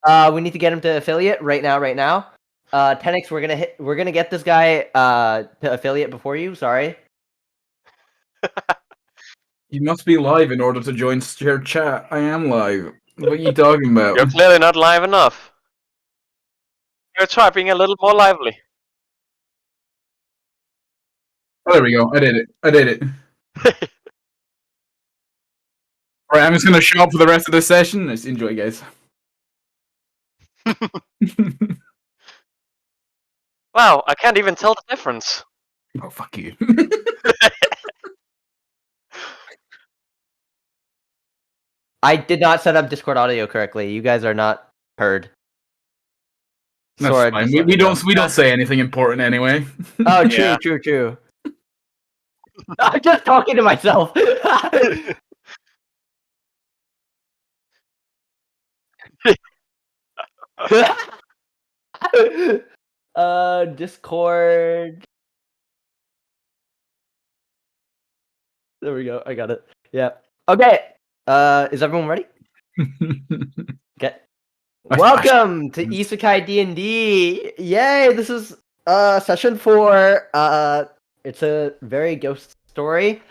We need to get him to affiliate right now. Right now. 10x, we're gonna get this guy to affiliate before you. Sorry. You must be live in order to join shared chat. I am live. What are you talking about? You're clearly not live enough. You're try being a little more lively. Oh, there we go. I did it. Alright, I'm just gonna show up for the rest of the session. Let's enjoy, guys. Wow, I can't even tell the difference. Oh, fuck you. I did not set up Discord audio correctly. You guys are not heard. That's Sorry, fine. We don't say anything important anyway. Oh, true, Yeah. true. I'm just talking to myself. Discord. There we go. I got it. Yeah. Okay. Is everyone ready? Okay. Welcome to Isekai D&D. Yay! This is session 4. It's a very ghost story.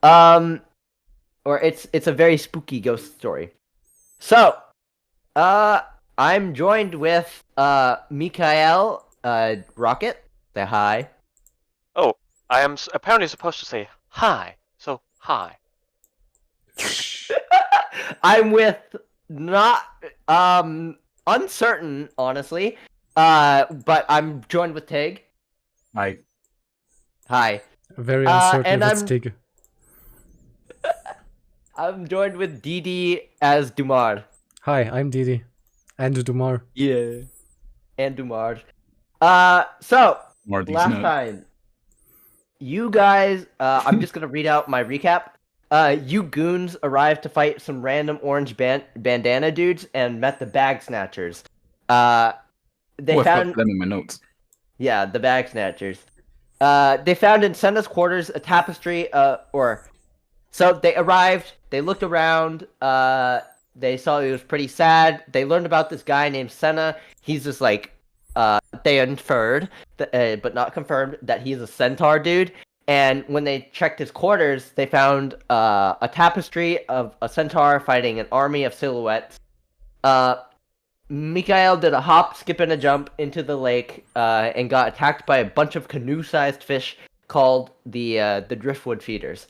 Or it's a very spooky ghost story. So, I'm joined with Mikael Rocket. Say hi. Oh, I am apparently supposed to say hi. So, hi. I'm with not uncertain, honestly. But I'm joined with Tig. Hi. Hi. Very uncertain and if it's Tig. I'm joined with Didi as Dumar. Hi, I'm Didi. And Dumar. Yeah. And Dumar. So More these last notes. time, you guys, I'm just gonna read out my recap. You goons arrived to fight some random orange bandana dudes and met the bag snatchers. They I found put them in my notes. Yeah, the bag snatchers. They found in Senna's quarters a tapestry, so they arrived, they looked around, they saw he was pretty sad. They learned about this guy named Senna. He's just like, they inferred, but not confirmed, that he's a centaur dude. And when they checked his quarters, they found a tapestry of a centaur fighting an army of silhouettes. Mikael did a hop, skip, and a jump into the lake and got attacked by a bunch of canoe-sized fish called the driftwood feeders.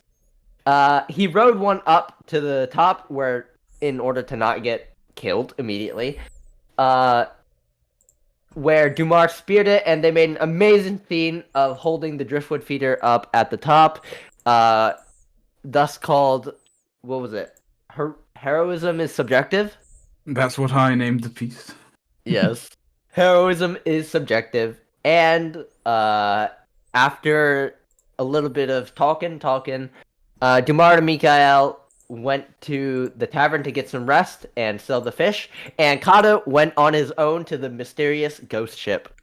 He rode one up to the top in order to not get killed immediately, where Dumar speared it, and they made an amazing scene of holding the driftwood feeder up at the top, thus called, what was it? Heroism is subjective? That's what I named the piece. Yes. Heroism is subjective, and after a little bit of talking, Dumar and Mikael went to the tavern to get some rest and sell the fish, and Kata went on his own to the mysterious ghost ship,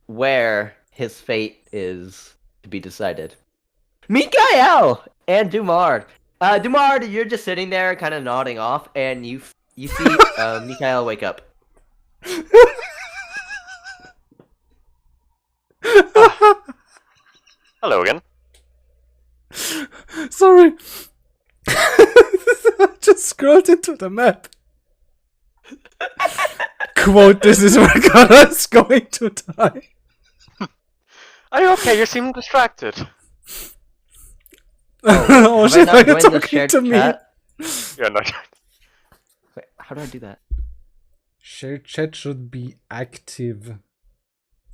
where his fate is to be decided. Mikael and Dumar. Dumar, you're just sitting there, kind of nodding off, and you see Mikael wake up. Hello again. Sorry. I just scrolled into the map. Quote, this is where Kara's going to die. Are you okay? You seem distracted. Oh Have shit, I are not you joined the talking shared to me? chat? You're not. Wait, how do I do that? Shared chat should be active.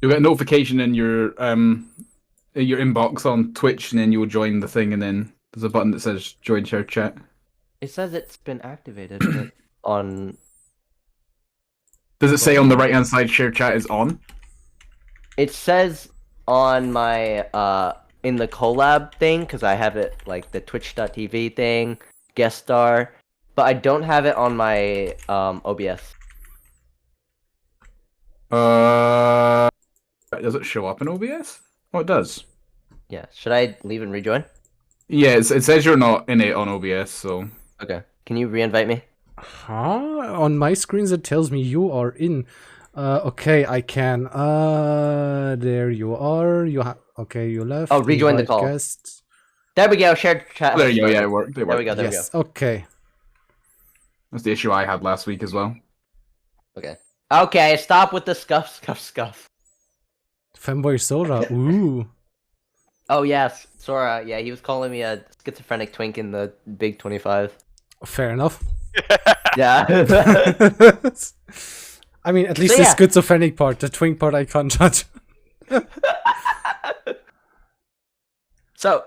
You'll get a notification in your inbox on Twitch, and then you'll join the thing, and then there's a button that says join shared chat. It says it's been activated but on... Does it say on the right hand side shared chat is on? It says on my, in the collab thing, because I have it, like, the twitch.tv thing, guest star, but I don't have it on my, OBS. Does it show up in OBS? Oh, it does. Yeah, should I leave and rejoin? Yeah, it says you're not in it on OBS, so... Okay. Can you re-invite me? Huh? On my screens it tells me you are in. Okay, I can. There you are. Okay, you left. Oh, rejoin the Invite call. Guests. There we go. Shared chat. There you go. Yeah, it worked. There we go. There Yes. Okay. That's the issue I had last week as well. we go. Okay. Okay. Stop with the scuff. Femboy Sora. Ooh. Oh yes, Sora. Yeah, he was calling me a schizophrenic twink in the Big 25. Fair enough. Yeah. I mean, at least So, the yeah. schizophrenic part, the twink part, I can't judge. So,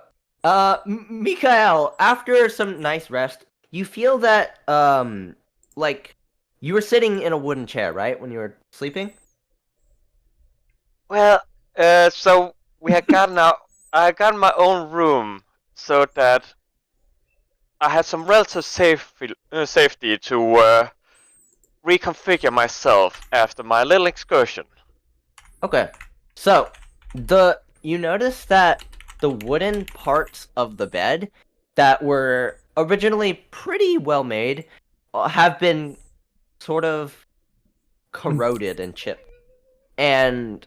Mikael, after some nice rest, you feel that like you were sitting in a wooden chair, right, when you were sleeping? Well, so we had gotten out. I had gotten my own room so that I had some relative safety to reconfigure myself after my little excursion. Okay. So, you notice that the wooden parts of the bed that were originally pretty well made have been sort of corroded and chipped. And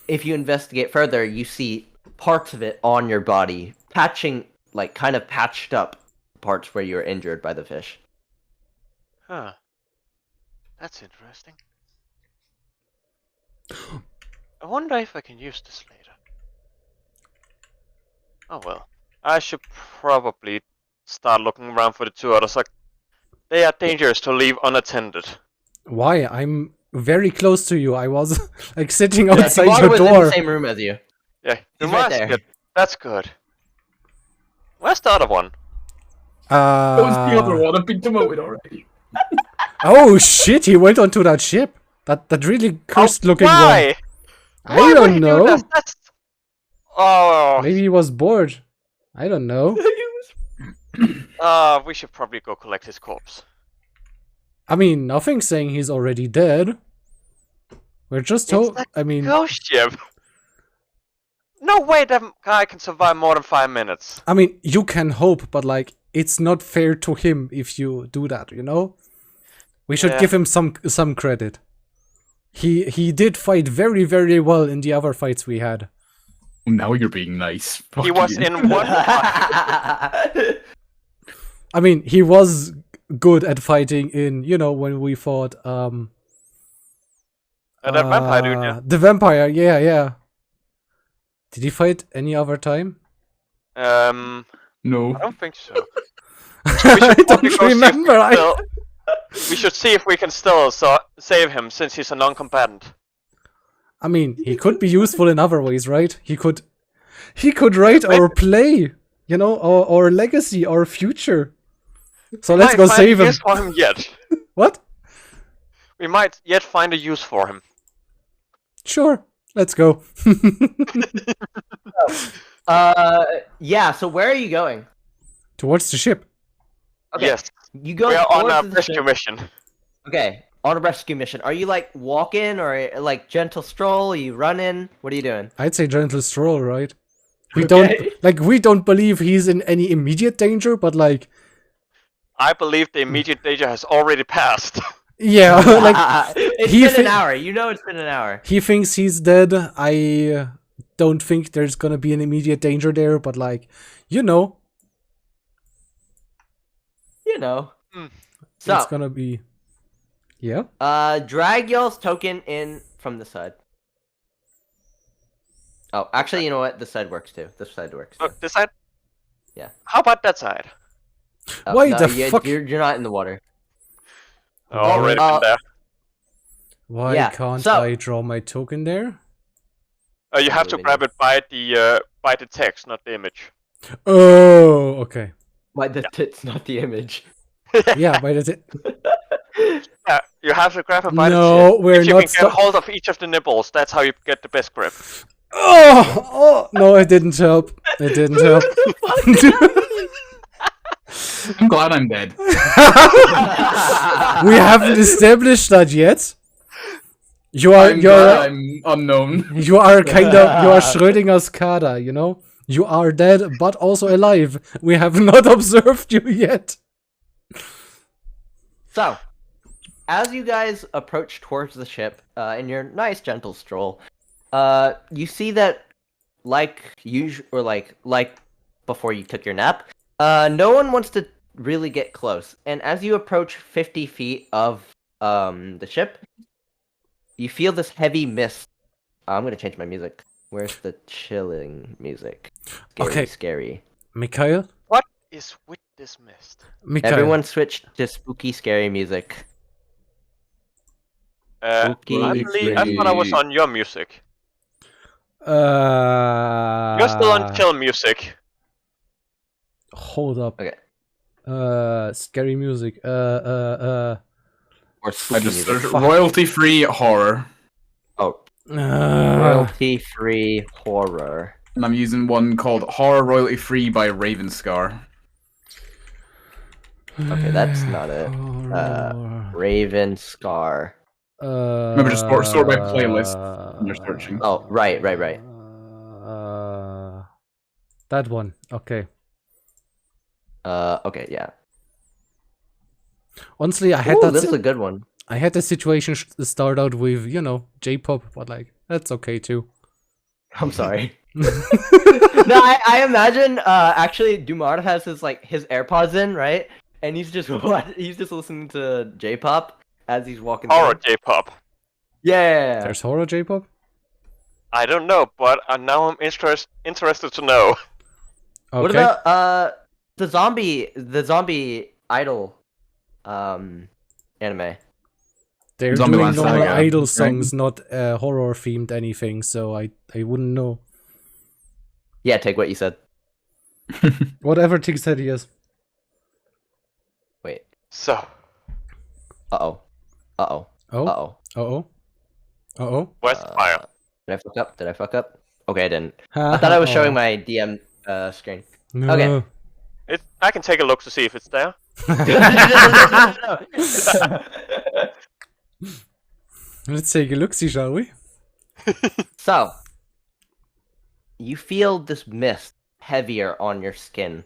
if you investigate further, you see parts of it on your body, kind of patched up parts where you were injured by the fish. Huh. That's interesting. I wonder if I can use this later. Oh well. I should probably start looking around for the two others. Like, they are dangerous to leave unattended. Why? I'm very close to you. I was like sitting Yeah, outside Kibar your was in door. the same room as you. Yeah, He's you right must there. get- That's good. Where's the other one? That was the other one. I've been demoted already. Oh shit! He went onto that ship. That really cursed looking one. Why? I Why would don't he do know. that? That's... Oh. Maybe he was bored. I don't know. We should probably go collect his corpse. I mean, nothing's saying he's already dead. We're just told. I mean, Ghost ship. No way that guy can survive more than 5 minutes. you can hope, but like, it's not fair to him if you do that. You know. We should Yeah. give him some credit. He did fight very, very well in the other fights we had. Now you're being nice. He Fuck was you. in one. I mean, he was good at fighting in, when we fought that vampire dude, yeah. the vampire, yeah. Did he fight any other time? I No. don't think so. I probably don't go see if we remember. can still- We should see if we can still save him since he's a non-combatant. I mean, he could be useful in other ways, right? He could write our play, our legacy, our future. So let's go save him. Use for him yet. What? We might yet find a use for him. Sure, let's go. Yeah, so where are you going? Towards the ship. Okay, Yes, you go we are on towards a the rescue ship. mission. Okay, on a rescue mission. Are you like walking or like gentle stroll? Are you running? What are you doing? I'd say gentle stroll, right? We Okay. don't believe he's in any immediate danger, but like, I believe the immediate danger has already passed. yeah, like It's he been thi- an hour. You know it's been an hour. he thinks he's dead. I don't think there's gonna be an immediate danger there, but like, You know. Hmm. So, it's gonna be. Yeah. drag y'all's token in from the side. Oh, actually, you know what? This side works too. This side works. Oh, Too. this side? Yeah. How about that side? Oh, Why no, the fuck- You're not in the water. Already been there. Why Yeah, can't so- I draw my token there? You have to Really grab it by the text, not the image. Oh, okay. Why the tits, not the image? Yeah, why does it? Yeah, you have to grab it by the No, tip. we're If you not can get hold of each of the nipples, that's how you get the best grip. Oh, no, it didn't help. It didn't help. I'm glad I'm dead. We haven't established that yet. You're I'm unknown. you are Schrödinger's Kader, you know? You are dead, but also alive. We have not observed you yet. So, as you guys approach towards the ship, in your nice gentle stroll, you see that, like usual, or like before you took your nap, no one wants to really get close. And as you approach 50 feet of the ship, you feel this heavy mist. I'm gonna change my music. Where's the chilling music? Scary, Okay. scary. Mikhail? What is with this mist? Mikhail. Everyone switch to spooky, scary music. Spooky, I thought I was on your music. You're still on chill music. Hold up. Okay. Scary music. Or I spooky just music. royalty-free horror, Oh, royalty-free horror. and I'm using one called Horror Royalty Free by Ravenscar. Okay, that's not it. Raven Scar. Remember to sort by playlist when you're searching. Oh, right. That one. Okay. Okay, yeah. Honestly, I had Ooh, that. this is a good one. I had the situation start out with J-pop, but like that's okay too. I'm sorry. No, I imagine actually Dumar has his AirPods in, right? And he's just listening to J-pop as he's walking Horror through. J-pop. Yeah. There's horror J-pop. I don't know, but now I'm interested to know. Okay. What about the zombie idol anime? They're Zombie doing Land normal Saga, idol right? songs, not horror themed anything, so I wouldn't know. Yeah, take what you said. Whatever Tig said he is. Wait. So, Uh-oh. Oh. Uh-oh. Uh-oh. Uh-oh. where's the fire? Did I fuck up? Okay, I didn't. I thought I was showing my DM screen. No. Okay. I can take a look to see if it's there. Let's take a look-see, shall we? So, you feel this mist heavier on your skin,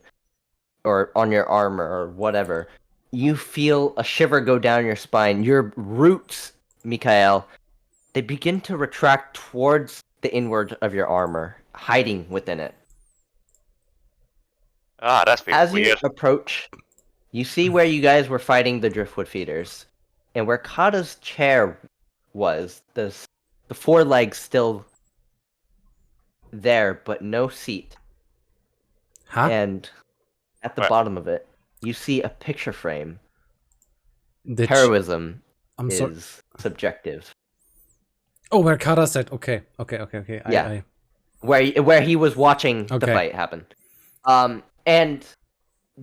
or on your armor, or whatever. You feel a shiver go down your spine. Your roots, Mikhail, they begin to retract towards the inward of your armor, hiding within it. Ah, that's As weird. you approach, you see where you guys were fighting the driftwood feeders, and where Kata's chair was. The four legs still there, but no seat. Huh? And at the Right. bottom of it, you see a picture frame. The ch- Heroism I'm is sorry. subjective. Oh, where Kara said, okay. Yeah. Where he was watching the Okay. fight happen. And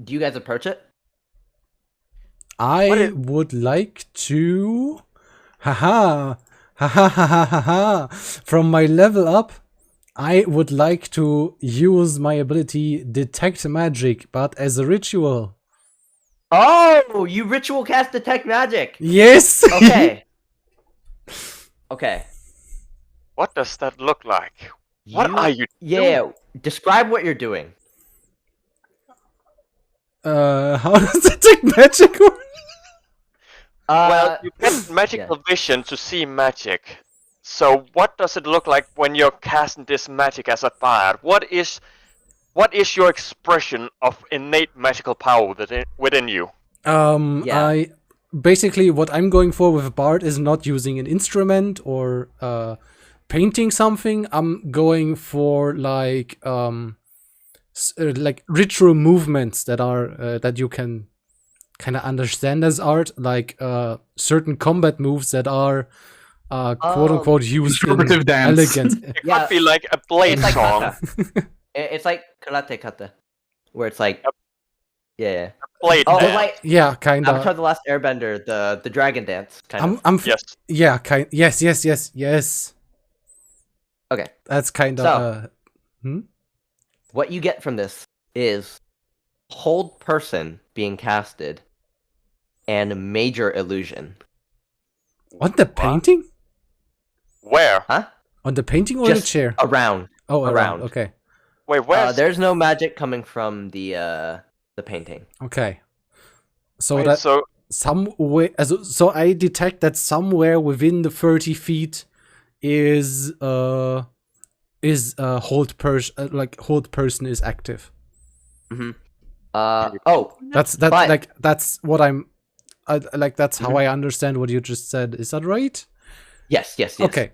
do you guys approach it? I would like to... Haha. Ha. From my level up, I would like to use my ability Detect Magic, but as a ritual. Oh, you ritual cast detect magic. Yes! Okay. Okay. What does that look like? What are you Yeah, describe what you're doing. How does Detect Magic work? Well, you get magical vision to see magic. So what does it look like when you're casting this magic as a bard? What is your expression of innate magical power within you? Yeah. I basically what I'm going for with a bard is not using an instrument or painting something. I'm going for like ritual movements that are that you can kind of understand as art, like certain combat moves that are quote unquote used in Interpretive dance. elegance. It Yeah. could be like a blade It's like song. kata. It's like karate kata, where it's like, yeah. Blade Oh, dance. like Yeah, kind Avatar: of. The Last Airbender, the dragon dance, kind of. Yes. Yeah, yes. Okay. That's kind of. What you get from this is hold person being casted and major illusion. On the painting? Where? Huh? On the painting or the Just chair? around. Oh, around. around. Okay. Wait, where? There's no magic coming from the painting. Okay. So Wait, that so somewhere. So I detect that somewhere within the 30 feet is hold person is active. Mm-hmm. That's but- like that's what I'm. That's how I understand what you just said. Is that right? Yes. Okay.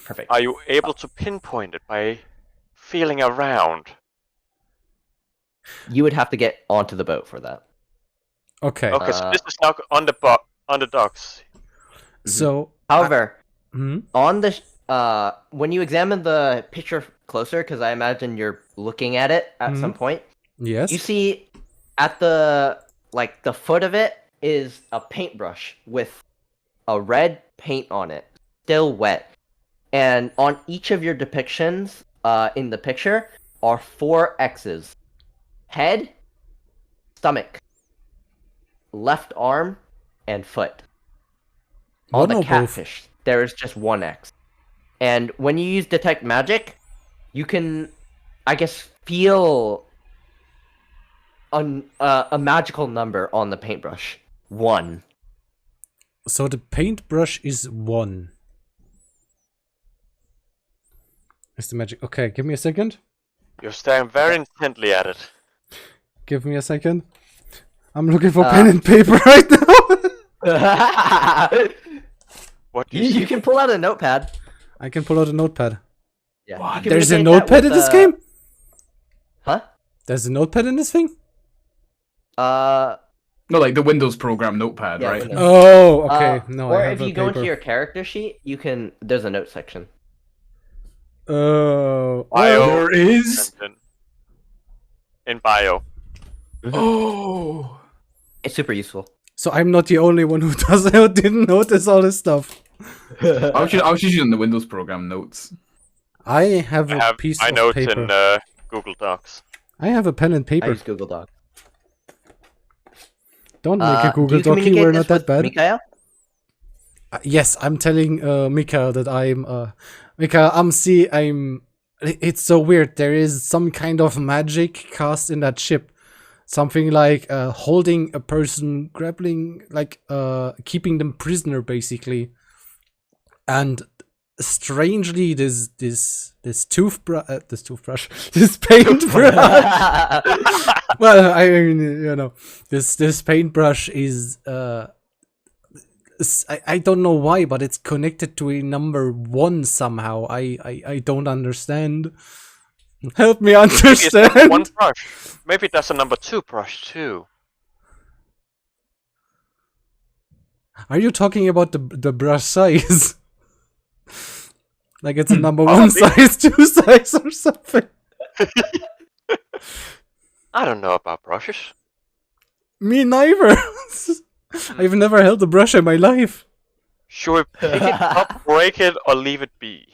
Perfect. Are you able to pinpoint it by feeling around? You would have to get onto the boat for that. Okay. Okay, so this is now on the docks. So, However, hmm? on the when you examine the picture closer, because I imagine you're looking at it at some point, Yes. you see at the foot of it is a paintbrush with a red paint on it, still wet. And on each of your depictions in the picture are 4 X's. Head, stomach, left arm, and foot. On One the or both? catfish, there is just 1 X. And when you use Detect Magic, you can, I guess, feel a magical number on the paintbrush. 1. So the paintbrush is 1. Is the magic? Okay, give me a second. You're staring very intently at it. Give me a second. I'm looking for pen and paper right now. What do you see? You can pull out a notepad. I can pull out a notepad. Yeah. What? you can There's a indicate that notepad with in this a- game? Huh? There's a notepad in this thing? Uh, No, like the Windows program Notepad, Yeah, right? Windows. Oh, okay. No, or I have if a you go into paper. your character sheet, you can. There's a note section. Oh. Bio. There is. In bio. Oh. It's super useful. So I'm not the only one who who didn't notice all this stuff. I was just using the Windows program notes. I have a piece I of note paper. in Google Docs. I have a pen and I paper. use Google Doc. Don't make a Do Google you Doc. communicate We're this not that with bad. Mikael? Yes, I'm telling Mika that I'm Mika, it's so weird. There is some kind of magic cast in that ship. Something like holding a person, grappling, like keeping them prisoner basically. And strangely this toothbrush this paintbrush well, I mean, this paintbrush is I don't know why, but it's connected to a number 1 somehow. I don't understand. Help me Maybe it's just understand. one brush. Maybe that's a number 2 brush too. Are you talking about the brush size? Like it's a number 1 Probably. size, 2 size or something? I don't know about brushes. Me neither. I've never held a brush in my life. Should we pick it up, break it, or leave it be?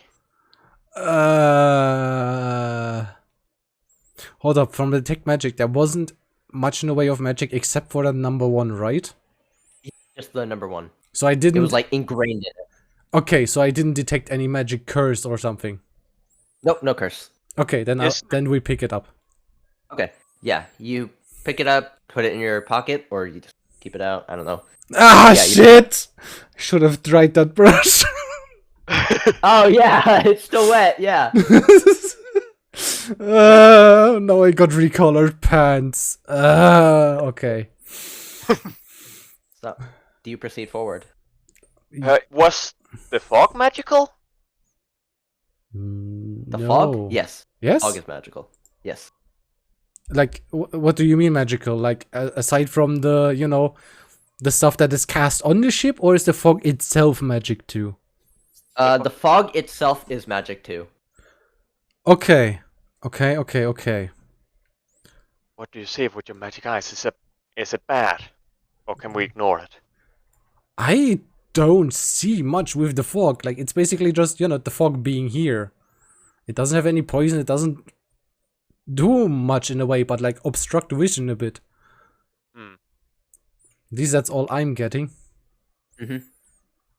Hold up, from the Detect Magic, there wasn't much in the way of magic except for the number 1, right? Just the number 1. So I didn't. It was like ingrained in it. Okay, so I didn't detect any magic curse or something. Nope, no curse. Okay, then Yes. then we pick it up. Okay, yeah, you pick it up, put it in your pocket, or you just keep it out. I don't know. Ah, Yeah, you- shit! Should have tried that brush. Oh yeah, it's still wet. Yeah. Now I got recolored pants. Okay. So, do you proceed forward? Was the fog magical? The No. fog? Yes. Yes? Fog is magical. Yes. Like, what do you mean magical? Like, aside from the, the stuff that is cast on the ship, or is the fog itself magic too? The fog itself is magic too. Okay. What do you see with your magic eyes? Is it bad? Or can we ignore it? I don't see much with the fog. Like, it's basically just, the fog being here. It doesn't have any poison. It doesn't do much in a way, but like obstruct vision a bit. Hmm. At least that's all I'm getting. And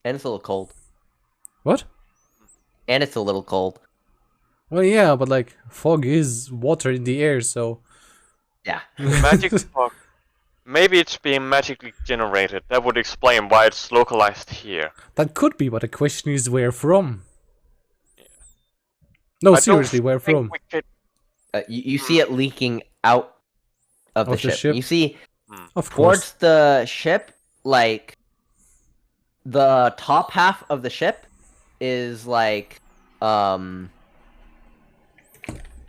it's a little cold. What? And it's a little cold. Well, yeah, but like fog is water in the air, so Yeah. Magic fog Maybe it's being magically generated. That would explain why it's localized here. That could be, but the question is where from? No, I don't seriously, where think from? we could- You see it leaking out of the Of the ship. ship? You see Of towards course. the ship, like the top half of the ship is like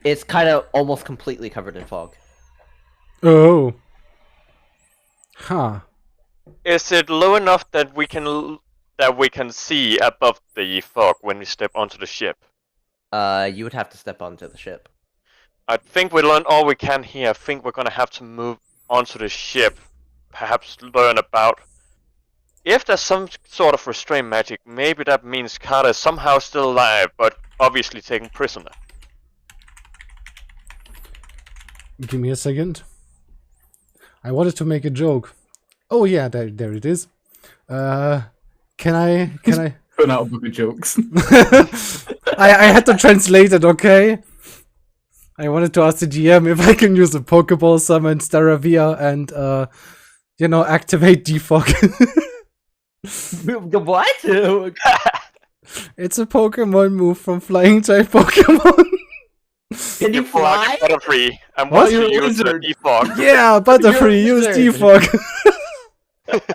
it's kind of almost completely covered in fog. Oh. Huh. Is it low enough that we can see above the fog when we step onto the ship? You would have to step onto the ship. I think we learned all we can here. I think we're gonna have to move onto the ship. Perhaps learn about... If there's some sort of restraint magic, maybe that means Carter is somehow still alive, but obviously taken prisoner. Give me a second. I wanted to make a joke. Oh yeah, there it is. Can I? Putting out a book of jokes. I had to translate it, okay? I wanted to ask the GM if I can use a Pokeball summon Staravia and activate defog. What? It's a Pokemon move from flying type Pokemon. Can you fly? Butterfree, and What? once you You're a use the wizard. defog, Yeah, Butterfree, You're a use wizard. defog.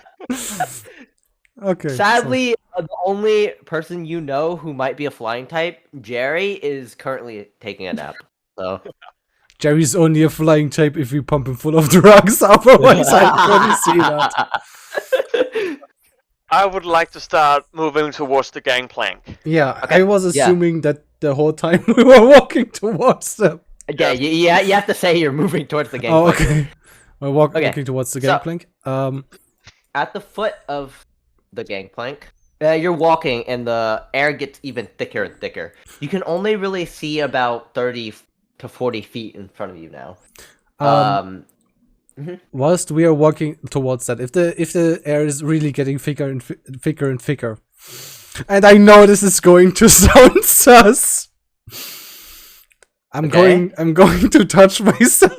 Okay. Sadly, the only person you know who might be a flying type, Jerry, is currently taking a nap. So Jerry's only a flying type if we pump him full of drugs, otherwise I couldn't see that. I would like to start moving towards the gangplank. Yeah, Okay, I was yeah. assuming that the whole time we were walking towards them. Yeah, you have to say you're moving towards the Oh, gangplank. okay. We're Okay, walking towards the so- gangplank. At the foot of the gangplank, you're walking, and the air gets even thicker and thicker. You can only really see about 30 to 40 feet in front of you now. Whilst we are walking towards that, if the air is really getting thicker and thicker, and I know this is going to sound sus, I'm going to touch myself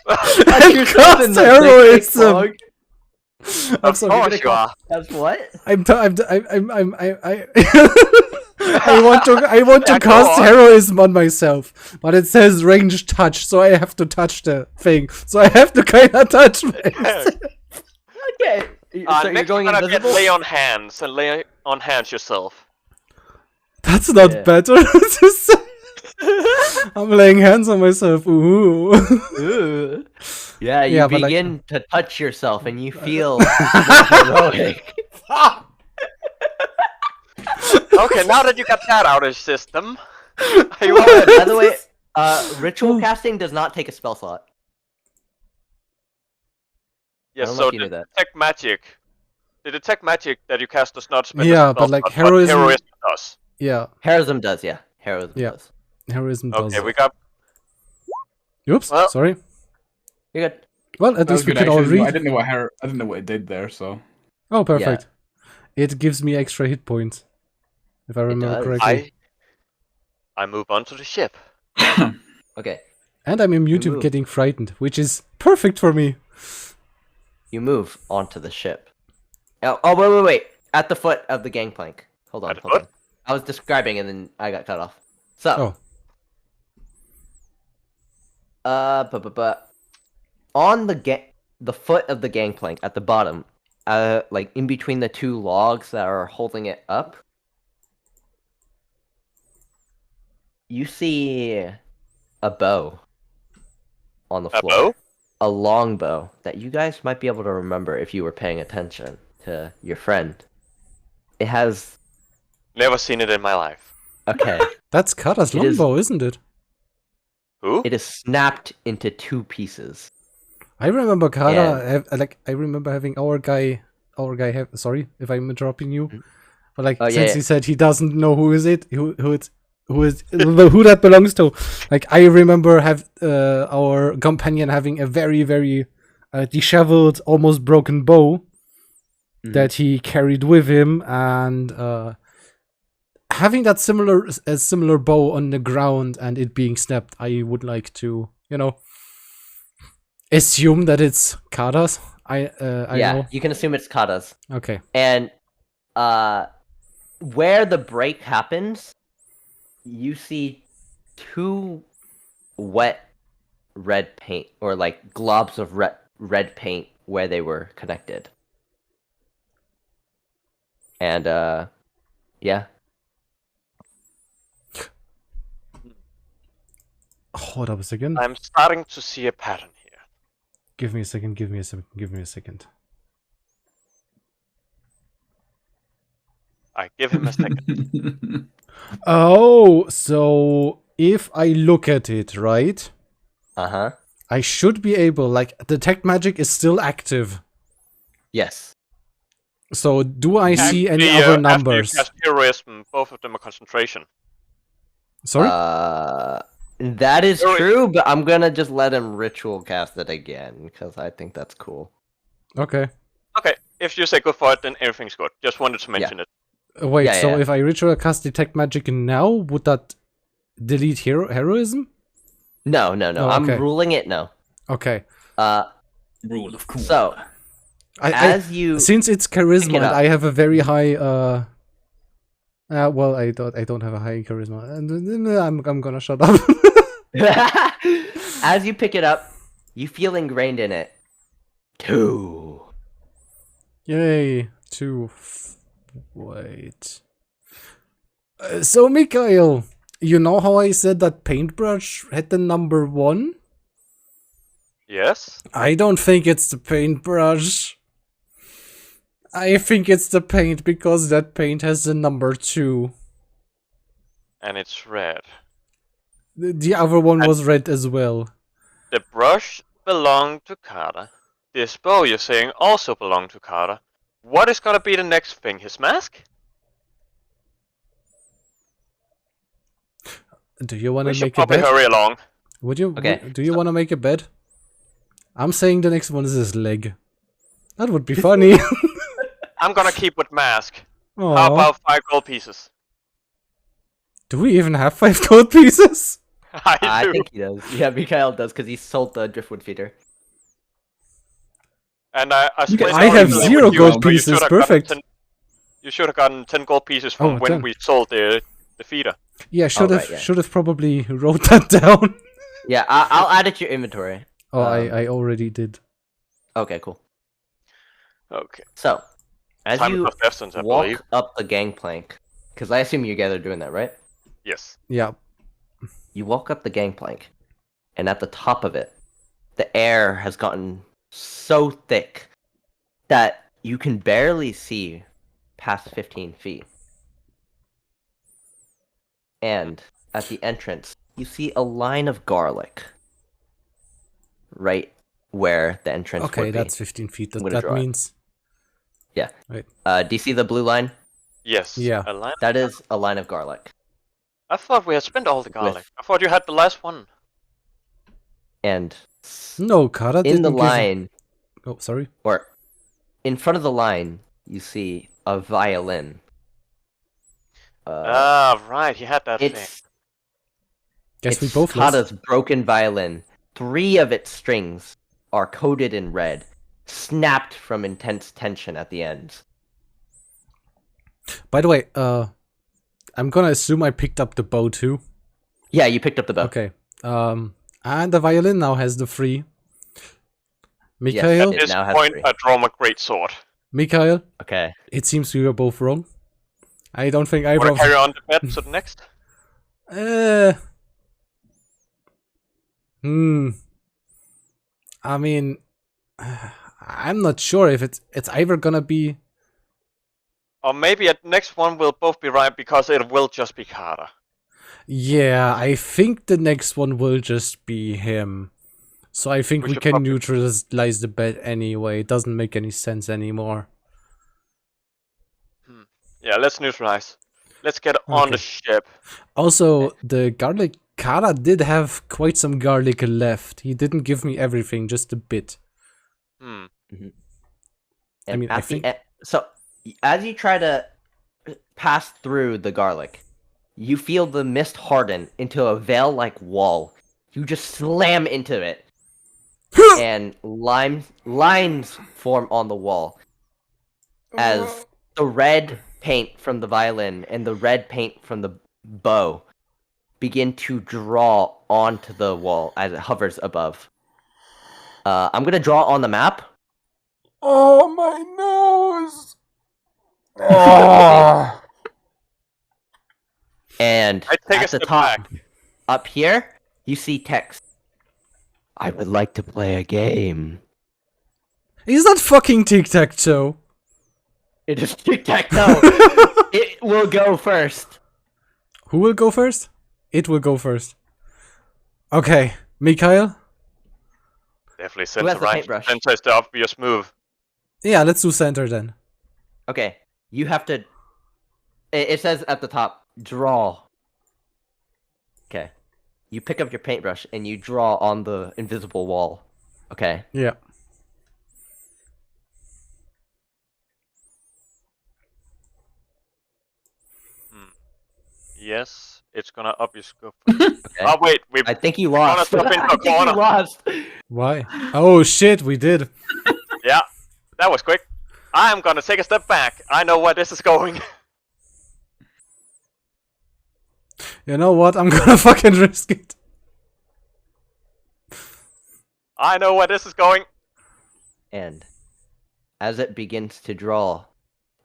and cast heroism. I'm Of sorry. course you are. That's what? I want to Yeah, go cast on. heroism on myself, but it says range touch, so I have to touch the thing. So I have to kind of touch myself. Okay. So you're Next going you're gonna invisible? get lay on hands and lay on hands yourself. That's not Yeah. better. I'm laying hands on myself. Ooh. Ooh. Yeah, you Yeah, but, like- begin to touch yourself, and you feel heroic. Okay, now that you got that out of the system, are you Oh, by the way, ritual casting does not take a spell slot. Yes, I don't know so if you the knew that. detect magic. The detect magic that you cast does not spend Yeah, a spell but, like, slot, heroism- heroism does. Yeah, Heroism does, yeah. Heroism Yeah. does. heroism does. Okay, we got. Oops, Well- sorry. You're good. Well, at That was least we good, can all actually. I read. didn't know I didn't know what it did there. So Oh, perfect. It gives me extra hit points, if I remember does. correctly. I move on to the ship. Okay. And I'm immune to move. getting frightened, which is perfect for me. You move onto the ship. Oh, wait. At the foot of the gangplank. Hold on, At the hold foot? on. I was describing and then I got cut off. So, Oh, on the foot of the gangplank at the bottom, like in between the two logs that are holding it up, you see a bow on the A floor. bow? A long bow that you guys might be able to remember if you were paying attention to your friend. It has Never seen it in my life. okay. that's Kata's It is- longbow, isn't it? Who? It is snapped into two pieces. I remember Kata. Yeah. I remember having our guy. Sorry if I'm interrupting you, Mhm. but like Oh, since yeah. he said he doesn't know who that belongs to. Like I remember our companion having a very very disheveled, almost broken bow that he carried with him, and having that similar bow on the ground and it being snapped. I would like to, assume that it's Kata's. I know. you can assume it's Kata's. Okay. And where the break happens, you see 2 wet red paint, or like globs of red paint where they were connected. And yeah. Hold up a second. I'm starting to see a pattern here. Give me a second. Give me a second. I give him a second. Oh, so if I look at it, right? Uh-huh. I should be able, like, detect magic is still active. Yes. So do I see any Actually, other numbers? After you cast heroism, both of them are concentration. Sorry? That is Oh, true, but I'm gonna just let him ritual cast it again, because I think that's cool. Okay. Okay, if you say go for it, then everything's good. Just wanted to mention it. Wait, Yeah, so yeah. if I ritual cast detect magic now, would that delete heroism? No. Oh, I'm okay. ruling it no. Okay. Rule of cool. So as you since it's charisma, pick it and up. I have a very high well, I don't have a high charisma, and I'm gonna shut up. as you pick it up, you feel ingrained in it. 2. Yay! 2. Wait. So, Mikhail, you know how I said that paintbrush had the number 1? Yes? I don't think it's the paintbrush. I think it's the paint, because that paint has the number 2. And it's red. The other one was red as well. The brush belonged to Kata. This bow you're saying also belonged to Kata. What is gonna be the next thing? His mask? Do you want We to should make a probably bet? hurry along. Would you? Okay, Do you want to make a bet? I'm saying the next one is his leg. That would be funny. I'm gonna keep with mask. How Aw. about 5 gold pieces? Do we even have 5 gold pieces? I do. think he does. Yeah, Mikhail does, because he sold the driftwood feeder. And I split I it have equally 0 with you, gold so you pieces, should have gotten perfect. 10 you should have gotten 10 gold pieces from Oh, when 10. we sold the feeder. Yeah, should right, have yeah. should have probably wrote that down. Yeah, I'll add it to your inventory. Oh, I already did. Okay, cool. Okay. So, as Time you of essence, I walk believe. up the gangplank, because I assume you guys are doing that, right? Yes. Yeah. You walk up the gangplank, and at the top of it, the air has gotten so thick that you can barely see past 15 feet. And at the entrance, you see a line of garlic right where the entrance Okay, would be. that's 15 feet. I'm That, gonna that draw it. means Yeah. Right. Do you see the blue line? Yes. Yeah. A line? That is a line of garlic. I thought we had spent all the garlic. I thought you had the last one. And no, Kara in didn't the give- line, Oh, sorry. or in front of the line, you see a violin. Right. He had that thing. It's Guess we it's both lost. Kata's broken violin. 3 of its strings are coated in red, snapped from intense tension at the ends. By the way, I'm gonna assume I picked up the bow too. Yeah, you picked up the bow. Okay. And the violin now has the 3. Yes, Mikhail, it At this now has point, 3. I draw my great sword. Mikhail, Okay. it seems we were both wrong. I don't think I Want wrote. to carry on the bet to the next? I mean, I'm not sure if it's either gonna be. Or maybe at the next one we'll both be right because it will just be Kata. Yeah, I think the next one will just be him. So I think We we should can probably- neutralize the bet anyway. It doesn't make any sense anymore. Yeah, let's neutralize. Let's get on the Okay. ship. Also, the garlic Kara did have quite some garlic left. He didn't give me everything, just a bit. Hmm. And mean, I at the think- so as you try to pass through the garlic, you feel the mist harden into a veil-like wall. You just slam into it, and lines form on the wall as the red paint from the violin and the red paint from the bow begin to draw onto the wall as it hovers above. I'm gonna draw on the map. Oh, my nose! Oh. And I take a at the step top, back. up here, you see text. I would like to play a game. Is that fucking tic-tac-toe? It is tic-tac-toe. It will go first. Who will go first? It will go first. Okay, Mikhail? Definitely Who center has the right. paintbrush? Center is the obvious move. Yeah, let's do center then. Okay, you have to... It says at the top, draw. Okay. You pick up your paintbrush and you draw on the invisible wall. Okay. Yeah. Yes, it's gonna obviously go. Okay. Oh wait, we I think you lost. step into a I think you corner. lost. Why? Oh shit, we did. Yeah, that was quick. I'm gonna take a step back. I know where this is going. You know what? I'm gonna fucking risk it. I know where this is going. And as it begins to draw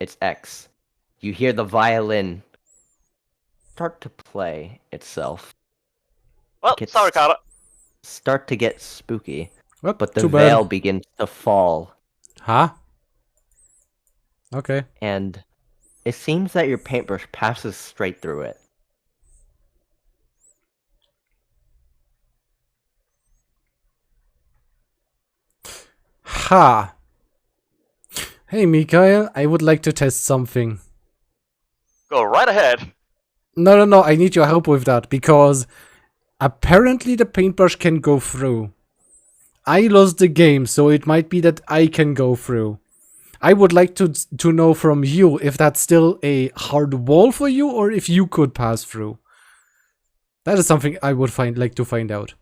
its X, you hear the violin start to play itself. Well, Gets- sorry, Carter. Start to get spooky, Well, but the too veil bad. begins to fall, Huh? Okay. and it seems that your paintbrush passes straight through it. Ha! Hey, Mikhail, I would like to test something. Go right ahead. No, I need your help with that, because apparently the paintbrush can go through. I lost the game, so it might be that I can go through. I would like to know from you if that's still a hard wall for you, or if you could pass through. That is something I would like to find out.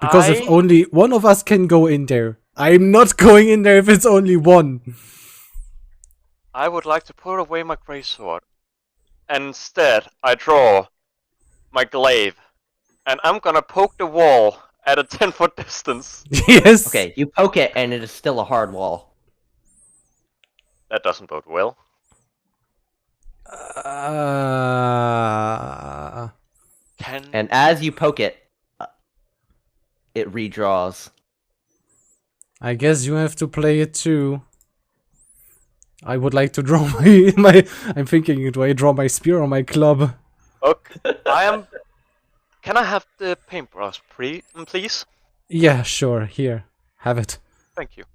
Because if only one of us can go in there, I'm not going in there if it's only one. I would like to put away my greatsword. Instead, I draw my glaive, and I'm gonna poke the wall at a 10-foot distance. Yes. Okay, you poke it, and it is still a hard wall. That doesn't bode well. And as you poke it, it redraws. I guess you have to play it too. I would like to draw my I'm thinking, do I draw my spear or my club? Okay, Can I have the paintbrush, please? Yeah, sure. Here, have it. Thank you.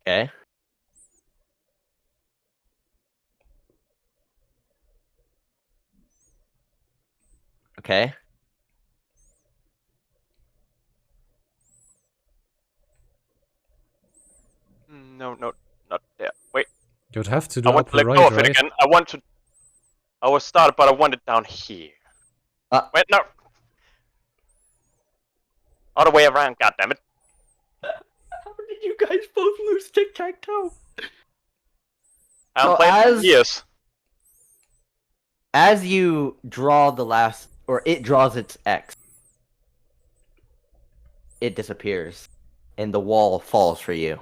Okay. Okay. No, not there. Wait, You'd have to do I want upper to let right, go of it right? again. I was started, but I want it down here. Wait, no. Other way around, goddammit. How did you guys both lose tic-tac-toe? I'm So playing for years. As you draw the last, or it draws its X, it disappears, and the wall falls for you.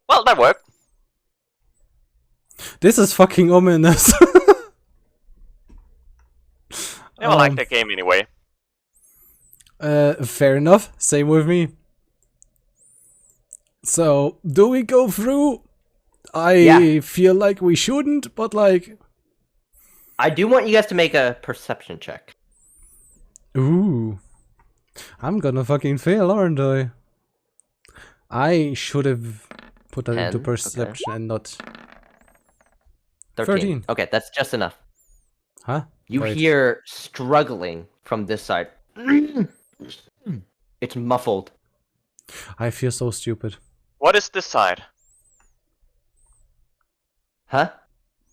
Well, that worked. This is fucking ominous. Never liked that game anyway. Fair enough. Same with me. So, do we go through? I feel like we shouldn't, but like... I do want you guys to make a perception check. Ooh. I'm gonna fucking fail, aren't I? I should have put that 10, into okay. perception and not... 13. Okay, that's just enough. Huh? You Right. hear struggling from this side. It's muffled. I feel so stupid. What is this side? Huh?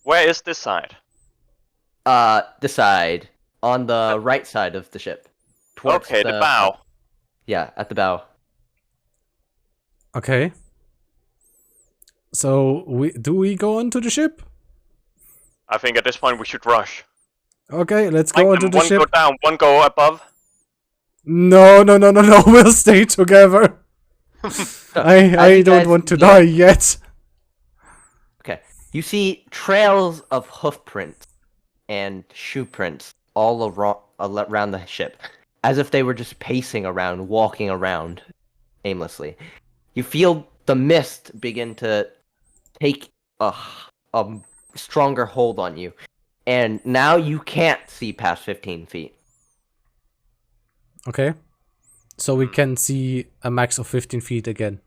Where is this side? This side. On the right side of the ship. towards Okay, the bow. Yeah, at the bow. Okay. So we go onto the ship? I think at this point we should rush. Okay, let's Flank go onto them, the one ship. go down, one go above. No, we'll stay together. I you don't guys want to get- die yet. Okay. You see trails of hoof prints and shoe prints all around the ship, as if they were just pacing around, walking around aimlessly. You feel the mist begin to take a stronger hold on you, and now you can't see past 15 feet. Okay. So we can see a max of 15 feet again.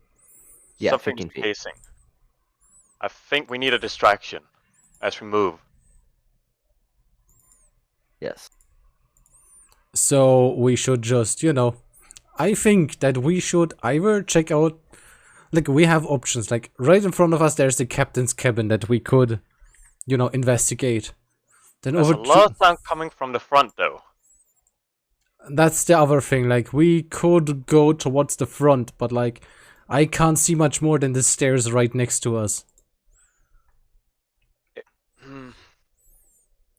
Yeah, Something's 15 feet. pacing. I think we need a distraction as we move. Yes. So we should just, I think that we should either check out, like, we have options. Like, right in front of us, there's the captain's cabin that we could, investigate. Then There's over a lot of sound coming from the front, though. that's the other thing. Like, we could go towards the front, but, like, I can't see much more than the stairs right next to us.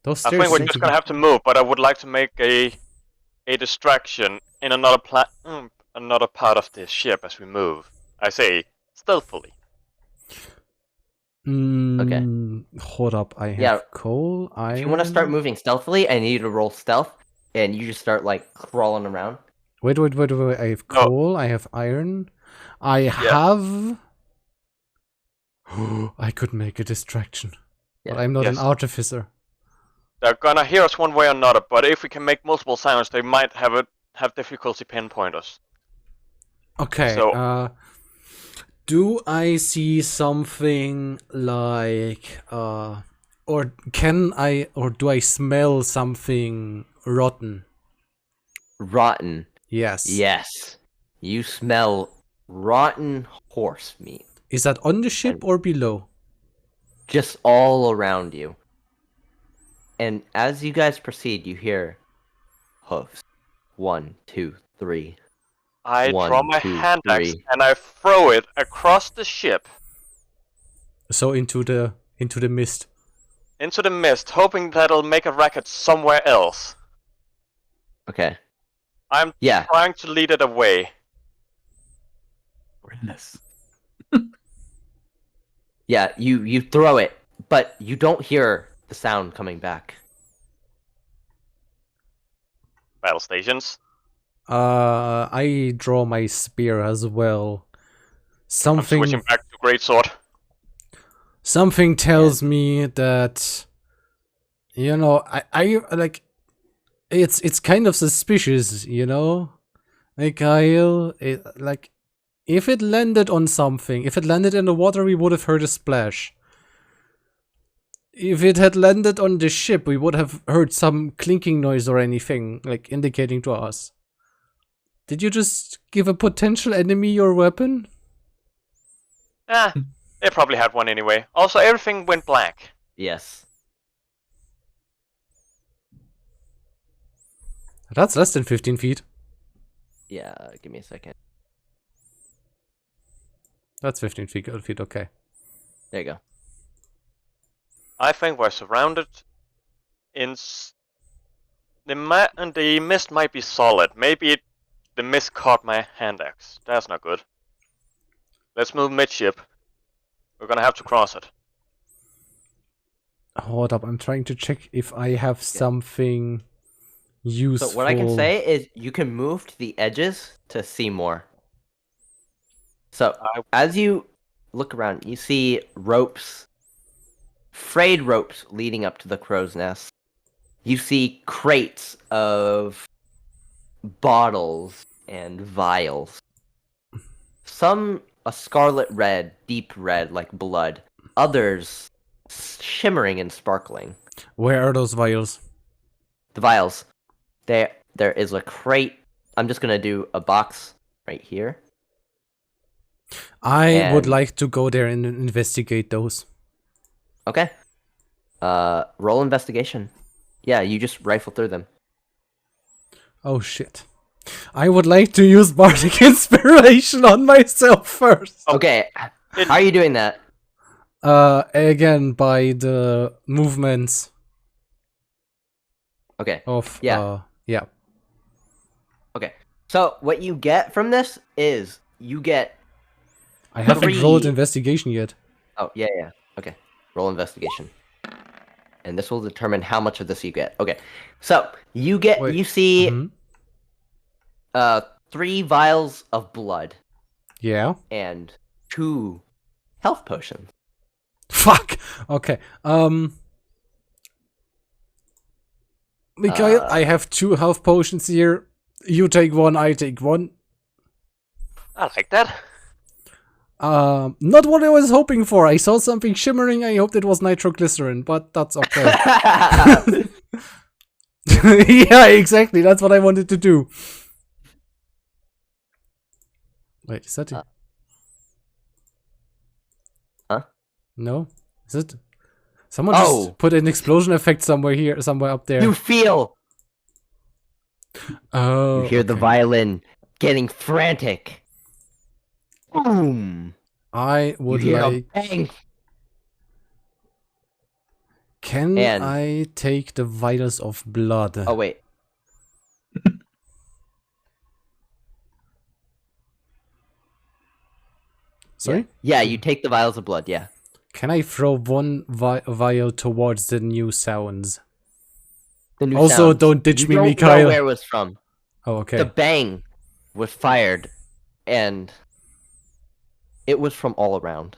Those I stairs. think we're just gonna have to move, but I would like to make a distraction in another another part of the ship as we move. I say stealthily. Hold up. I have Yeah. coal. If you want to start moving stealthily, I need you to roll stealth, and you just start like crawling around. Wait. I have coal. I have iron. I have. I could make a distraction, but Yeah. I'm not an Yes. artificer. They're gonna hear us one way or another, but if we can make multiple sounds, they might have difficulty pinpoint us. Okay. So- Do I see something like or can I or do I smell something rotten? Rotten. Yes. Yes. You smell rotten horse meat. Is that on the ship or below? Just all around you. And as you guys proceed, you hear hoofs. 1, 2, 3. I One, draw my two, hand axe three. and I throw it across the ship So into the mist. into the mist, hoping that'll make a racket somewhere else. Okay. I'm Yeah. trying to lead it away. Goodness. Yeah, you throw it, but you don't hear the sound coming back. Battle stations. I draw my spear as well. I'm switching back to greatsword. Something tells me that I like it's kind of suspicious, Like like if it landed on something, if it landed in the water, we would have heard a splash. If it had landed on the ship, we would have heard some clinking noise or anything, like indicating to us. Did you just give a potential enemy your weapon? They probably had one anyway. Also, everything went black. Yes. That's less than 15 feet. Yeah, give me a second. That's 15 feet, okay. There you go. I think we're surrounded. The mist might be solid. Maybe the mist caught my hand axe. That's not good. Let's move midship. We're gonna have to cross it. Hold up, I'm trying to check if I have something useful. So what I can say is you can move to the edges to see more. So as you look around, you see ropes, frayed ropes leading up to the crow's nest. You see crates of bottles and vials. Some a scarlet red, deep red like blood. Others shimmering and sparkling. Where are those vials? The vials. There is a crate. I'm just gonna do a box right here. I would And- like to go there and investigate those. Okay. Roll investigation. Yeah, you just rifle through them. Oh shit. I would like to use Bardic Inspiration on myself first. Okay, how are you doing that? Again, by the movements Okay, of... Yeah. yeah. okay. So what you get from this is you get... I haven't Three. rolled investigation yet. Oh, yeah. Okay, roll investigation. And this will determine how much of this you get. Okay, so you get... Wait, You see mhm. 3 vials of blood Yeah. and 2 health potions. Fuck! Okay, Mikhail, I have 2 health potions here. You take 1, I take 1. I like that. Not what I was hoping for. I saw something shimmering. I hoped it was nitroglycerin, but that's okay. Yeah, exactly. That's what I wanted to do. Wait, is that it? Huh? No? Is it? Someone Oh. just put an explosion effect somewhere here, somewhere up there. You feel... Oh, You hear the okay. violin getting frantic. Boom! I would you hear like... a bang. Can And- I take the vials of blood? Oh, wait. Sorry? Yeah, you take the vials of blood, yeah. Can I throw one vial towards the new sounds? The new Also, sounds. don't ditch You me, don't know Mikhail. where it was from. Oh, okay. The bang was fired, and it was from all around.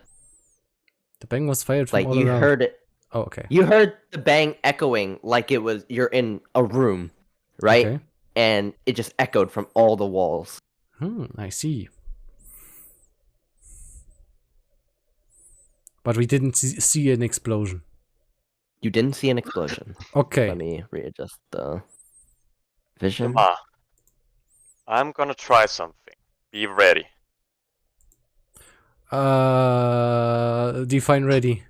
The bang was fired from Like, all you around. heard it. Oh, okay. You heard the bang echoing like it was you're in a room, right? Okay. And it just echoed from all the walls. I see. But we didn't see an explosion. You didn't see an explosion. Okay. Let me readjust the vision. Yama, I'm gonna try something. Be ready. Define ready.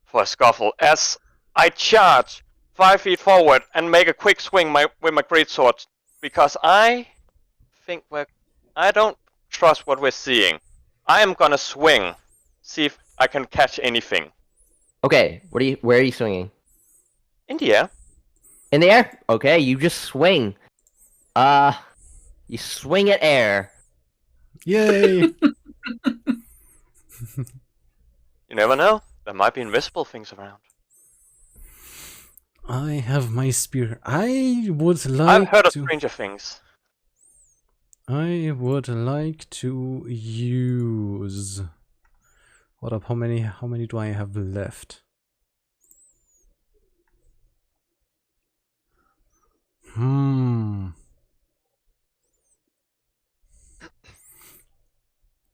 For a scuffle, as I charge 5 feet forward and make a quick swing with my greatsword, because I think I don't trust what we're seeing. I am gonna swing, see if I can catch anything. Okay, where are you swinging? In the air. In the air? Okay, you just swing. You swing at air. Yay! You never know. There might be invisible things around. I have my spear. I would like I've heard of to... stranger things. I would like to use... What up? How many do I have left?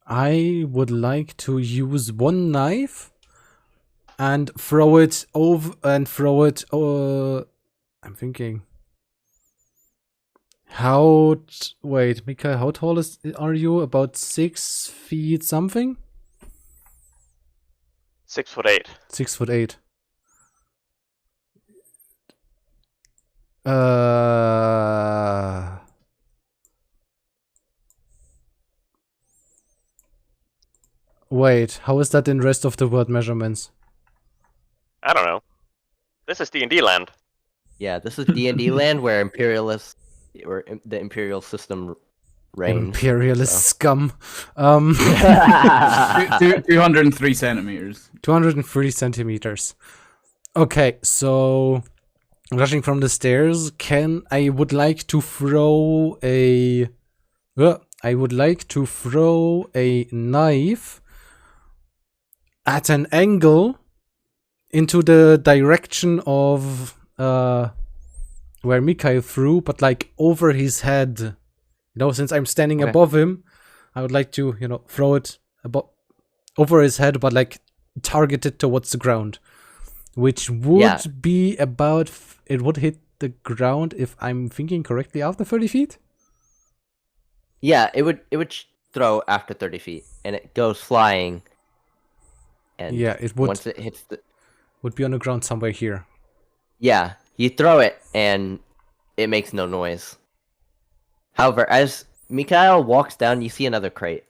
I would like to use 1 knife and throw it over I'm thinking. Wait, Mika, how tall are you? About 6 feet something? 6'8". 6'8". Wait, how is that in rest of the world measurements? I don't know. This is D&D land. Yeah, this is D&D land where imperialists or the imperial system reigns. Imperialist scum. 203 centimeters. 230 centimeters. Okay, so rushing from the stairs, I would like to throw a knife at an angle into the direction of where Mikhail threw, but like over his head. You know, since I'm standing above him, I would like to, throw it over his head, but like targeted towards the ground. Which would be about... It would hit the ground, if I'm thinking correctly, after 30 feet? Yeah, it would throw after 30 feet, and it goes flying. And yeah, it would. Once it hits the... Would be on the ground somewhere here. Yeah, you throw it, and it makes no noise. However, as Mikhail walks down, you see another crate.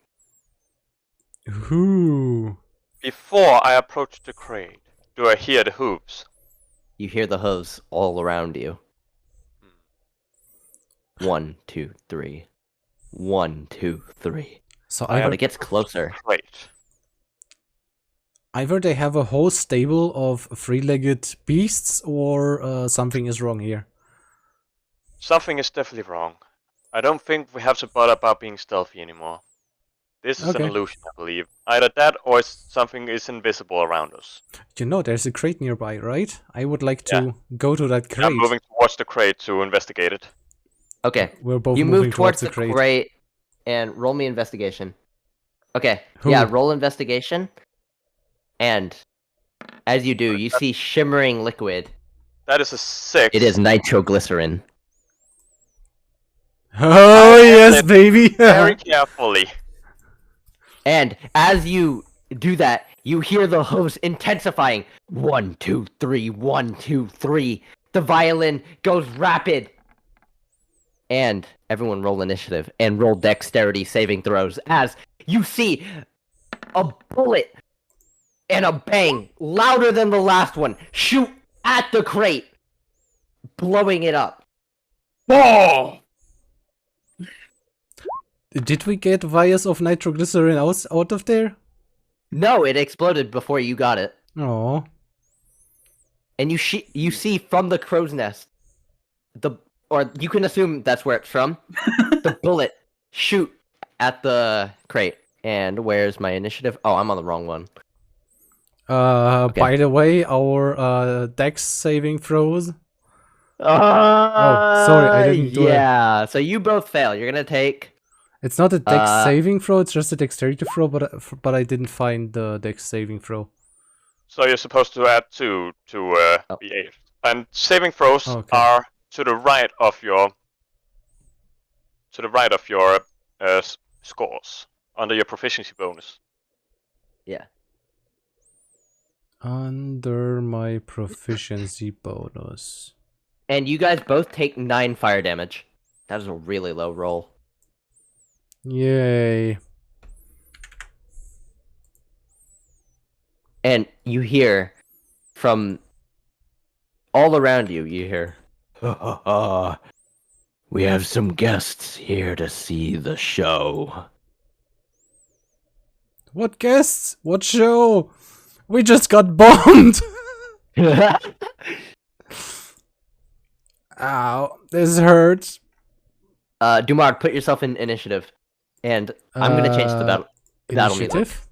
Ooh. Before I approach the crate, do I hear the hooves? You hear the hooves all around you. 1, 2, 3. 1, 2, 3. So I But either, it gets closer. Crate. either they have a whole stable of three-legged beasts, or something is wrong here. Something is definitely wrong. I don't think we have to bother about being stealthy anymore. This is Okay. an illusion, I believe. Either that or something is invisible around us. You know, there's a crate nearby, right? I would like to Yeah. go to that crate. I'm moving towards the crate to investigate it. Okay. We're both You moving move towards the crate. crate and roll me investigation. Okay. Who? Yeah, roll investigation. And as you do, you see shimmering liquid. That is a 6. It is nitroglycerin. Oh I yes, handled baby! very carefully. And as you do that, you hear the hooves intensifying. 1, 2, 3, 1, 2, 3. The violin goes rapid. And everyone roll initiative and roll dexterity saving throws as you see a bullet and a bang louder than the last one shoot at the crate, blowing it up. Oh! Did we get vials of nitroglycerin out of there? No, it exploded before you got it. Oh. And you see from the crow's nest, or you can assume that's where it's from, the bullet shoot at the crate. And where's my initiative? Oh, I'm on the wrong one. By the way, our dex saving throws. Oh, sorry, I didn't do it. Yeah, so you both fail. You're gonna take. It's not a dex saving throw, it's just a dexterity throw, but I didn't find the dex saving throw. So you're supposed to add 2 to be 8. And saving throws Okay. are to the right of your scores under your proficiency bonus. Yeah. Under my proficiency bonus. And you guys both take 9 fire damage. That is a really low roll. Yay. And you hear from all around you, you hear, we have some guests here to see the show. What guests? What show? We just got bombed! Ow, this hurts. Dumard, put yourself in initiative. And I'm gonna change the battle music. Initiative?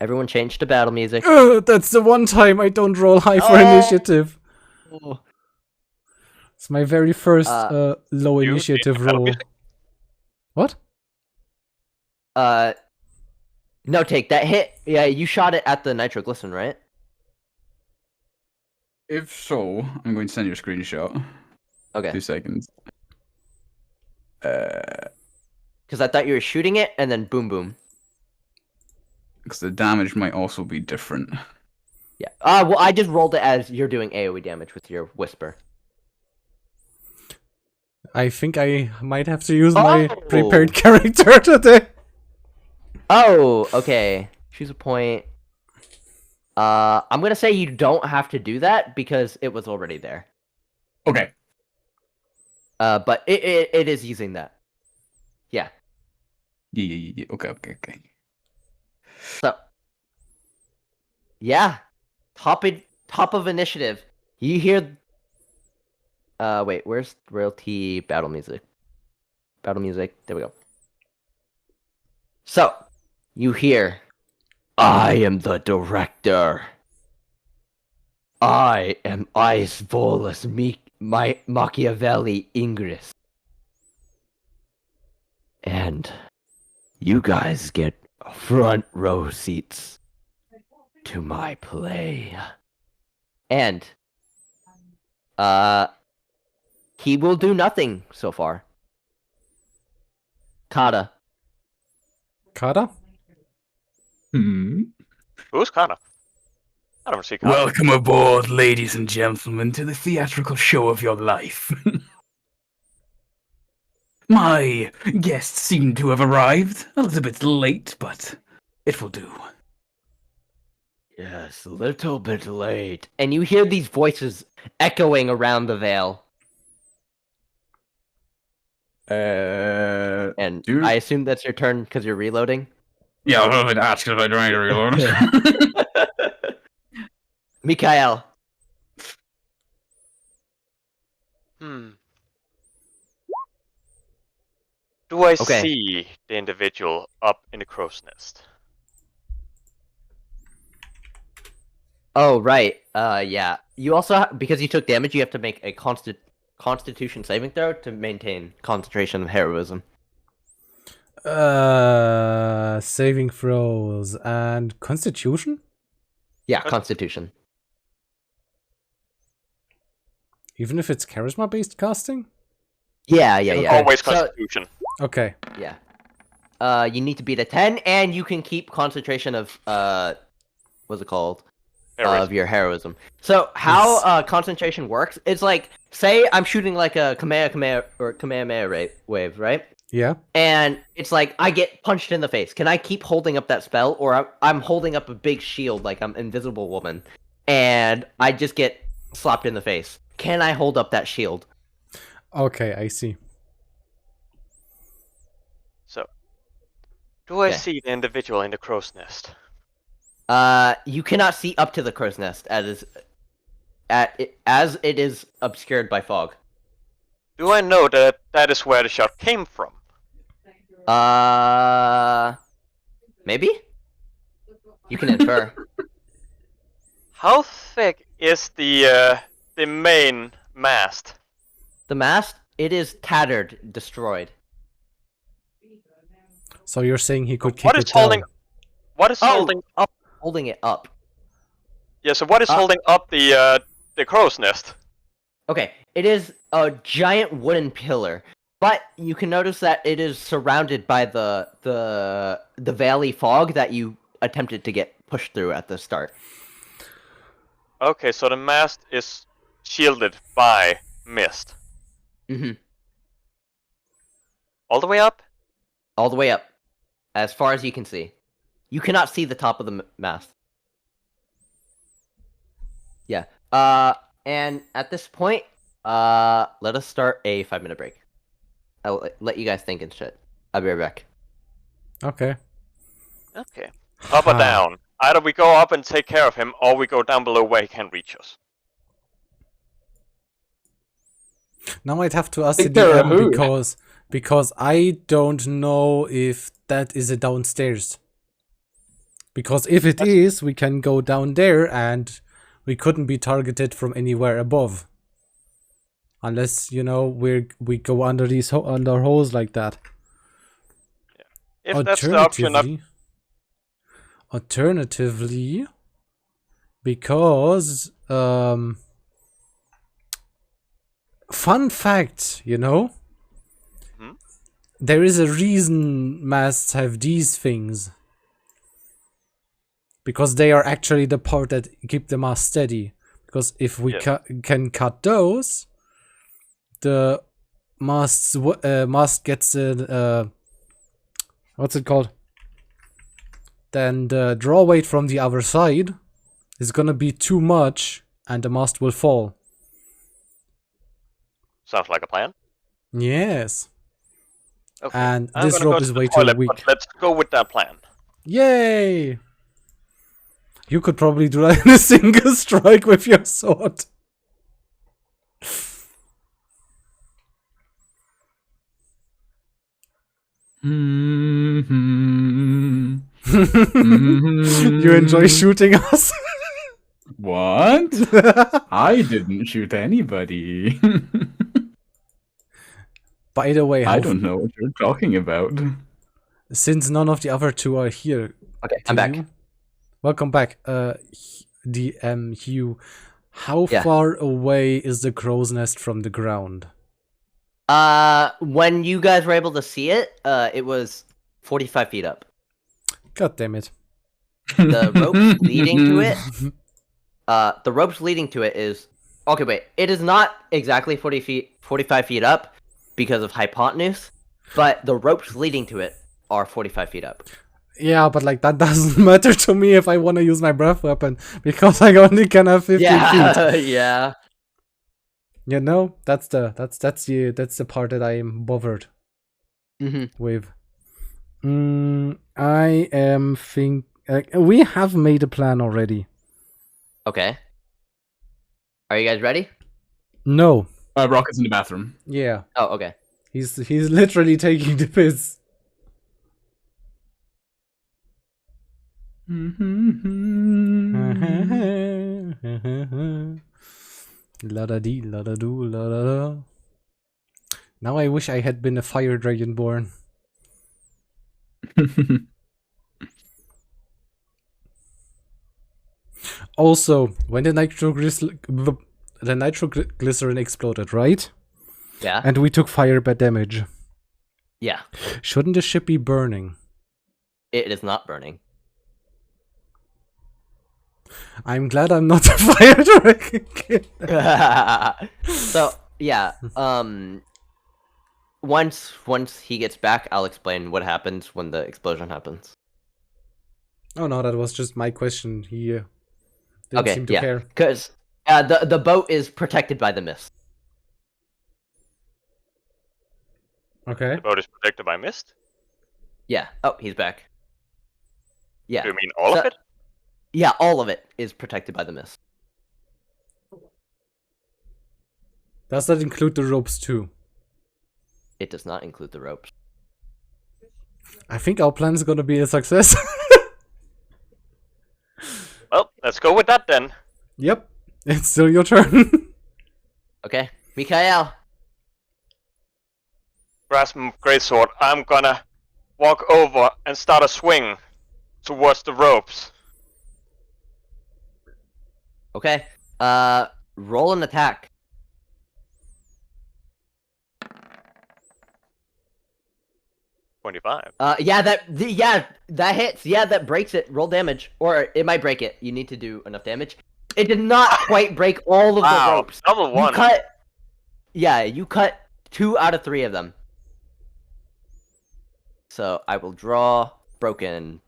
Everyone change to battle music. That's the one time I don't roll high for initiative. It's my very first low You initiative change the battle roll. music? What? No, take that hit. Yeah, you shot it at the nitroglycerin, right? If so, I'm going to send you a screenshot. Okay. 2 seconds. Because I thought you were shooting it, and then boom, boom. Because the damage might also be different. Yeah. Well, I just rolled it as you're doing AoE damage with your whisper. I think I might have to use my Oh! prepared character today. Oh, okay. Choose a point. I'm gonna say you don't have to do that because it was already there. Okay. But it is using that. Yeah. Yeah. Okay. So. Yeah. Top of initiative. You hear. Wait. Where's royalty battle music? Battle music. There we go. So, you hear. I am the director. I am Ice Volus Machiavelli Ingris. And you guys get front row seats to my play. And he will do nothing so far. Kata. Kata? Who's Kana? I don't see Kana. Welcome aboard, ladies and gentlemen, to the theatrical show of your life. My guests seem to have arrived. A little bit late, but it will do. Yes, a little bit late. And you hear these voices echoing around the veil. And Dude. I assume that's your turn because you're reloading. Yeah, I was going to ask if I'm trying to reload. Mikael. Do I Okay. see the individual up in the crow's nest? Oh, right. Yeah. You also, because you took damage, you have to make a Constitution saving throw to maintain concentration of heroism. Saving throws and Constitution? Yeah, Constitution. Even if it's charisma-based casting? Yeah. Always So, Constitution. Okay. yeah. You need to beat a 10, and you can keep concentration of, what's it called? Heroism. Of your heroism. So how concentration works? It's like, say I'm shooting like a Kamehameha wave, right? Yeah. And it's like I get punched in the face. Can I keep holding up that spell, or I'm holding up a big shield like I'm Invisible Woman, and I just get slapped in the face? Can I hold up that shield? Okay, I see. So, do I Okay. see the individual in the crow's nest? You cannot see up to the crow's nest as it is obscured by fog. Do I know that that is where the shot came from? Maybe? You can infer. How thick is the main mast? The mast, it is tattered, destroyed. So you're saying he could kick What it is holding? down? What is holding? Holding it up. Yeah. So what is holding up the crow's nest? Okay, it is a giant wooden pillar, but you can notice that it is surrounded by the valley fog that you attempted to get pushed through at the start. Okay, so the mast is shielded by mist. Mm-hmm. All the way up? All the way up, as far as you can see. You cannot see the top of the mast. Yeah. And at this point, let us start a 5-minute break. I'll let you guys think and shit. I'll be right back. Okay. Okay. Up or down? Either we go up and take care of him, or we go down below where he can't reach us. Now I'd have to ask the Think they're a DM who? because I don't know if that is a downstairs. Because if it is, we can go down there and we couldn't be targeted from anywhere above. Unless, you know, we go under these under holes like that. If that's the option, Alternatively, because fun fact, you know, there is a reason masts have these things. Because they are actually the part that keep the mast steady. Because if we can cut those, the mast gets what's it called? Then the draw weight from the other side is gonna be too much, and the mast will fall. sounds like a plan. Yes. Okay. And I'm this gonna rope go is to the way too toilet, weak. but let's go with that plan. Yay! You could probably do that in a single strike with your sword. Mm-hmm. You enjoy shooting us? What? I didn't shoot anybody. By the way, I don't know what you're talking about. since none of the other two are here, Okay, I'm back. welcome back. DM Hugh, how Yeah. far away is the crow's nest from the ground? When you guys were able to see it, it was 45 feet up. God damn it. The ropes leading to it, is... Okay, wait. It is not exactly 45 feet up because of hypotenuse, but the ropes leading to it are 45 feet up. Yeah, but like that doesn't matter to me if I want to use my breath weapon because I only can have 15 feet. Yeah. You know, that's the part that I am bothered with. I am we have made a plan already. Okay. Are you guys ready? No. Rocket's in the bathroom. Yeah. Oh, okay. He's literally taking the piss. La da dee, la da do, la da da. Now I wish I had been a fire dragonborn. Also, when the nitroglycerin exploded, right? Yeah. And we took fire bad damage. Yeah. Shouldn't the ship be burning? It is not burning. I'm glad I'm not a fire dragon. So yeah. Once he gets back, I'll explain what happens when the explosion happens. Oh no, that was just my question. He didn't seem to care. Because the boat is protected by the mist. Okay. The boat is protected by mist? Yeah. Oh, he's back. Yeah. Do you mean all of it? Yeah, all of it is protected by the mist. Does that include the ropes too? It does not include the ropes. I think our plan is gonna be a success. Well, let's go with that then. Yep. It's still your turn. Okay. Mikhail. Grasp my greatsword. I'm gonna walk over and start a swing towards the ropes. Okay. Roll an attack. $25. That hits. Yeah, that breaks it. Roll damage, or it might break it. You need to do enough damage. It did not quite break all of the Wow, ropes. double one. You cut 2 out of 3 of them. So I will draw broken.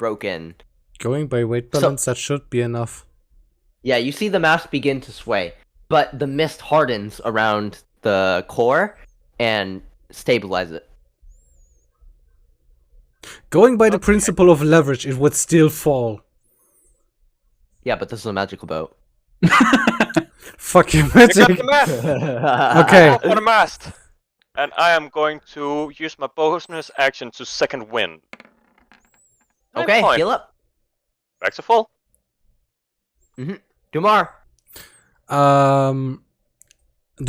Going by weight balance, that should be enough. Yeah, you see the mast begin to sway, but the mist hardens around the core and stabilize it. Going by the principle of leverage, it would still fall. Yeah, but this is a magical boat. Fucking I got magic. the mast. Okay. Go for the mast. And I am going to use my bonus action to second wind. Okay, Fine. heal up. Back to full. Dumar. Do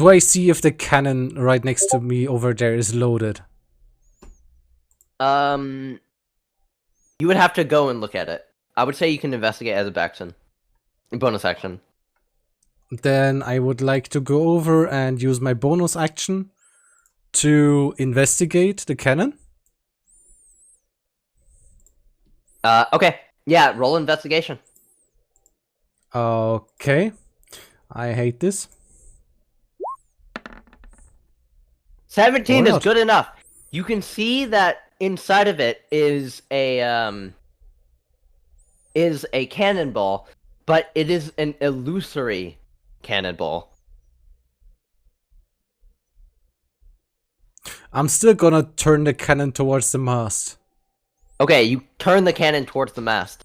I see if the cannon right next to me over there is loaded? You would have to go and look at it. I would say you can investigate as a bonus action. Then I would like to go over and use my bonus action to investigate the cannon. Okay. Yeah, roll investigation. Okay. I hate this. 17 Or is not. good enough. You can see that inside of it is a cannonball, but it is an illusory cannonball. I'm still gonna turn the cannon towards the mast. Okay, you turn the cannon towards the mast.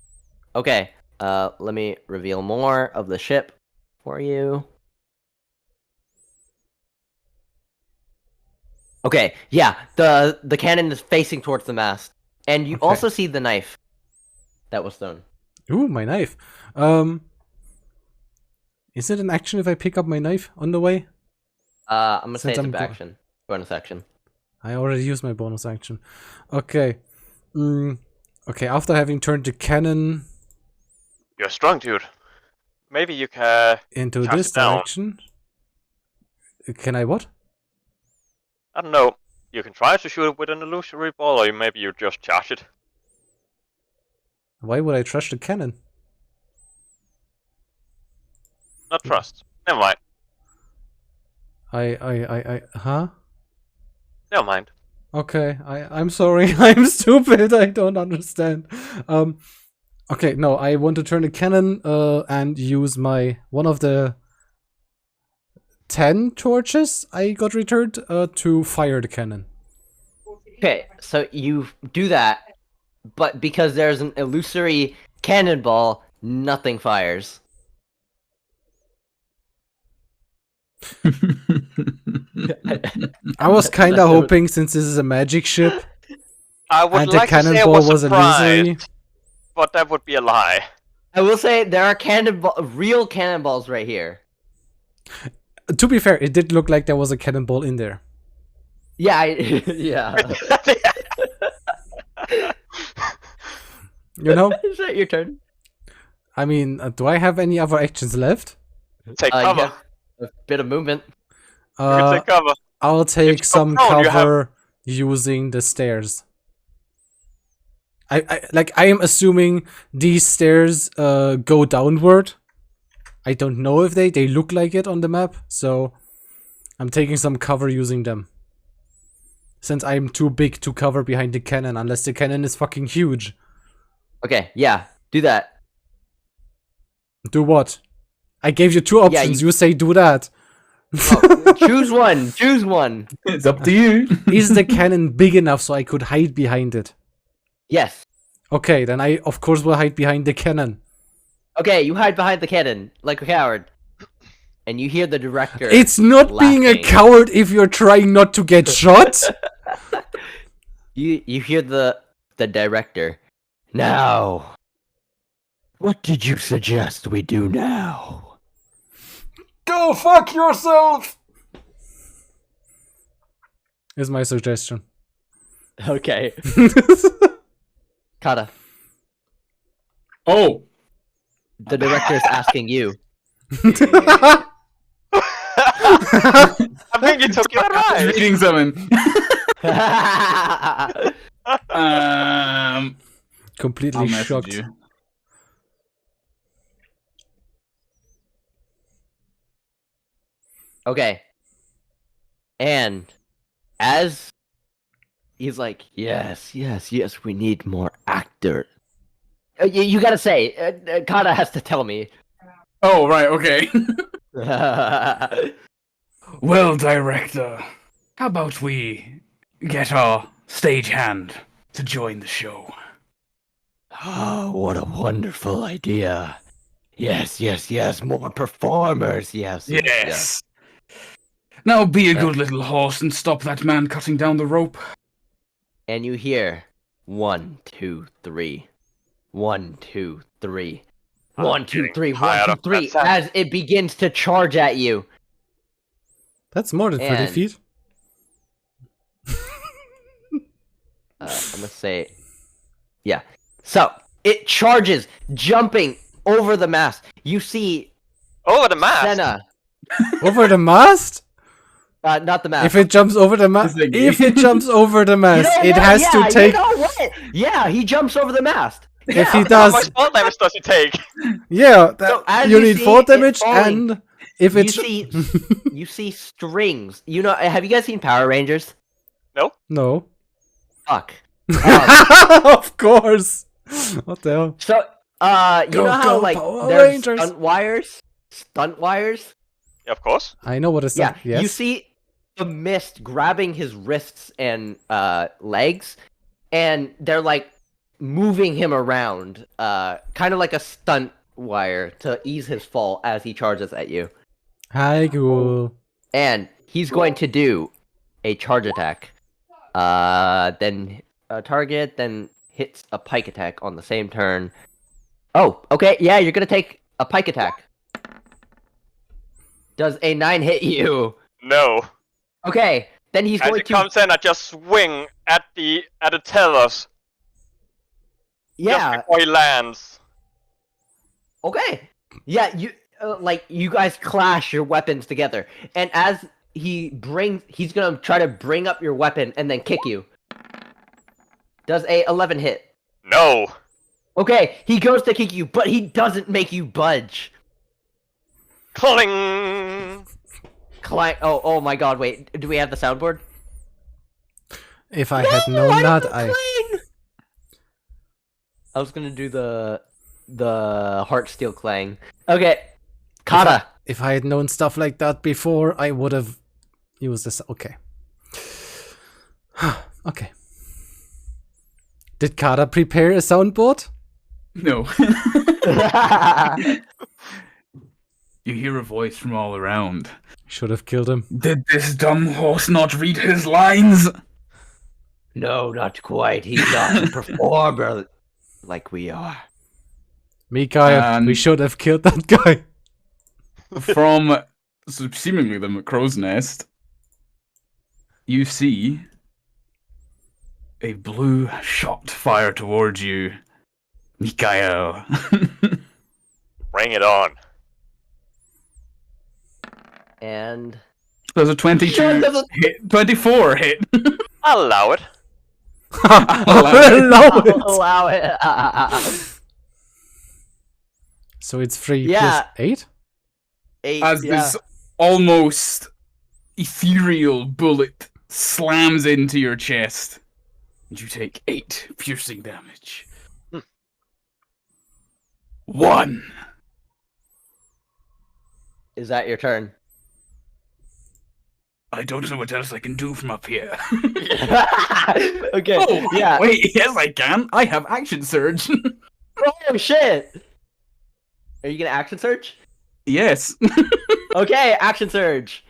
Okay, let me reveal more of the ship for you. Okay, yeah, the cannon is facing towards the mast. And you Okay. also see the knife that was thrown. Ooh, my knife. Is it an action if I pick up my knife on the way? I'm gonna say Since it's I'm a action. Bonus action. I already used my bonus action. Okay. Okay, after having turned the cannon You're strong, dude. Maybe you can into Charge this it down. direction. Can I what? I don't know. You can try to shoot it with an illusory ball, or maybe you just charge it. Why would I trash the cannon? Not trust. Never mind. Huh? Never mind. Okay, I'm sorry. I'm stupid. I don't understand. Okay, no, I want to turn the cannon and use one of the 10 torches I got returned to fire the cannon. Okay, so you do that, but because there's an illusory cannonball, nothing fires. I was kind of hoping, since this is a magic ship I would and the like to say I cannonball was was illusory. surprised, but that would be a lie. I will say there are real cannonballs right here. To be fair, it did look like there was a cannonball in there. Yeah, yeah. You know? Is that your turn? I mean, do I have any other actions left? Take You cover. have a bit of movement. You can take cover. I'll take some prone, you have- cover using the stairs. I am assuming these stairs go downward. I don't know if they look like it on the map, so I'm taking some cover using them. Since I'm too big to cover behind the cannon, unless the cannon is fucking huge. Okay, yeah, do that. Do what? I gave you two options. You say do that. Oh, choose one. Choose one. It's up to you. Is the cannon big enough so I could hide behind it? Yes. Okay, then I of course will hide behind the cannon. Okay, you hide behind the cannon like a coward, and you hear the director. It's not being a laughing. coward if you're trying not to get shot. You hear the director. Now, what did you suggest we do now? Go fuck yourself! Is my suggestion. Okay, Kata. Oh, The director is asking you. I think you took your right. reading something. I'll Completely message shocked. you. Okay. And as he's like, yes, we need more actor. You gotta say, Kata has to tell me. Oh, right, okay. Well, director, how about we get our stagehand to join the show? Oh, what a wonderful idea. Yes, more performers. Yes. Now be a good little horse and stop that man cutting down the rope. And you hear 1, 2, 3. 1, 2, 3. 1, 2, 3. Tired 1, of 2, 3. that sound. As it begins to charge at you. That's more than 30 And- feet. I'm gonna say, yeah. So it charges, jumping over the mast. You see Over the mast. Senna, Over the mast? not the mast. If it jumps over the mast, This thing- if it jumps over the You mast, know it what? has Yeah, to take. You know what? Yeah, he jumps over the mast. If he How does, much fall damage does it take? yeah, So as you you need see 4 it damage, falling, and if You it's see, you see strings. You know, have you guys seen Power Rangers? no, Fuck. of course. What the hell? So, you Go, know how go, like Power there's Rangers. stunt wires. Yeah, of course. I know what it's. Yeah, Yes. you see the mist grabbing his wrists and legs, and they're like moving him around, kind of like a stunt wire to ease his fall as he charges at you. Hi, cool. And he's going to do a charge attack, then a target, then hits a pike attack on the same turn. Oh, okay, yeah, you're gonna take a pike attack. Does a 9 hit you? No. Okay, then he's As going it to. comes in, I just swing at the tellers just Yeah. before he lands. Okay. Yeah, you like you guys clash your weapons together, and as he's gonna try to bring up your weapon and then kick you. Does a 11 hit? No. Okay, he goes to kick you, but he doesn't make you budge. Cling. Oh my god, wait, do we have the soundboard? If I had known that, I was gonna do the Heartsteel Clang. Okay, Kata. If I had known stuff like that before, I would have used this. Okay. Okay. Did Kata prepare a soundboard? No. You hear a voice from all around. Should have killed him. Did this dumb horse not read his lines? No, not quite. He's not a performer like we are. Mikael, we should have killed that guy. From seemingly the crow's nest, you see a blue shot fire towards you, Mikael. Bring it on. And There's a 22 hit, 24 hit. I'll allow it. allow it. So it's 3 Yeah. plus 8? 8. As this almost ethereal bullet slams into your chest, and you take 8 piercing damage. 1. Is that your turn? I don't know what else I can do from up here. Okay. Oh, yeah. wait, yes I can. I have action surge. Oh shit! Are you gonna action surge? Yes. Okay, action surge.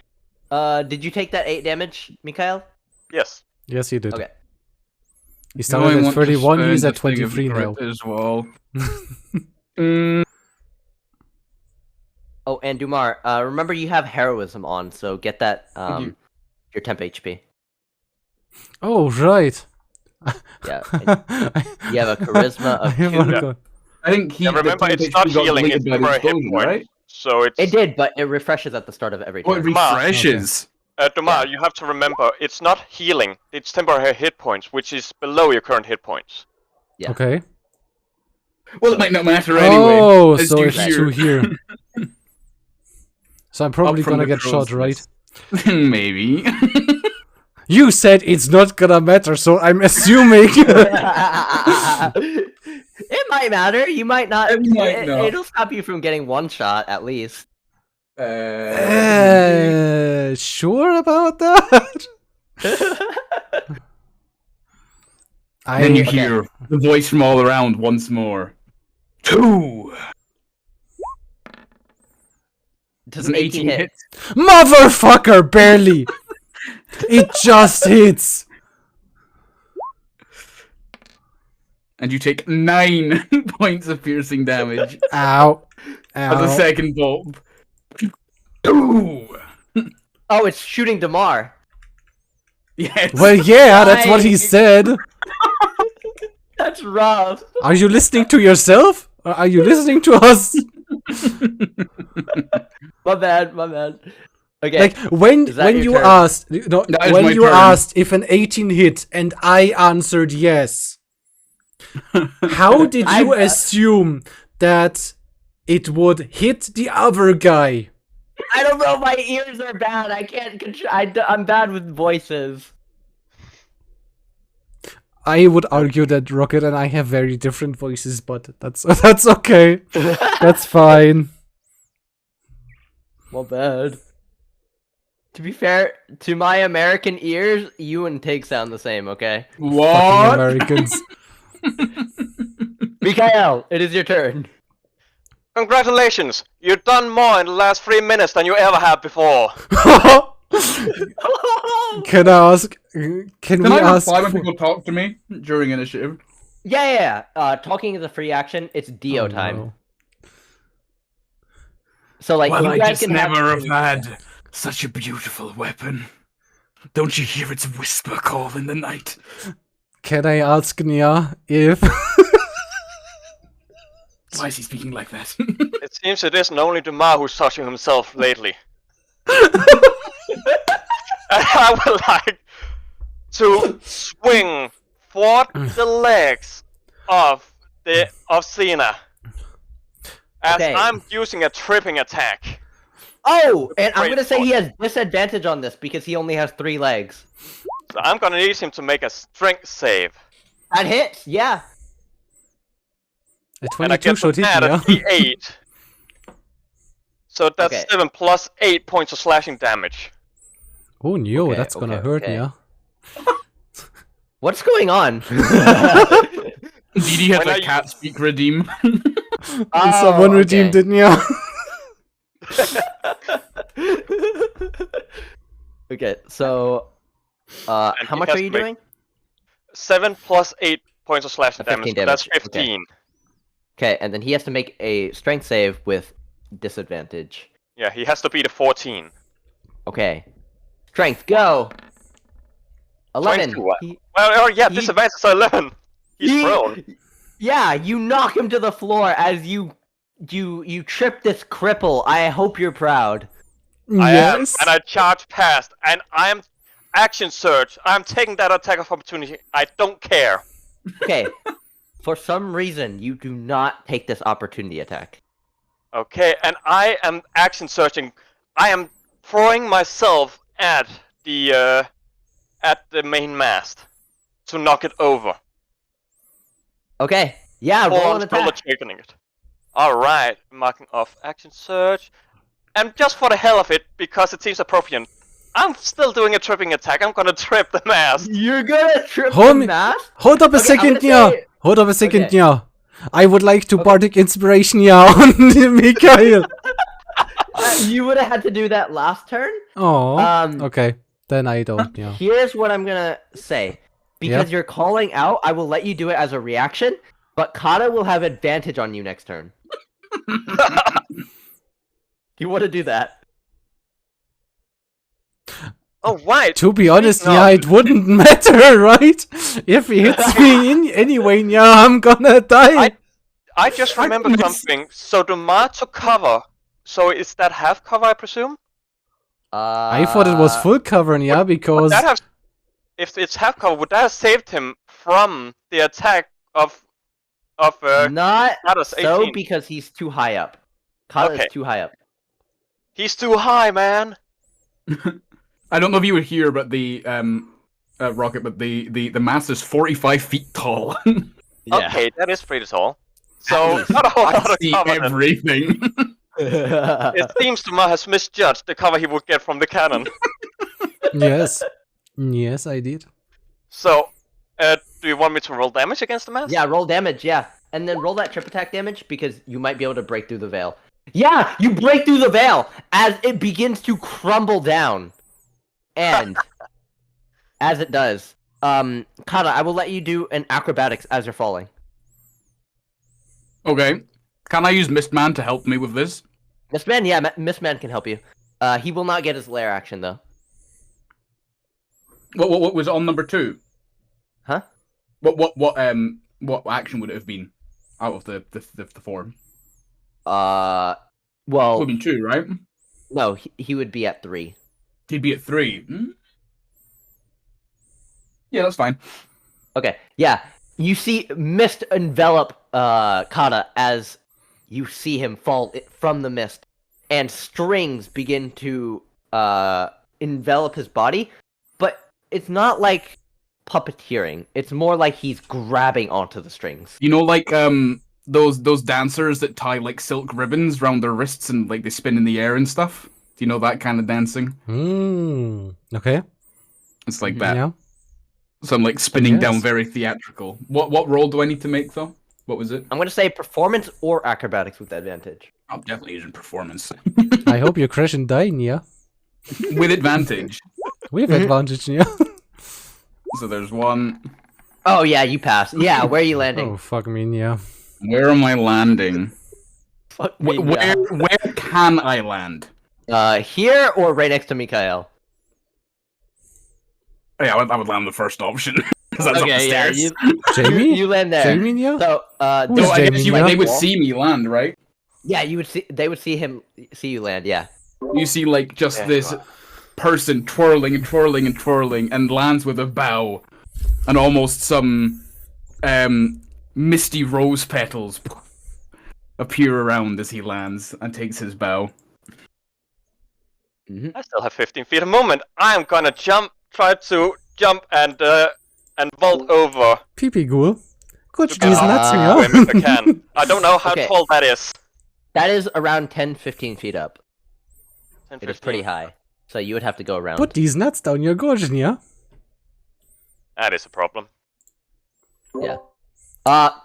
Did you take that 8 damage, Mikhail? Yes. Yes, he did. Okay. He started at 31, he's at 23 now. As well. Oh, and Dumar, remember you have heroism on, so get that your temp HP. Oh, right. Yeah. You have a charisma of 2. I think he. Yeah, remember, it's not healing, it's temporary hit point. right? So it's... It did, but it refreshes at the start of every Oh, turn. it refreshes. Dumar, you have to remember, it's not healing, it's temporary hit points, which is below your current hit points. Yeah. Okay. Well, it might not matter anyway. Oh, as so you it's hear. 2 here. So I'm probably Up from gonna the get shot, crow's right? nest. Maybe. You said it's not gonna matter, so I'm assuming. It might matter. You might not. It might not. It'll stop you from getting one shot at least. Sure about that? Then you hear the voice from all around once more. 2. Does an 18 hit? Motherfucker, barely. It just hits. And you take 9 points of piercing damage. Ow. As a Ow. second bolt. 2. Oh, it's shooting Damar. Yes. Well, yeah, that's what he said. That's rough. Are you listening to yourself? Or are you listening to us? My bad. My bad. Okay. Like when Is that your you turn? asked That is when my you turn. asked if an 18 hit and I answered yes. How did you assume that it would hit the other guy? I don't know. My ears are bad. I can't control. I'm bad with voices. I would argue that Rocket and I have very different voices, but that's okay. That's fine. My bad. To be fair, to my American ears, you and Tig sound the same. Okay. Fucking What? Americans. Mikael, it is your turn. Congratulations! You've done more in the last 3 minutes than you ever have before. Can I ask? Can Can we I ask? reply when people talk to me during initiative? Yeah. Talking is a free action. It's Dio time. no. So like, Well, you I guys just can never have had such a beautiful weapon. Don't you hear its whisper call in the night? Can I ask Nia if? Why is he speaking like that? It seems it isn't only Dumar who's touching himself lately. I would like to swing for the legs of Cena. As Okay. I'm using a tripping attack. Oh, and I'm Great gonna say point. he has disadvantage on this because he only has 3 legs. So I'm gonna need him to make a strength save. That hits, yeah. A And I 22 get should to hit add me, a yeah? D8. So that's Okay. 7 plus 8 points of slashing damage. Oh no, Okay, that's gonna okay, hurt okay. me, yeah? What's going on? DD has When a I- cat speak redeem. Someone redeemed it, yeah. Okay, so And how he much has are you to make- doing? 7 plus 8 points of slashing 15 damage, so that's damage, okay. 15. Okay, and then he has to make a strength save with disadvantage. Yeah, he has to beat a 14. Okay. Strength, go! 11. 22. He- Well, oh yeah, He- disadvantage is 11. He's he- prone. Yeah, you knock him to the floor as you trip this cripple. I hope you're proud. I am, Yes. and I charge past, and I'm action surge. I'm taking that attack of opportunity. I don't care. Okay. For some reason, you do not take this opportunity attack. Okay, and I am action searching. I am throwing myself at the main mast to knock it over. Okay. Yeah, Full roll on an spell attack. awakening it. Alright, marking off action search. And just for the hell of it, because it seems appropriate, I'm still doing a tripping attack. I'm gonna trip the mast. You're gonna trip Hold the me- mast? Hold up a Okay, I'm second, gonna yeah. say- Hold up a second, Okay. yeah. I would like to bardic inspiration, yeah, on Mikhail. You would have had to do that last turn. Oh, okay. Then I don't, yeah. Here's what I'm gonna say. Because you're calling out, I will let you do it as a reaction, but Kata will have advantage on you next turn. You want to do that? Oh, right. To be honest, No. yeah, it wouldn't matter, right? If he hits me in anyway, yeah, I'm gonna die. I just remembered something. So the Mar took cover. So is that half cover, I presume? I thought it was full cover, yeah, because That have, if it's half cover, would that have saved him from the attack of Not Kata's so 18? because he's too high up. Kata Okay. is too high up. He's too high, man. I don't know if you would hear, but the rocket, but the mast is 45 feet tall. Okay, that is pretty tall. So least. not a whole I lot of see cover. then. everything. It seems Mar has misjudged the cover he would get from the cannon. yes, yes, I did. So, do you want me to roll damage against the mast? Yeah, roll damage, yeah. And then roll that trip attack damage because you might be able to break through the veil. Yeah, you break through the veil as it begins to crumble down. And as it does, Kata, I will let you do an acrobatics as you're falling. Okay. Can I use Mistman to help me with this? Mistman, yeah, Mistman can help you. He will not get his lair action though. What was on number 2? Huh? What action would it have been out of the 4? Would Well, have been 2, right? no, he would be at 3. He'd be at 3. Yeah, that's fine. Okay, yeah. You see mist envelop Kata as you see him fall from the mist, and strings begin to envelop his body, but it's not like puppeteering. It's more like he's grabbing onto the strings. You know, like those dancers that tie like silk ribbons around their wrists and like they spin in the air and stuff. Do you know that kind of dancing? Okay. It's like that. Yeah. So I'm like spinning down, Yes. very theatrical. What roll do I need to make though? What was it? I'm gonna say performance or acrobatics with advantage. I'm definitely using performance I hope you crash and die, yeah. with advantage. With advantage, yeah. So there's 1. Oh yeah, you pass. Yeah, where are you landing? Oh, fuck me, yeah. Where am I landing? Fuck me, Where can I land? here or right next to Mikhail? Oh, yeah, I would land the first option. 'Cause that's up the Okay, yeah, stairs. Jamie? you land there. Jamie, yeah? So, Who this is So I Jamie, guess yeah? they would wall. see me land, right? Yeah, you would see. They would see him. See you land. Yeah. You see, like, just Yeah, this sure. person twirling and twirling and twirling and lands with a bow. And almost some misty rose petals appear around as he lands and takes his bow. I still have 15 feet. A moment. I'm gonna try to jump and vault over. Pee ghoul. Good, to get these out nuts, and yeah. swim if I can. I don't know how Okay. tall that is. That is around 10-15 feet up. 10, It is 15. pretty high. So you would have to go around. Put these nuts down your gorge, yeah. That is a problem. Yeah.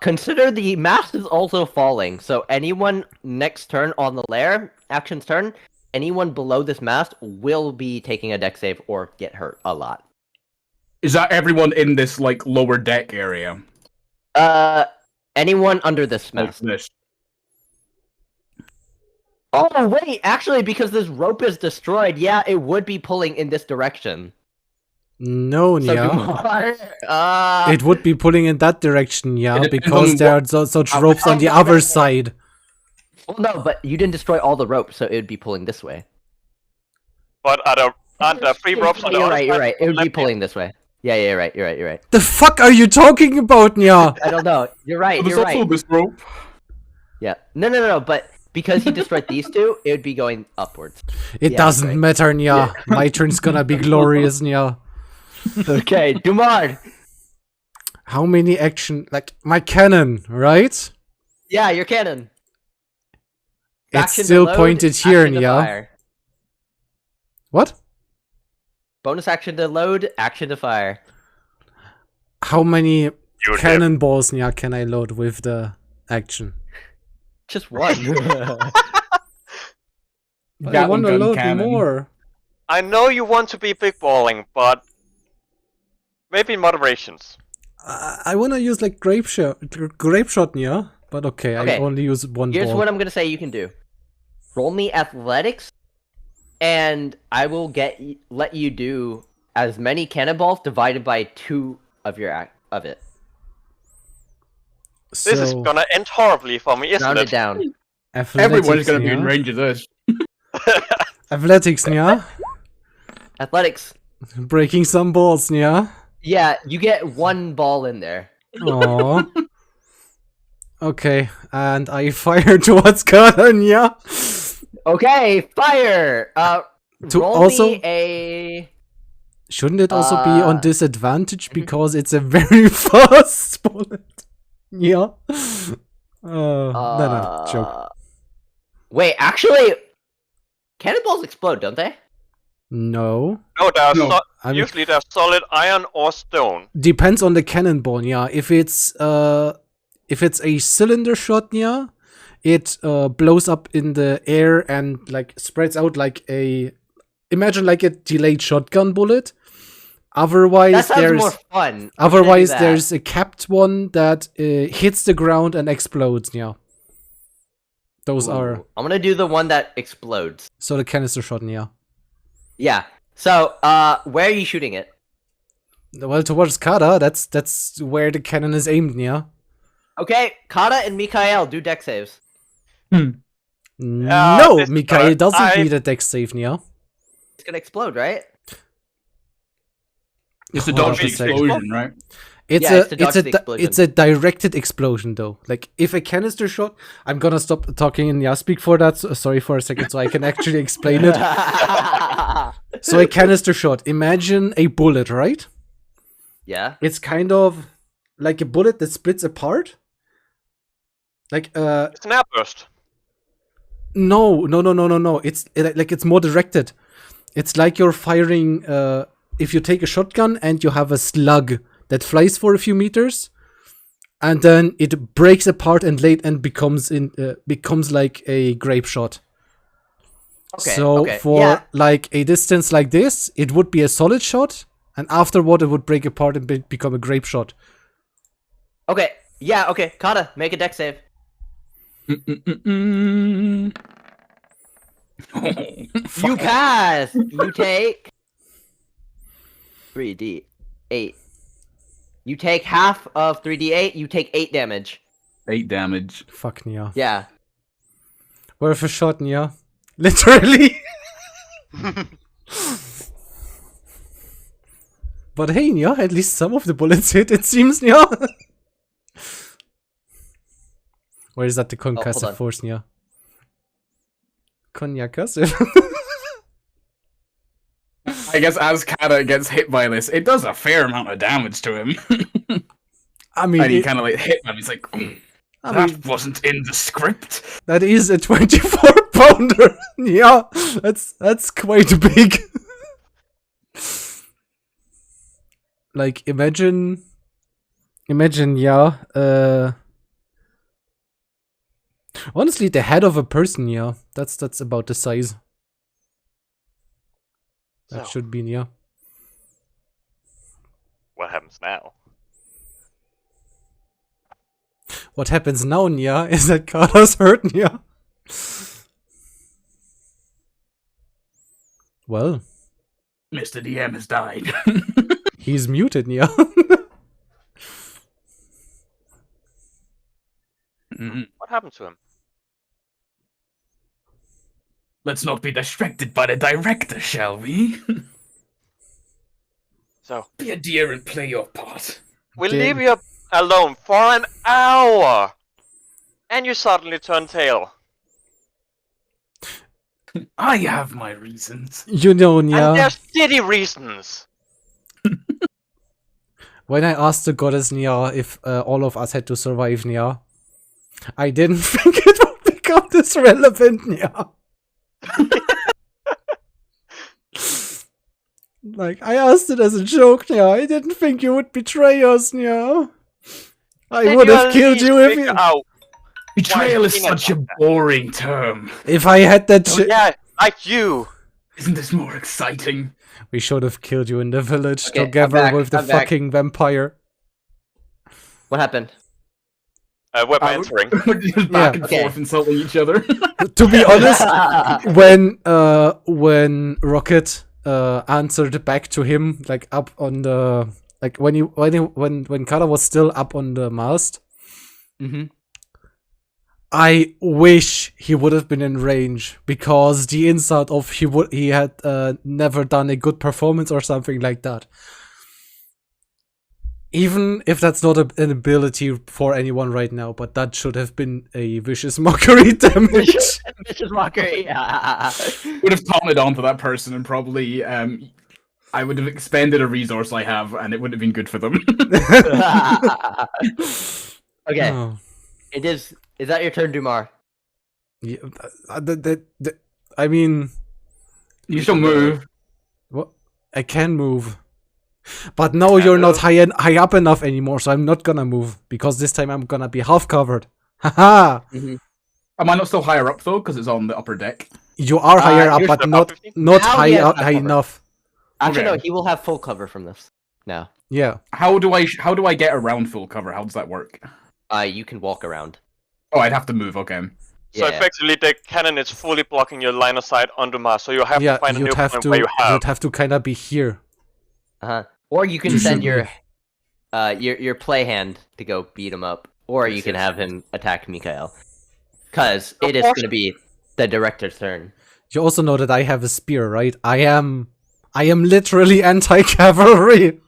Consider the mast is also falling, so anyone next turn on the lair, action's turn, anyone below this mast will be taking a deck save or get hurt a lot. Is that everyone in this like lower deck area? Anyone under this Like mast. this. Oh, wait, actually, because this rope is destroyed, yeah, it would be pulling in this direction. No, So yeah. It would be pulling in that direction, yeah, It depends because on there what- are such ropes on the other side. Well, no, but you didn't destroy all the ropes, so it would be pulling this way. But aren't there 3 ropes on the You're other right, you're side? right. It would be Left pulling this way. Yeah, you're right, you're right, you're right. The fuck are you talking about, yeah? I don't know. You're right, There's you're also right. this rope. Yeah. No, but because he destroyed these two, it would be going upwards. It Yeah, doesn't right. matter, yeah. My turn's gonna be glorious, yeah. Okay, Dumard! How many action... Like, my cannon, right? Yeah, your cannon. It's Action to still load, pointed here, action to yeah. fire. What? Bonus action to load, action to fire. How many You did. cannonballs, yeah, can I load with the action? Just one. But I That want one to gun load cannon. more. I know you want to be big balling, but maybe in moderations. I want to use like grape shot, yeah. But okay, Okay, I only use one Here's ball. what I'm gonna say you can do. Roll me athletics, and I will let you do as many cannonballs divided by 2 of your of it. This is So, gonna end horribly for me, isn't Round it? it down. Everyone's gonna be in yeah? range of this. Athletics, yeah. Athletics. Breaking some balls, yeah. Yeah, you get 1 ball in there. Aww. Okay, and I fire towards Karan, yeah. Okay, fire. To roll also- me a. Shouldn't it also be on Uh, disadvantage because it's a very fast bullet? Yeah. No, joke. Wait, actually, cannonballs explode, don't they? No. No, No, I mean, usually they're solid iron or stone. depends on the cannonball, yeah. If it's a cylinder shot, yeah, it blows up in the air and like spreads out like imagine like a delayed shotgun bullet. Otherwise, That sounds there's more fun. otherwise that. there's a capped one that hits the ground and explodes, yeah. Those are I'm gonna do the one that explodes. so the canister shot, yeah. Yeah. So, where are you shooting it? Well, towards Kara, that's where the cannon is aimed, yeah. Okay, Kata and Mikael do deck saves. No, this is Mikael correct. doesn't need a dex save, yeah. It's gonna explode, right? It's a Hold on dodgy a second. explosion, right? It's Yeah, it's to dodge the explosion. it's a directed explosion though. Like if a canister shot, I'm gonna stop talking and speak for that. Sorry for a second, so I can actually explain it. So a canister shot. Imagine a bullet, right? Yeah. It's kind of like a bullet that splits apart. Like It's an airburst. no. It's more directed. It's like you're firing. If you take a shotgun and you have a slug that flies for a few meters, and then it breaks apart and becomes like a grape shot. Okay. So okay. for yeah. like a distance like this, it would be a solid shot, and afterward it would break apart and become a grape shot. Okay. Yeah. Okay. Kata, make a deck save. You pass. You take 3d8. You take half of 3d8. You take 8 damage. 8 damage. Fuck Nia. Yeah. Worth a shot, Nia. Literally. But hey, Nia, at least some of the bullets hit, it seems, Nia. Or is that the concussive on. force, Nia? Concussive? I guess as Kata gets hit by this, it does a fair amount of damage to him. I mean, And he kind of like hit him. He's like, That wasn't in the script. that is a 24-pounder. Yeah, that's quite big. Like, imagine, yeah. Honestly, the head of a person, yeah, that's about the size. That So. should be, yeah. What happens now? What happens now, Nya, is that Kata's hurt, Nya. Well, Mr. DM has died. he's muted, Nya. What happened to him? Let's not be distracted by the director, shall we? So, Be a dear and play your part. we Damn. leave you alone for an hour! And you suddenly turn tail. I have my reasons. You know, And Nya, there's shitty reasons! when I asked the goddess Nya if all of us had to survive, Nya, I didn't think it would become this relevant, Nya. Like, I asked it as a joke, Nya. I didn't think you would betray us, Nya. I Then would you have at killed least you if figure you... out. Betrayal is Why such a boring term. If I had that Oh, shit... yeah, like you! Isn't this more exciting? We should have killed you in the village Okay, I'm together back, with the I'm back. fucking vampire. What happened? We're entering. We're just back and okay. forth insulting each other. To be honest, when Rocket answered back to him, like up on the when Kara was still up on the mast, Mm-hmm. I wish he would have been in range, because the insult of he had never done a good performance or something like that. Even if that's not an ability for anyone right now, but that should have been a vicious mockery damage. Vicious mockery. Yeah. Would have taunted onto that person and probably I would have expended a resource I have and it wouldn't have been good for them. Okay. Oh. It is. Is that your turn, Dumar? Yeah, I mean, You still move. what? I can move, but no, you're not high up enough anymore. So I'm not gonna move, because this time I'm gonna be half covered. Haha! Mm-hmm. Am I not still higher up though? Because it's on the upper deck. You are higher up, you're but still not up 50? not Now high he has up, half high cover. enough. Actually, Okay. no. He will have full cover from this. No. Yeah. How do I get around full cover? How does that work? You can walk around. Oh, I'd have to move. Okay. So Yeah. effectively, the cannon is fully blocking your line of sight under Mars, so you have Yeah, to find a new you'd have point to where you have. you'd have to kind of be here. Or you can You send should your play hand to go beat him up, or you Yes, can yes. have him attack Mikael, because Of it is course. going to be the director's turn. You also know that I have a spear, right? I am literally anti-cavalry.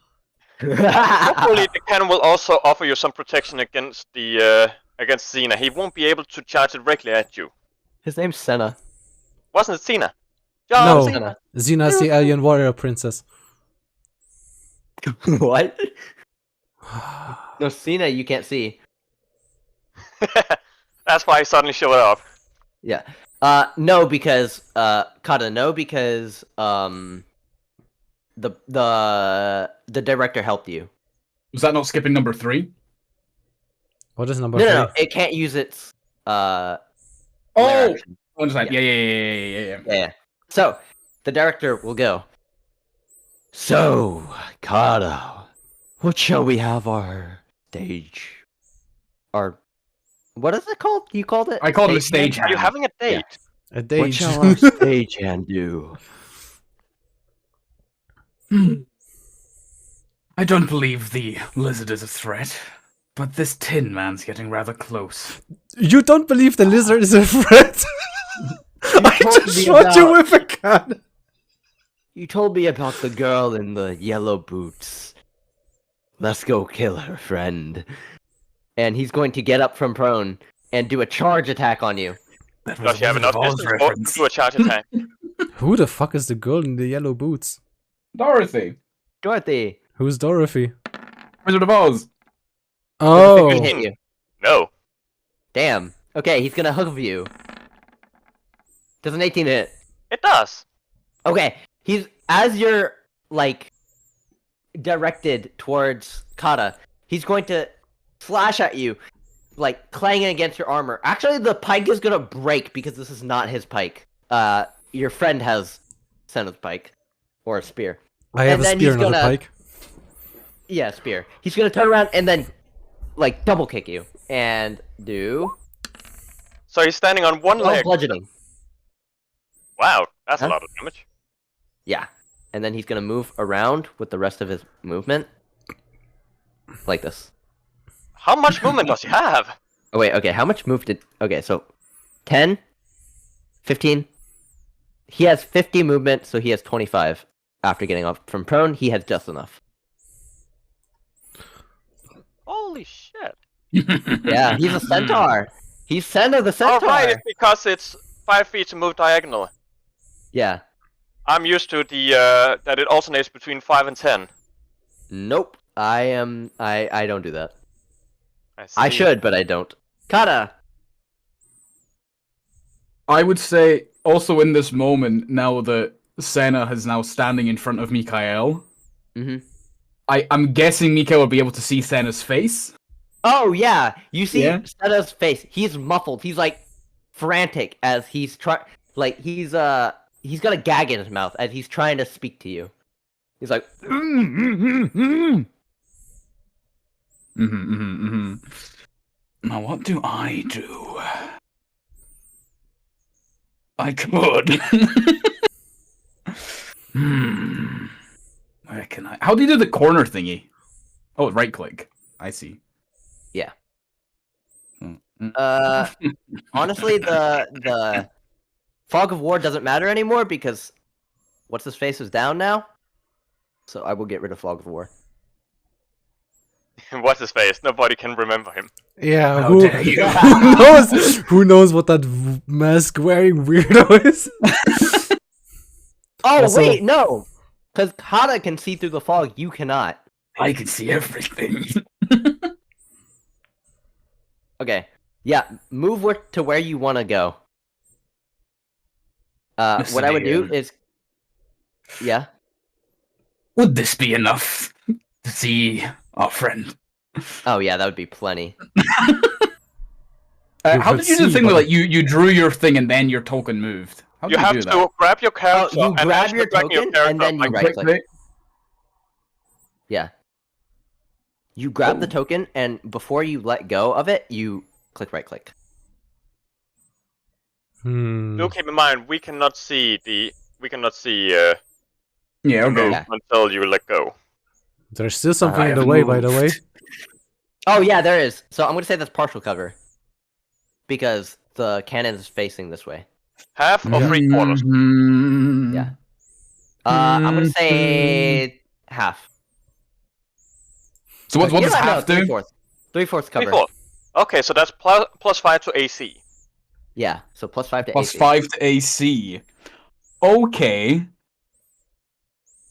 Hopefully, the cannon will also offer you some protection against the against Xena. He won't be able to charge it directly at you. His name's Senna. Wasn't it Xena? No. John Cena. Senna. Xena's the alien warrior princess. What? No, Cena you can't see. That's why he suddenly showed up. Yeah. No, because Kata, no, because the director helped you. Was that not skipping number 3? What is number No, 3? no, it can't use its Oh, flare action. I understand. Yeah. Yeah. Yeah. So the director will go. So, Kata, what shall we have our stage? Our what is it called? You called it? I called it a Stagehand? stage Are you hand. having a date? A What dage. shall our stagehand do? I don't believe the lizard is a threat, but this Tin Man's getting rather close. You don't believe the lizard is a threat? I told just me shot you about- with a gun. You told me about the girl in the yellow boots. Let's go kill her friend. And he's going to get up from prone and do a charge attack on you. That Does was you have a enough Oz distance reference. to do a charge attack? Who the fuck is the girl in the yellow boots? Dorothy. Dorothy. Who's Dorothy? Wizard of Oz. Oh, 15 hit you. No. Damn. Okay, he's gonna hook you. Does an 18 hit? It does. Okay, he's as you're like directed towards Kata, he's going to slash at you, like clanging against your armor. Actually, the pike is gonna break because this is not his pike. Your friend has Senna's pike or a spear. I have And a then spear, he's not a gonna- pike. Yeah, spear. He's gonna turn around and then like double kick you and do So he's standing on one leg. bludgeoning. Wow, that's Huh? a lot of damage. Yeah, and then he's gonna move around with the rest of his movement, like this. How much movement does he have? Oh wait, okay, how much move did... Okay, so 10, 15. He has 50 movement, so he has 25. After getting off from prone, he has just enough. Holy shit. Yeah, he's a centaur. He's Senna the centaur. Alright, it's because it's 5 feet to move diagonal. Yeah. I'm used to the that it alternates between 5 and 10. Nope. I don't do that. I see. should, but I don't. Kata! I would say also in this moment, now that Senna is now standing in front of Mikael, Mm-hmm. I'm guessing Mikael will be able to see Senna's face. Oh, yeah! You see Yeah? Senna's face. He's muffled. He's, like, frantic as he's he's got a gag in his mouth as he's trying to speak to you. He's like, Now, what do I do? I could. Where can I? How do you do the corner thingy? Oh, right click. I see. Yeah. Mm. Honestly, the Fog of War doesn't matter anymore because what's his face is down now. So I will get rid of Fog of War. What's his face? Nobody can remember him. Yeah, How who, dare you. who knows? Who knows what that mask wearing weirdo is? Oh Also- wait, no, because Kata can see through the fog. You cannot. I can see everything. Okay. Yeah, move to where you want to go. What I would do Listen, is, yeah. Would this be enough to see our friend? Oh yeah, that would be plenty. You How could did you do the see, thing where but- like you drew your thing and then your token moved? How You did have do to that? grab your character you and grab actually your drag token, and then you like right Click, click. click. Yeah. You grab the token, and before you let go of it, you click right click. Do keep in mind we cannot see Yeah, the okay. move Yeah. until you let go. There's still something I in the have way, by the way. moved. Oh yeah, there is. So I'm gonna say that's partial cover, because the cannon is facing this way. Half or Yeah. 3/4. Mhm. Yeah. I'm gonna say half. So what does Yeah, no, half do? 3/4. 3/4 cover. 3/4. Okay, so that's plus 5 to AC. Yeah, so +5 to Plus AC. 5 to AC. Okay.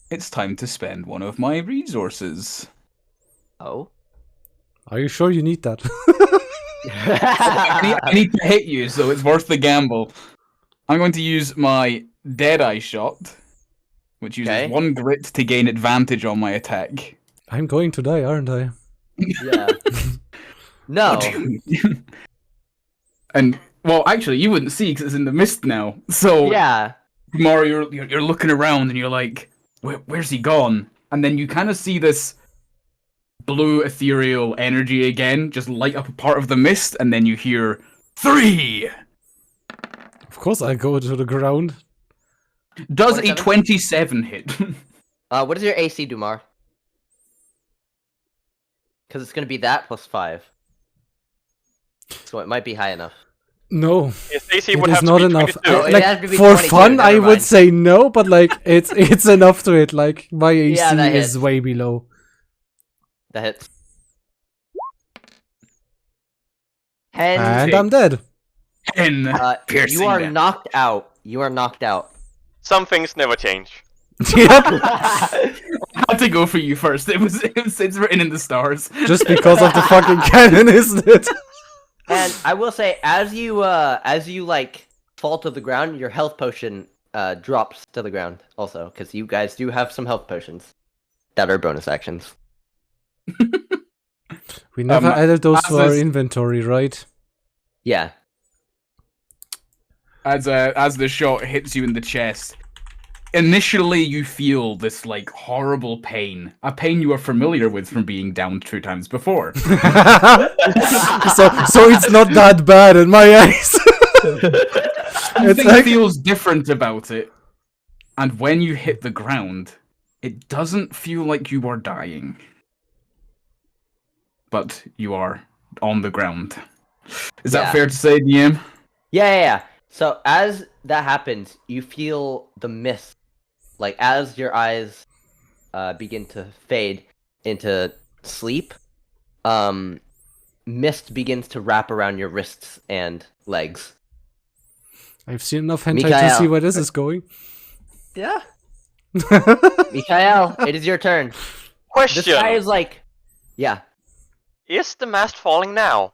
It's time to spend one of my resources. Oh. Are you sure you need that? I need to hit you, so it's worth the gamble. I'm going to use my Deadeye shot, which uses Okay. 1 grit to gain advantage on my attack. I'm going to die, aren't I? Yeah. No. What do you mean? And, well, actually, you wouldn't see because it's in the mist now. So, Yeah. Mario, you're looking around and you're like, where's he gone? And then you kind of see this blue ethereal energy again just light up a part of the mist, and then you hear 3. Of course I go to the ground. Does a 27? 27 hit? What is your AC, Dumar? Because it's gonna be that +5. So it might be high enough. No, His AC it would is have not to be enough. 22. Oh, it Like has to be for 22, fun, never I would mind. say no, but like it's enough to it. Like my AC Yeah, that is hits. way below. That hits. 10. And I'm dead. 10 you piercing are damage. knocked out. You are knocked out. Some things never change. Yep. I had to go for you first. It's written in the stars. Just because of the fucking cannon, isn't it? And I will say, as you like fall to the ground, your health potion drops to the ground also, because you guys do have some health potions that are bonus actions. We never added those to our is- inventory, right? Yeah. As the shot hits you in the chest, initially you feel this like horrible pain, a pain you are familiar with from being downed 2 times before. So it's not that bad in my eyes. Something like- feels different about it, and when you hit the ground, it doesn't feel like you are dying, but you are on the ground. Is that Yeah. fair to say, DM? Yeah. So as that happens, you feel the mist, like as your eyes begin to fade into sleep, mist begins to wrap around your wrists and legs. I've seen enough hentai to Mikael. see where this is going. Yeah. Mikael, it is your turn. Question: This guy is like, yeah. Is the mast falling now?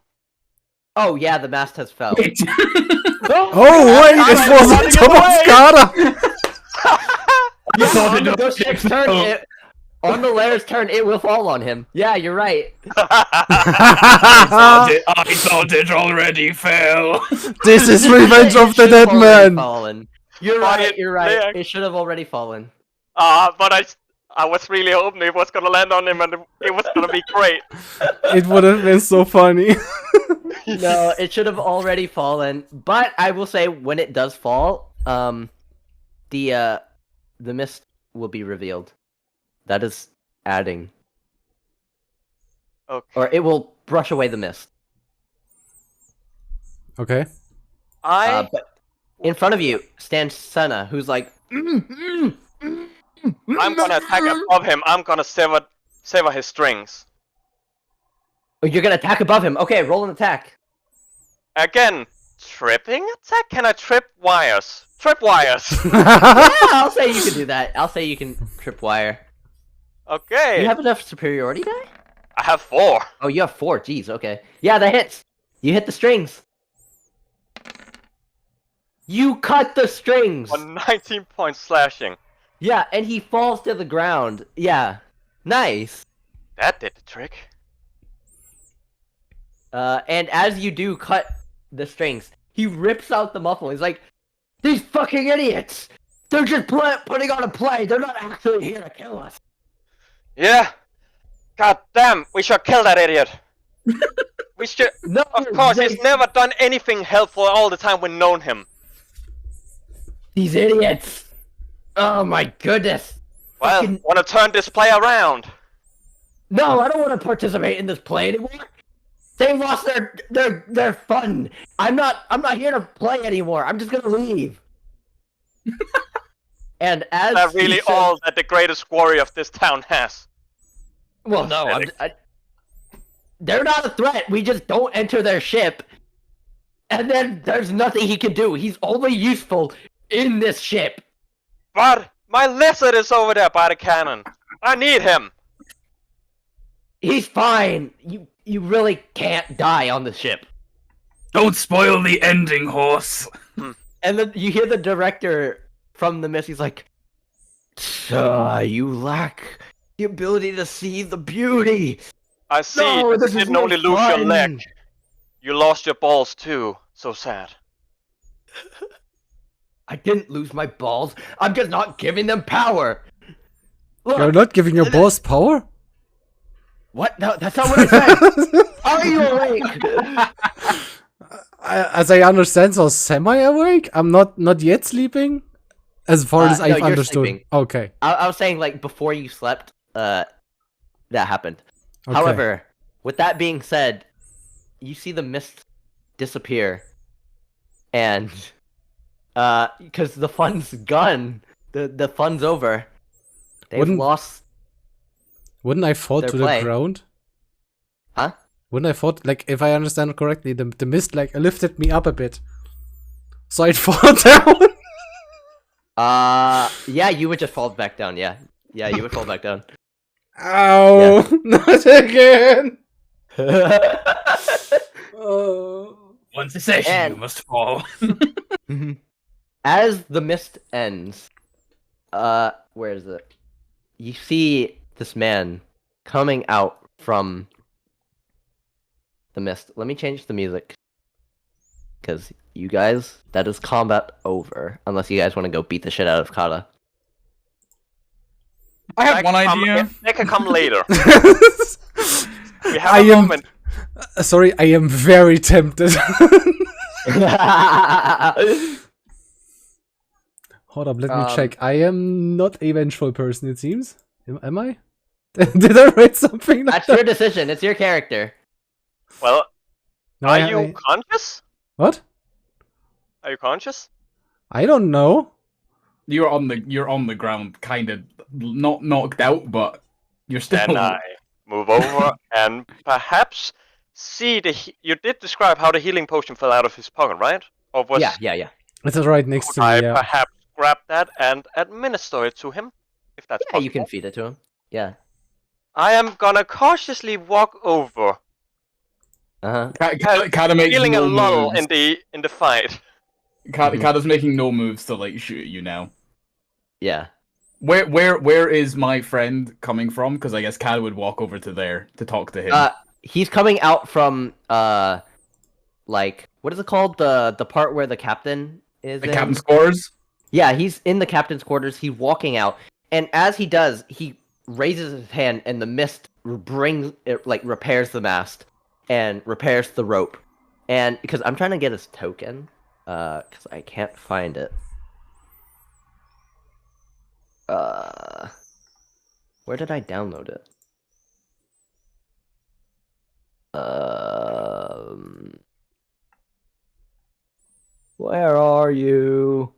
Oh yeah, the mast has fell. Wait. Oh wait, it wasn't Tomascada! You thought it On the was ship's turn, on the Lair's turn, it will fall on him. Yeah, you're right. I thought it already fell. This is Revenge of the It Dead should have already Man! fallen. You're But right, you're right. Lair- It should have already fallen. But I was really hoping it was gonna land on him and it was gonna be great. It would have been so funny. No, it should have already fallen. But I will say, when it does fall, the mist will be revealed. That is adding, Okay. or it will brush away the mist. Okay. But in front of you stands Senna, who's like, I'm gonna attack above him. I'm gonna sever his strings. Oh, you're gonna attack above him. Okay, roll an attack. Again, tripping attack? Can I trip wires? Trip wires! Yeah, I'll say you can do that. I'll say you can tripwire. Okay. You have enough superiority die? I have 4. Oh, you have 4. Jeez, okay. Yeah, that hits. You hit the strings. You cut the strings. For 19 points slashing. Yeah, and he falls to the ground. Yeah. Nice. That did the trick. And as you do cut the strings, he rips out the muffler. He's like, these fucking idiots! They're just putting on a play. They're not actually here to kill us. Yeah. God damn, we should kill that idiot. We should. No, Of course, they- he's never done anything helpful all the time we've known him. These idiots. Oh my goodness. Well, Fucking- wanna turn this play around? No, I don't want to participate in this play anymore. They lost their fun. I'm not here to play anymore. I'm just gonna leave. And as That's he really says- all that the greatest warrior of this town has. Well, no, they're not a threat. We just don't enter their ship, and then there's nothing he can do. He's only useful in this ship. But my lizard is over there by the cannon. I need him. He's fine. You really can't die on the ship. Don't spoil the ending, horse. And then you hear the director from the mist. He's like, you lack the ability to see the beauty. I see. No, You this is didn't no only lose your fun. leg. You lost your balls too. So sad. I didn't lose my balls. I'm just not giving them power. Look, You're not giving your boss power? what? No, that's not what I said. Are you awake? As I understand, so semi-awake? I'm not yet sleeping? As far as No, I've you're understood. sleeping. Okay. I was saying, like, before you slept, that happened. Okay. However, with that being said, you see the mist disappear, and because the fun's gone, the fun's over. They've Wouldn't- lost. Wouldn't I fall Their to play. the ground? Huh? Wouldn't I fall, like, if I understand correctly, the mist, like, lifted me up a bit. So I'd fall down? Yeah, you would just fall back down. Yeah, you would fall back down. Ow! Not again! Oh. Once a session, And- you must fall. As the mist ends, where is it? You see this man coming out from the mist. Let me change the music. Because you guys, that is combat over. Unless you guys want to go beat the shit out of Kata. I have one idea. That can come later. We have I a am- moment. Sorry, I am very tempted. Hold up, let me check. I am not a vengeful person, it seems. Am I? Did I write something like That's that? your decision. It's your character. Well, No, are you conscious? What? Are you conscious? I don't know. You're on the ground, kind of not knocked out, but you're still. Then I move over and perhaps see you did describe how the healing potion fell out of his pocket, right? Or was Yeah. It's right next could to me, I yeah. perhaps grab that and administer it to him? If that's Yeah, possible. you can feed it to him. Yeah. I am gonna cautiously walk over, Kata makes feeling no a lull moves. in the fight. Kata's making no moves to like shoot at you now. Yeah. Where is my friend coming from? Because I guess Kata would walk over to there to talk to him. He's coming out from like what is it called? The part where the captain is. The in? captain's quarters. Yeah, he's in the captain's quarters. He's walking out, and as he does, he raises his hand, and the mist brings it, like repairs the mast and repairs the rope. And because I'm trying to get his token, because I can't find it. Where did I download it? Where are you?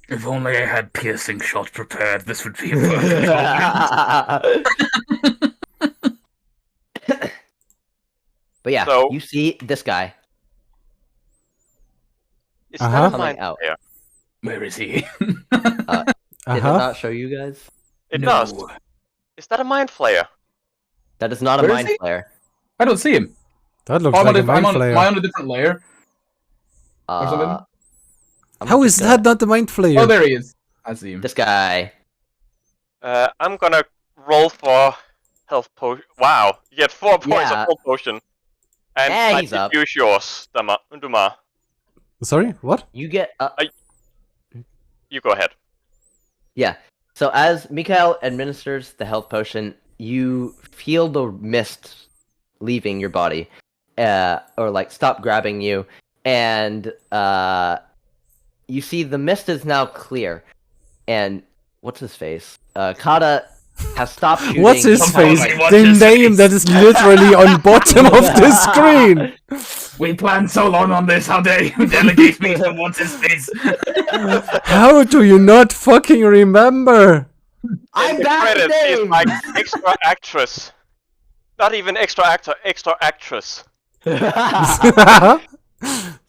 If only I had piercing shot prepared, this would be a perfect moment. But yeah, So- you see this guy. Is Uh-huh. that a Coming mind out. player? Where is he? Did it not show you guys? It No. does. Is that a mind flayer? That is not a Where is mind he? flayer. I don't see him. That looks I'm like a on mind am flayer. I on a different layer? something? I'm How just is that not the mind flayer? Oh, there he is. I see him. This guy. I'm gonna roll for health potion. Wow, you get 4 points Yeah. of health potion. And Yeah, I he's up. use yours, Duma. Sorry, what? You get You go ahead. yeah. So as Mikhail administers the health potion, you feel the mist leaving your body, or like stop grabbing you, and you see the mist is now clear. And what's his face? Kata has stopped shooting. What's his Somehow face? I watch The his name face. that is literally on bottom of the screen. We planned so long on this, how dare you delegate me to what's his face? How do you not fucking remember? I'm The back credits is name. like extra actress. Not even extra actor, extra actress.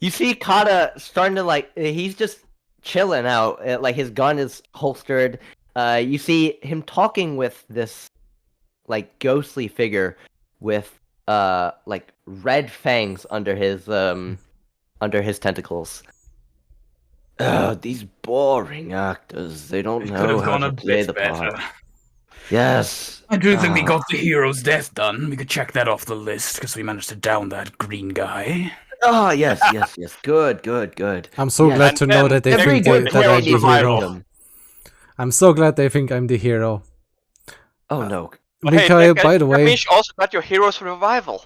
You see Kata starting to like he's just chilling out. Like his gun is holstered. You see him talking with this like ghostly figure with like red fangs under his tentacles. These boring actors. They don't It could know have how gone to a play bit the better. part. Yes. I do think we Ah. got the hero's death done. We could check that off the list because we managed to down that green guy. Oh yes, yes, yes. Good, good, good. I'm so Yeah. glad to And know then that they Every think good that player I'm the needs hero. wisdom. I'm so glad they think I'm the hero. Oh no. But Mikhail, by the that way, means you also got your hero's revival.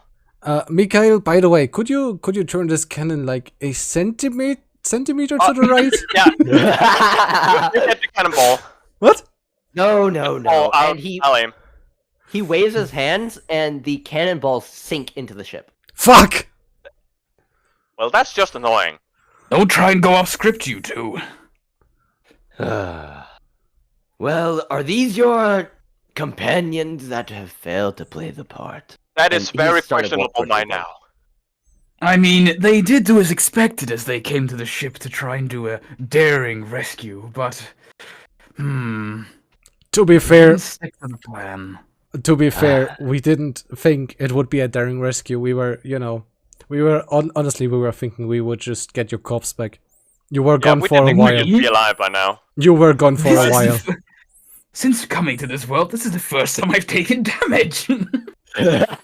Mikhail, by the way, could you turn this cannon like a centimeter to the right? Yeah, you get the cannonball. What? No, no, no. Oh, And I'll aim. he waves his hands, and the cannonballs sink into the ship. Fuck! Well, that's just annoying. Don't try and go off script, you two. Well, are these your companions that have failed to play the part? That And is he very started questionable walking by over. now. I mean, they did do as expected as they came to the ship to try and do a daring rescue, but... To be fair, didn't stick to the plan. we didn't think it would be a daring rescue. We were, honestly, we were thinking we would just get your corpse back. You were gone we for a didn't while. think you'd be alive by now. You were gone for a while. Since coming to this world, this is the first time I've taken damage. Yeah,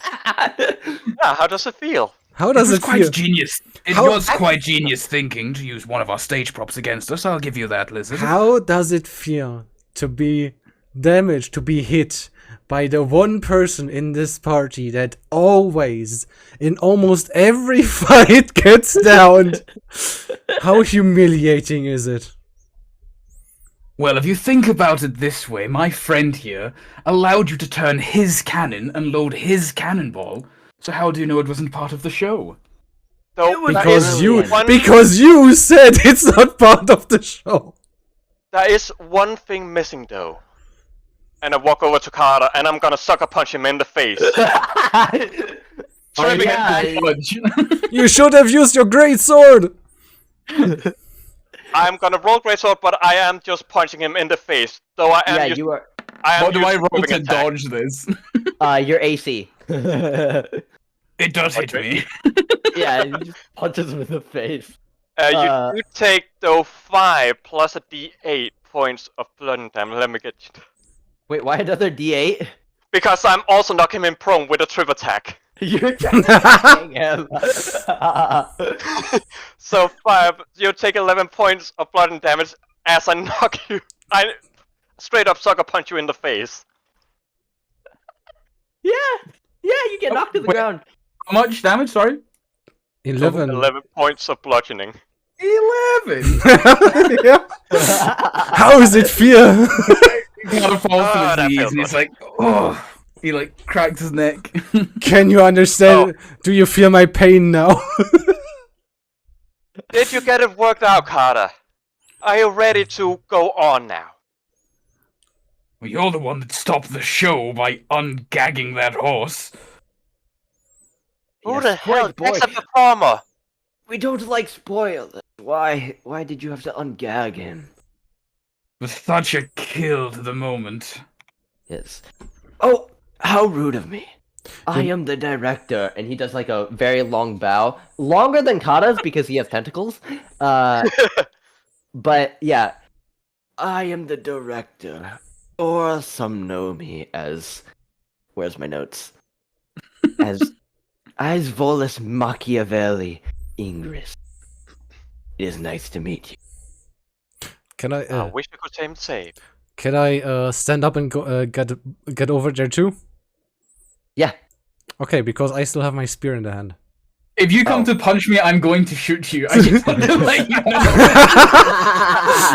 how does it feel? How does it quite feel? genius. It was quite genius thinking to use one of our stage props against us. I'll give you that, Lizard. How does it feel to be damaged, to be hit by the one person in this party that always, in almost every fight, gets downed? How humiliating is it? Well, if you think about it this way, my friend here allowed you to turn his cannon and load his cannonball. So how do you know it wasn't part of the show? So Because you said it's not part of the show. there is one thing missing though. And I walk over to Carter and I'm gonna sucker punch him in the face. Oh, yeah. You should have used your great sword. I'm gonna roll great sword, but I am just punching him in the face. Though I am. Yeah, used, you are. I am What do I used roll moving to attack. dodge this? Your AC. It does hit me. Yeah, he just punches him in the face. You take though 5 plus a d8 points of blood damage. Let me get you. Wait, why another D8? Because I'm also knocking him prone with a trip attack. You're attacking him. So 5, you take 11 points of blood and damage as I knock you. I straight up sucker punch you in the face. Yeah, you get knocked to the wait. ground. How much damage? Sorry. 11. 11 points of bludgeoning. 11. How does it feel? He kind of falls to that his knees feels and he's like, oh. He like cracked his neck. Can you understand? Do you feel my pain now? Did you get it worked out, Carter? Are you ready to go on now? Well, you're the one that stopped the show by ungagging that horse. Who Yes, the hell boy. takes a performer? We don't like spoilers. Why did you have to ungag him? With such a kill to the moment. Yes. Oh, how rude of me. I am the director. And he does like a very long bow. Longer than Kata's because he has tentacles. But yeah. I am the director. Or some know me as... Where's my notes? As Volus Machiavelli Ingris. It is nice to meet you. Can I I? wish I could say him save. Can I stand up and go, get over there too? Yeah. Okay, because I still have my spear in the hand. If you come to punch me, I'm going to shoot you. I just want to let you know.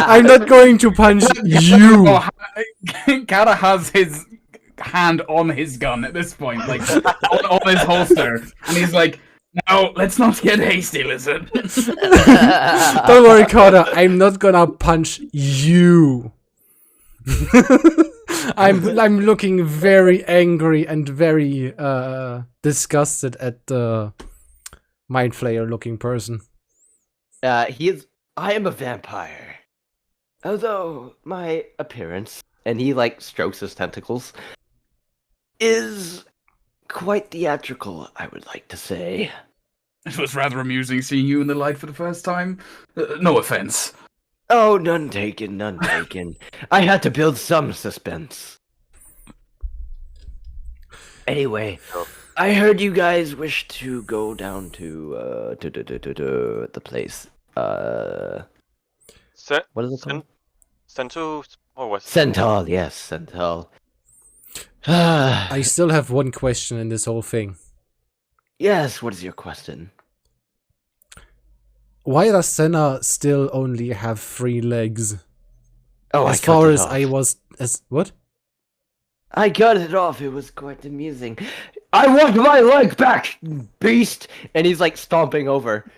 I'm not going to punch you. Kara has his hand on his gun at this point, like on his holster, and he's like, "Now let's not get hasty, Lizard." Don't worry, Carter. I'm not gonna punch you. I'm looking very angry and very disgusted at the mind flayer looking person. I am a vampire. Although my appearance, and he like strokes his tentacles, is quite theatrical, I would like to say. It was rather amusing seeing you in the light for the first time. No offense. Oh, none taken, none taken. I had to build some suspense. Anyway, I heard you guys wish to go down to the place. What is it called? Centaur, yes, Centaur. I still have one question in this whole thing. Yes, what is your question? Why does Senna still only have 3 legs? Oh, as far as I was... What? I cut it off, it was quite amusing. I want my leg back, beast! And he's like stomping over.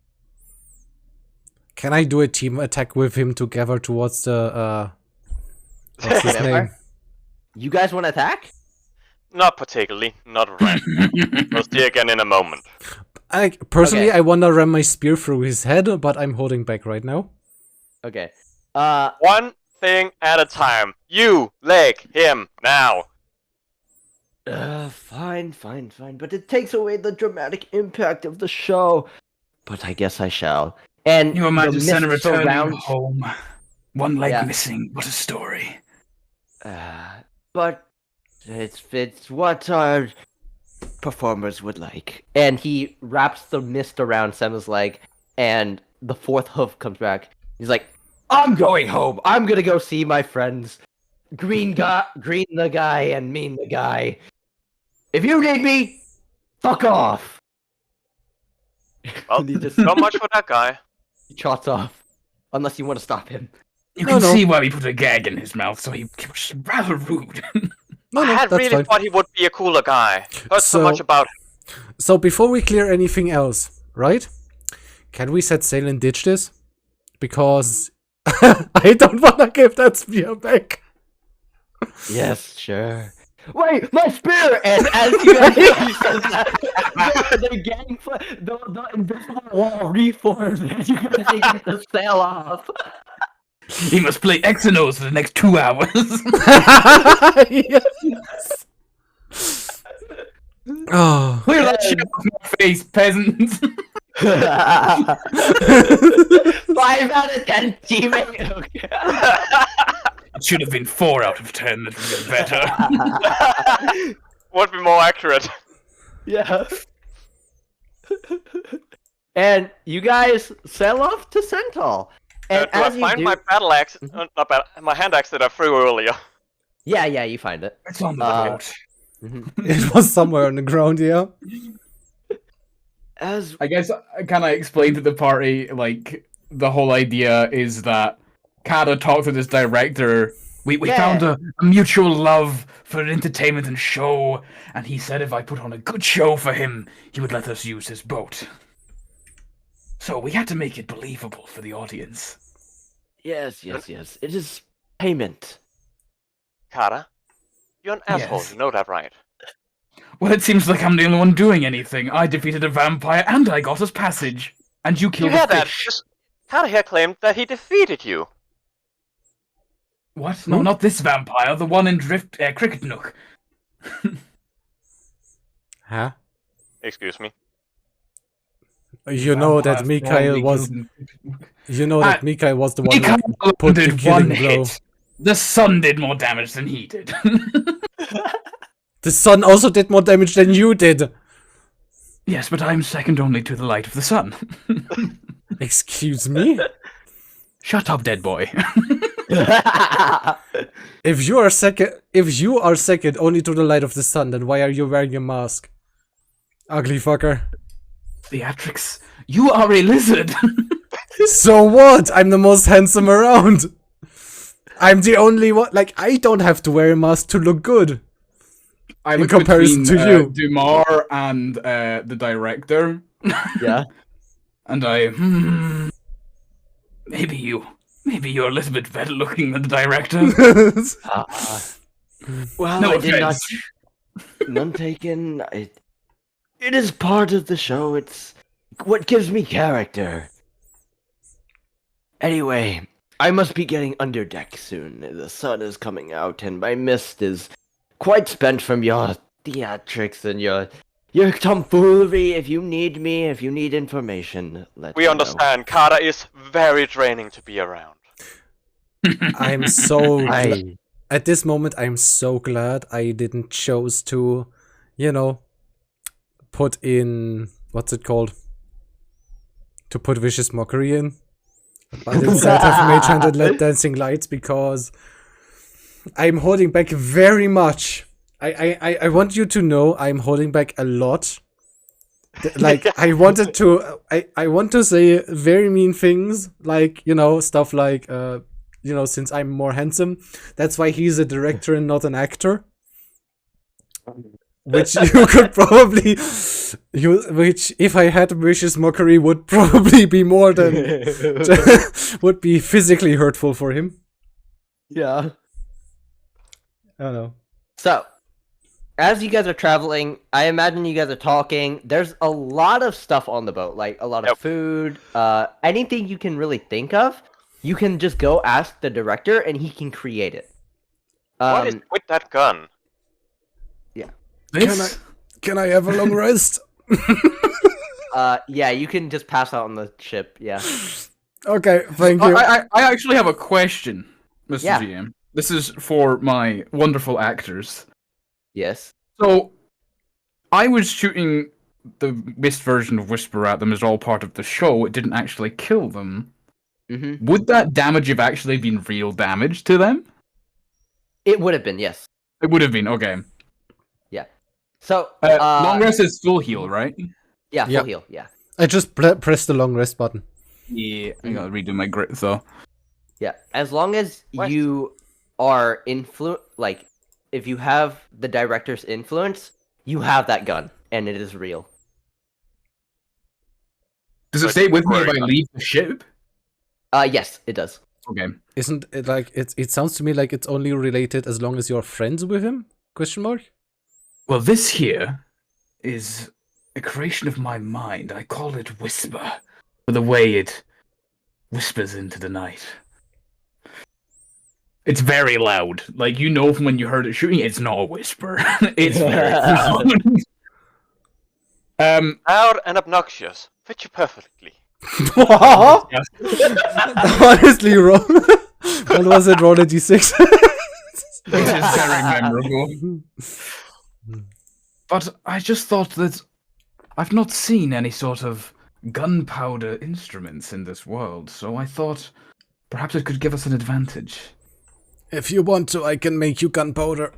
Can I do a team attack with him together towards the... what's his name? You guys want to attack? Not particularly. Not right. We'll see again in a moment. Personally, Okay. I wanna ram my spear through his head, but I'm holding back right now. Okay. One thing at a time. You leg him now. Fine. But it takes away the dramatic impact of the show. But I guess I shall. And You the imagine Senna mist returning surrounds- home. One leg Yeah. missing. What a story. But it's what our performers would like. And he wraps the mist around Senna's leg, and the fourth hoof comes back. He's like, I'm going home. I'm gonna go see my friends. Green the guy, and Mean the guy. If you need me, fuck off. Well, And he just so much for that guy. trots off. Unless you want to stop him. You No, can no. see why we put a gag in his mouth, so he was rather rude. No, I had that's really fine. thought he would be a cooler guy. Heard so So- much about him. So before we clear anything else, right? Can we set sail and ditch this? Because I don't wanna give that spear back. Yes, sure. Wait, my spear! And as you he says that, the invisible wall reforms, and you guys get to sail off. He must play X and O's for the next 2 hours. Yes. Oh. Clear that shit off my face, peasants. 5 out of 10 teammate. Okay. It should have been 4 out of 10. That would be better. Would be more accurate. Yeah. And you guys sail off to Centaur. And Do I as you find do, my battle axe? My hand axe that I threw earlier. yeah, you find it. It's on the boat. It was somewhere on the ground, yeah. As I guess, can I explain to the party, like, the whole idea is that Kada talked to this director. We Yeah. found a mutual love for entertainment and show, and he said if I put on a good show for him, he would let us use his boat. So we had to make it believable for the audience. yes, it is payment. Kara, you're an asshole. Yes. You know that, right? Well, it seems like I'm the only one doing anything. I defeated a vampire and I got us passage. And you You killed had a that. fish. Kara here claimed that he defeated you. What? No, not this vampire. The one in Cricket Nook. Huh? Excuse me. You know that Vampires Mikhail wrongly was. killed in Cricket Nook. You know that Ah, Mikhail was the one Mikhail who put the did killing one blow. hit. The sun did more damage than he did. The sun also did more damage than you did. Yes, but I'm second only to the light of the sun. Excuse me? Shut up, dead boy. If you are second only to the light of the sun, then why are you wearing a mask? Ugly fucker. Theatrics, you are a lizard. So what? I'm the most handsome around. I'm the only one. Like, I don't have to wear a mask to look good. I In looked comparison between, to you. Dumar and the director, Yeah. And I, maybe you're a little bit better looking than the director. Well, No I did not. offense. None taken. It is part of the show. It's what gives me character. Anyway, I must be getting under deck soon. The sun is coming out, and my mist is quite spent from your theatrics and your tomfoolery. If you need me, if you need information, let We me know. understand. Kara is very draining to be around. I'm so I at this moment I'm so glad I didn't choose to, put in what's it called? To put Vicious Mockery in. But instead have Mage Hand and Let Dancing Lights because I'm holding back very much. I want you to know I'm holding back a lot. Like I wanted to I want to say very mean things like, stuff like since I'm more handsome, that's why he's a director and not an actor. Which you could probably which if I had Vicious Mockery would probably be more than would be physically hurtful for him. yeah. I don't know. So, as you guys are traveling, I imagine you guys are talking. There's a lot of stuff on the boat, like a lot of food, anything you can really think of. You can just go ask the director, and he can create it. What is with that gun? Can I have a long rest? Yeah, you can just pass out on the ship. Yeah. Okay, thank you. I actually have a question, Mr. Yeah. GM. This is for my wonderful actors. Yes. So, I was shooting the mist version of Whisper at them as all part of the show. It didn't actually kill them. Mm-hmm. Would that damage have actually been real damage to them? It would have been, yes. It would have been, okay. So, long rest is full heal, right? yeah, full Yep. heal. Yeah. I just pressed the long rest button. Yeah, I gotta redo my grit, so. Yeah, as long as What? you are like, if you have the director's influence, you have that gun, and it is real. Does it But stay with me if I right. leave the ship? Yes, it does. Okay. Isn't it like it sounds to me like it's only related as long as you're friends with him? Question mark? Well, this here is a creation of my mind. I call it Whisper, for the way it whispers into the night. It's very loud. Like, you know from when you heard it shooting, it's not a whisper. It's very loud. Loud and obnoxious. Fit you perfectly. Honestly, roll. What was it? Roll a d6. Which is very memorable. But I just thought that I've not seen any sort of gunpowder instruments in this world, so I thought perhaps it could give us an advantage. If you want to, I can make you gunpowder.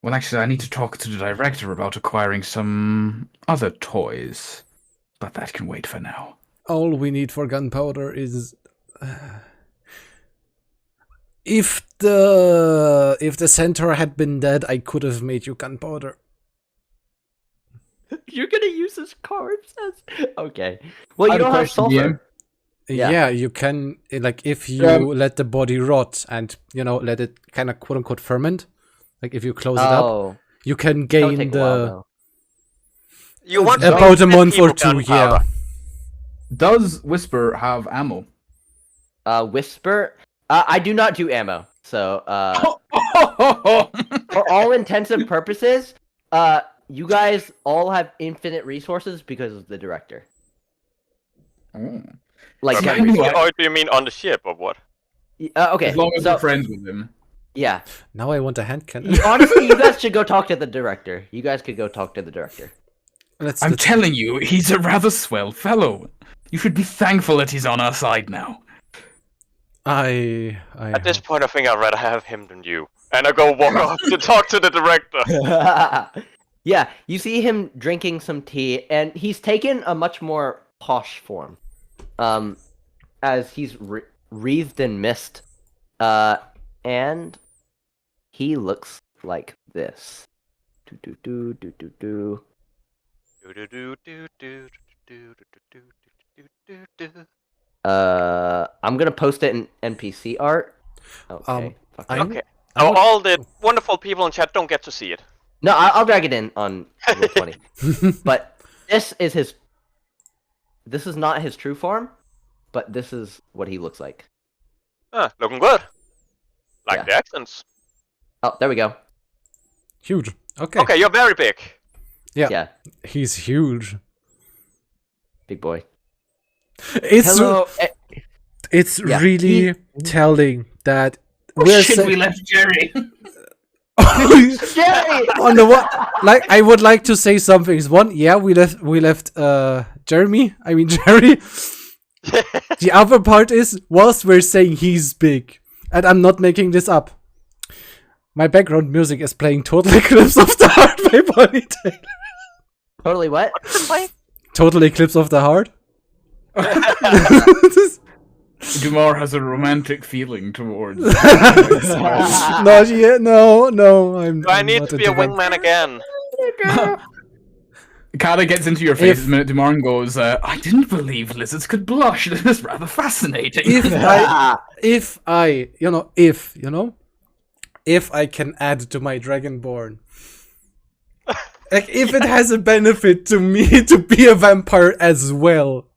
Well, actually, I need to talk to the director about acquiring some other toys. But that can wait for now. All we need for gunpowder is if the centaur had been dead, I could have made you gunpowder. You're gonna use his corpse as... Okay. Well, you I have a don't have question, sulfur. Yeah. Yeah, you can, like, if you let the body rot and, you know, let it kind of quote unquote ferment, like if you close it up, Oh, you can that'll gain take a while, the though. You want about to a give month or people two, yeah. gunpowder. Does Whisper have ammo? Whisper. I do not do ammo, so for all intents and purposes, you guys all have infinite resources because of the director. Oh. Like, Okay, every- or do you mean on the ship or what? okay. As long as so we're friends with him. yeah, Now I want a hand cannon. honestly, you guys should go talk to the director. You guys could go talk to the director. I'm telling you, he's a rather swell fellow. You should be thankful that he's on our side now. At this point, I think I'd rather have him than you. And I go walk off to talk to the director. Yeah, you see him drinking some tea, and he's taken a much more posh form, as he's wreathed in mist, and he looks like this. Do do do do do do. I'm gonna post it in NPC art. Okay. fuck it. Okay. So all the wonderful people in chat don't get to see it. No, I'll drag it in on Roll20. But this is his. This is not his true form, but this is what he looks like. Looking good. Like Yeah. the accents. Oh, there we go. Huge. Okay. Okay, you're very big. Yeah, He's huge. big boy. It's Hello. it's Yeah, really telling that Oh, we're shit, we left Jerry. Jerry! on the one, like I would like to say some things. One, yeah, we left Jeremy. I mean Jerry. The other part is, whilst we're saying he's big, and I'm not making this up, my background music is playing Total Eclipse of the Heart by Ponytail. Totally what? Total Eclipse of the Heart. Dumar has a romantic feeling towards. Not yet. No. I'm. Do I I'm need not to be a into that. wingman again? Kata gets into your face If- the minute Dumar goes, I didn't believe lizards could blush. This is rather fascinating. If I, if I can add to my Dragonborn. Like, if it has a benefit to me to be a vampire as well,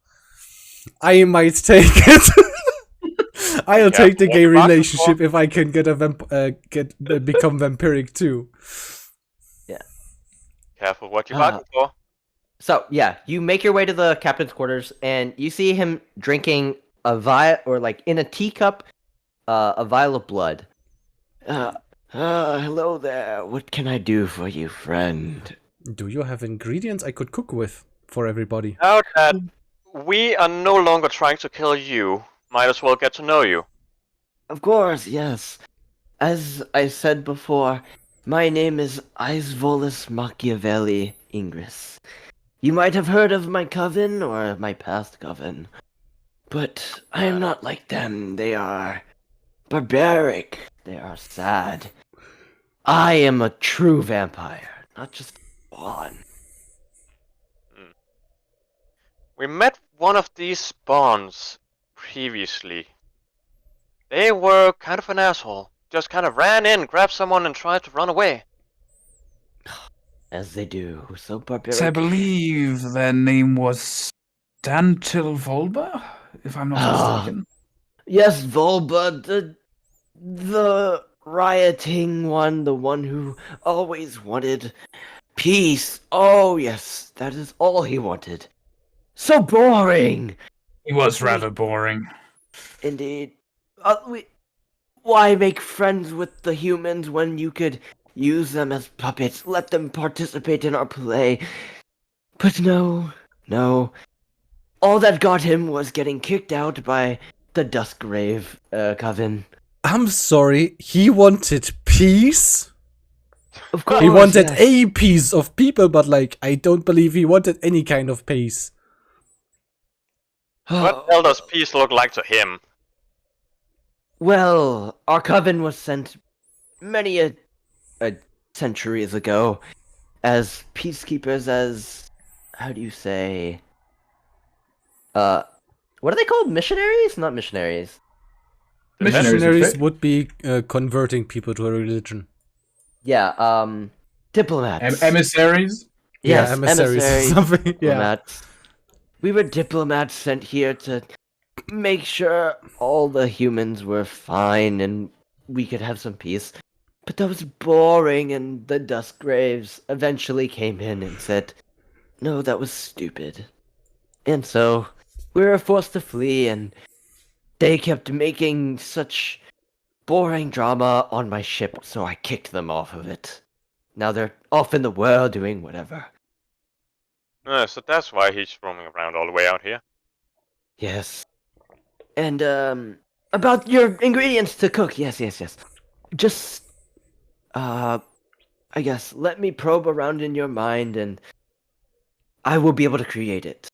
I might take it. I'll take the gay relationship if I can get become vampiric too. Careful what you're bargaining for. So yeah, you make your way to the captain's quarters, and you see him drinking a vial, or like in a teacup, a vial of blood. Hello there. What can I do for you, friend? Do you have ingredients I could cook with for everybody? Now that we are no longer trying to kill you, might as well get to know you. Of course, yes. As I said before, my name is Aisvolus Machiavelli Ingris. You might have heard of my coven or my past coven, but I am not like them. They are barbaric. They are sad. I am a true vampire, not just one. We met one of these spawns previously. They were kind of an asshole. Just kind of ran in, grabbed someone, and tried to run away. As they do, so barbaric. I believe their name was Dantil Volba, if I'm not mistaken. Yes, Volba, the rioting one, the one who always wanted peace. Oh, yes, that is all he wanted. So boring! He was rather boring. Indeed. Why make friends with the humans when you could use them as puppets, let them participate in our play? But no. All that got him was getting kicked out by the Duskgrave coven. I'm sorry, he wanted peace? Of course, He wanted yes. a piece of people, but like, I don't believe he wanted any kind of peace. What hell does peace look like to him? Well, our coven was sent many a centuries ago as peacekeepers, as how do you say? What are they called? Missionaries? Not missionaries. Missionaries would be converting people to a religion. Yeah, diplomats. Emissaries? Yes, Yeah, emissaries or emissaries, something. Yeah. diplomats. We were diplomats sent here to make sure all the humans were fine and we could have some peace. But that was boring, and the Duskgraves eventually came in and said, no, that was stupid. And so, we were forced to flee, and they kept making such boring drama on my ship, so I kicked them off of it. Now they're off in the world doing whatever. So that's why he's roaming around all the way out here. Yes. And, about your ingredients to cook. Yes. Just, I guess, let me probe around in your mind and I will be able to create it.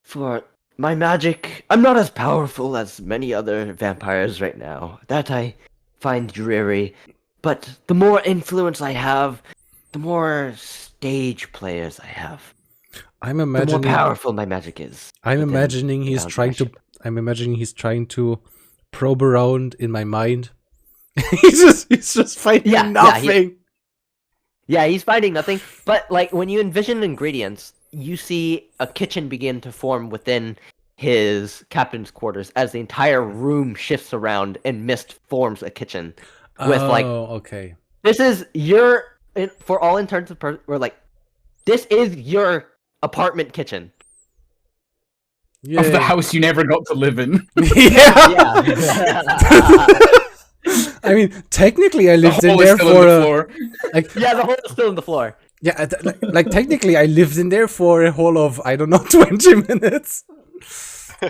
For my magic, I'm not as powerful as many other vampires right now. That I find dreary. But the more influence I have, the more stage players I have. I'm The more imagining. powerful my magic is. I'm within imagining the he's bounds of trying my to. ship. I'm imagining he's trying to probe around in my mind. he's just finding Yeah, nothing. Yeah, he's finding nothing. But like when you envision ingredients, you see a kitchen begin to form within his captain's quarters as the entire room shifts around and mist forms a kitchen. With like, okay. this is your, for all intents and purposes, or like, this is your apartment kitchen. Yeah. Of the house you never got to live in. yeah. Yeah. I mean, technically, I The lived in hole is there still for in the a, floor. like. Yeah, the hole is still in the floor. Yeah, like technically, I lived in there for a whole of I don't know 20 minutes. You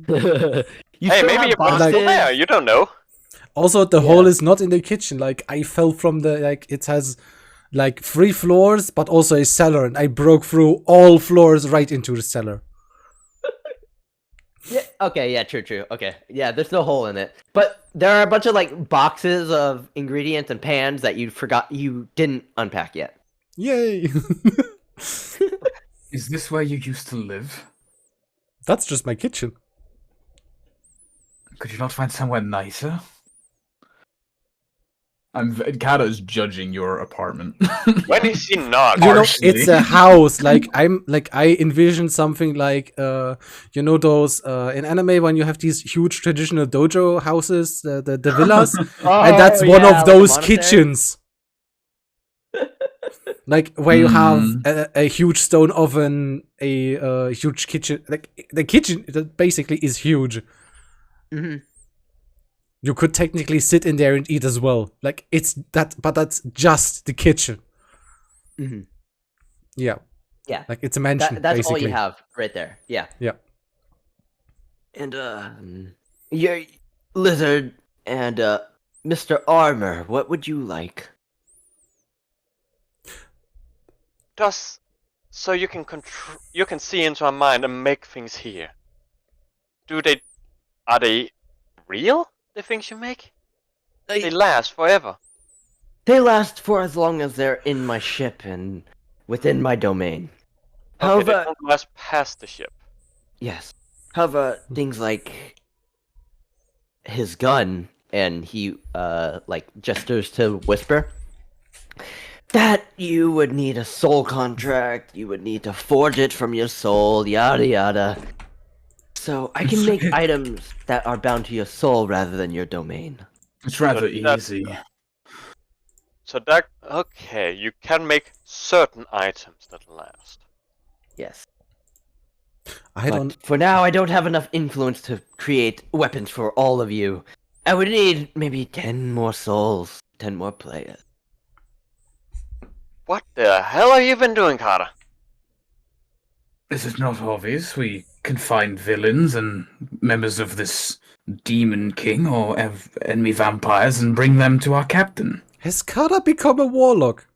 Hey, still maybe have you're boxes. still there. You don't know. Also, the hole is not in the kitchen. Like I fell from the it has like 3 floors, but also a cellar, and I broke through all floors right into the cellar. Yeah. Okay. Yeah. True. Okay. Yeah. There's no hole in it, but there are a bunch of like boxes of ingredients and pans that you didn't unpack yet. Yay! Is this where you used to live? That's just my kitchen. Could you not find somewhere nicer? Kata's judging your apartment. When is he not? You know, Partially. it's a house. Like I envision something like you know those in anime when you have these huge traditional dojo houses, the villas, and that's one of those kitchens. Like where you have a huge stone oven, a huge kitchen. Like the kitchen that basically is huge. Mm-hmm. You could technically sit in there and eat as well. Like it's that, but that's just the kitchen. Mm-hmm. Yeah. Yeah. Like it's a mansion. That's basically. all you have right there. Yeah. Yeah. And your lizard and Mr. Armor, what would you like? So you can see into our mind and make things here. Are they real? The things you make? They last forever. They last for as long as they're in my ship and within my domain. Okay, However, they don't last past the ship. yes. However, things like his gun, and he like gestures to Whisper, that you would need a soul contract, you would need to forge it from your soul, yada yada. So I can make items that are bound to your soul rather than your domain. It's rather But easy. Okay, you can make certain items that last. Yes. I don't. For now, I don't have enough influence to create weapons for all of you. I would need maybe 10 more souls, 10 more players. What the hell have you been doing, Carter? This is not obvious. We can find villains and members of this demon king or enemy vampires and bring them to our captain. Has Kata become a warlock?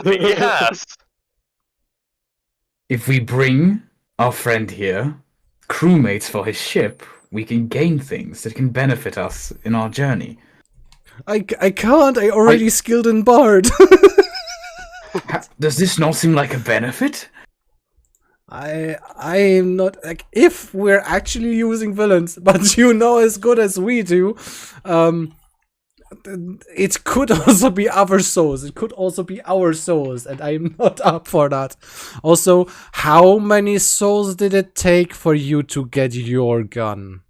Yes. If we bring our friend here, crewmates for his ship, we can gain things that can benefit us in our journey. I can't. I already skilled in bard. Does this not seem like a benefit? I'm not like if we're actually using villains, but you know as good as we do, it could also be other souls. It could also be our souls, and I'm not up for that. Also, how many souls did it take for you to get your gun?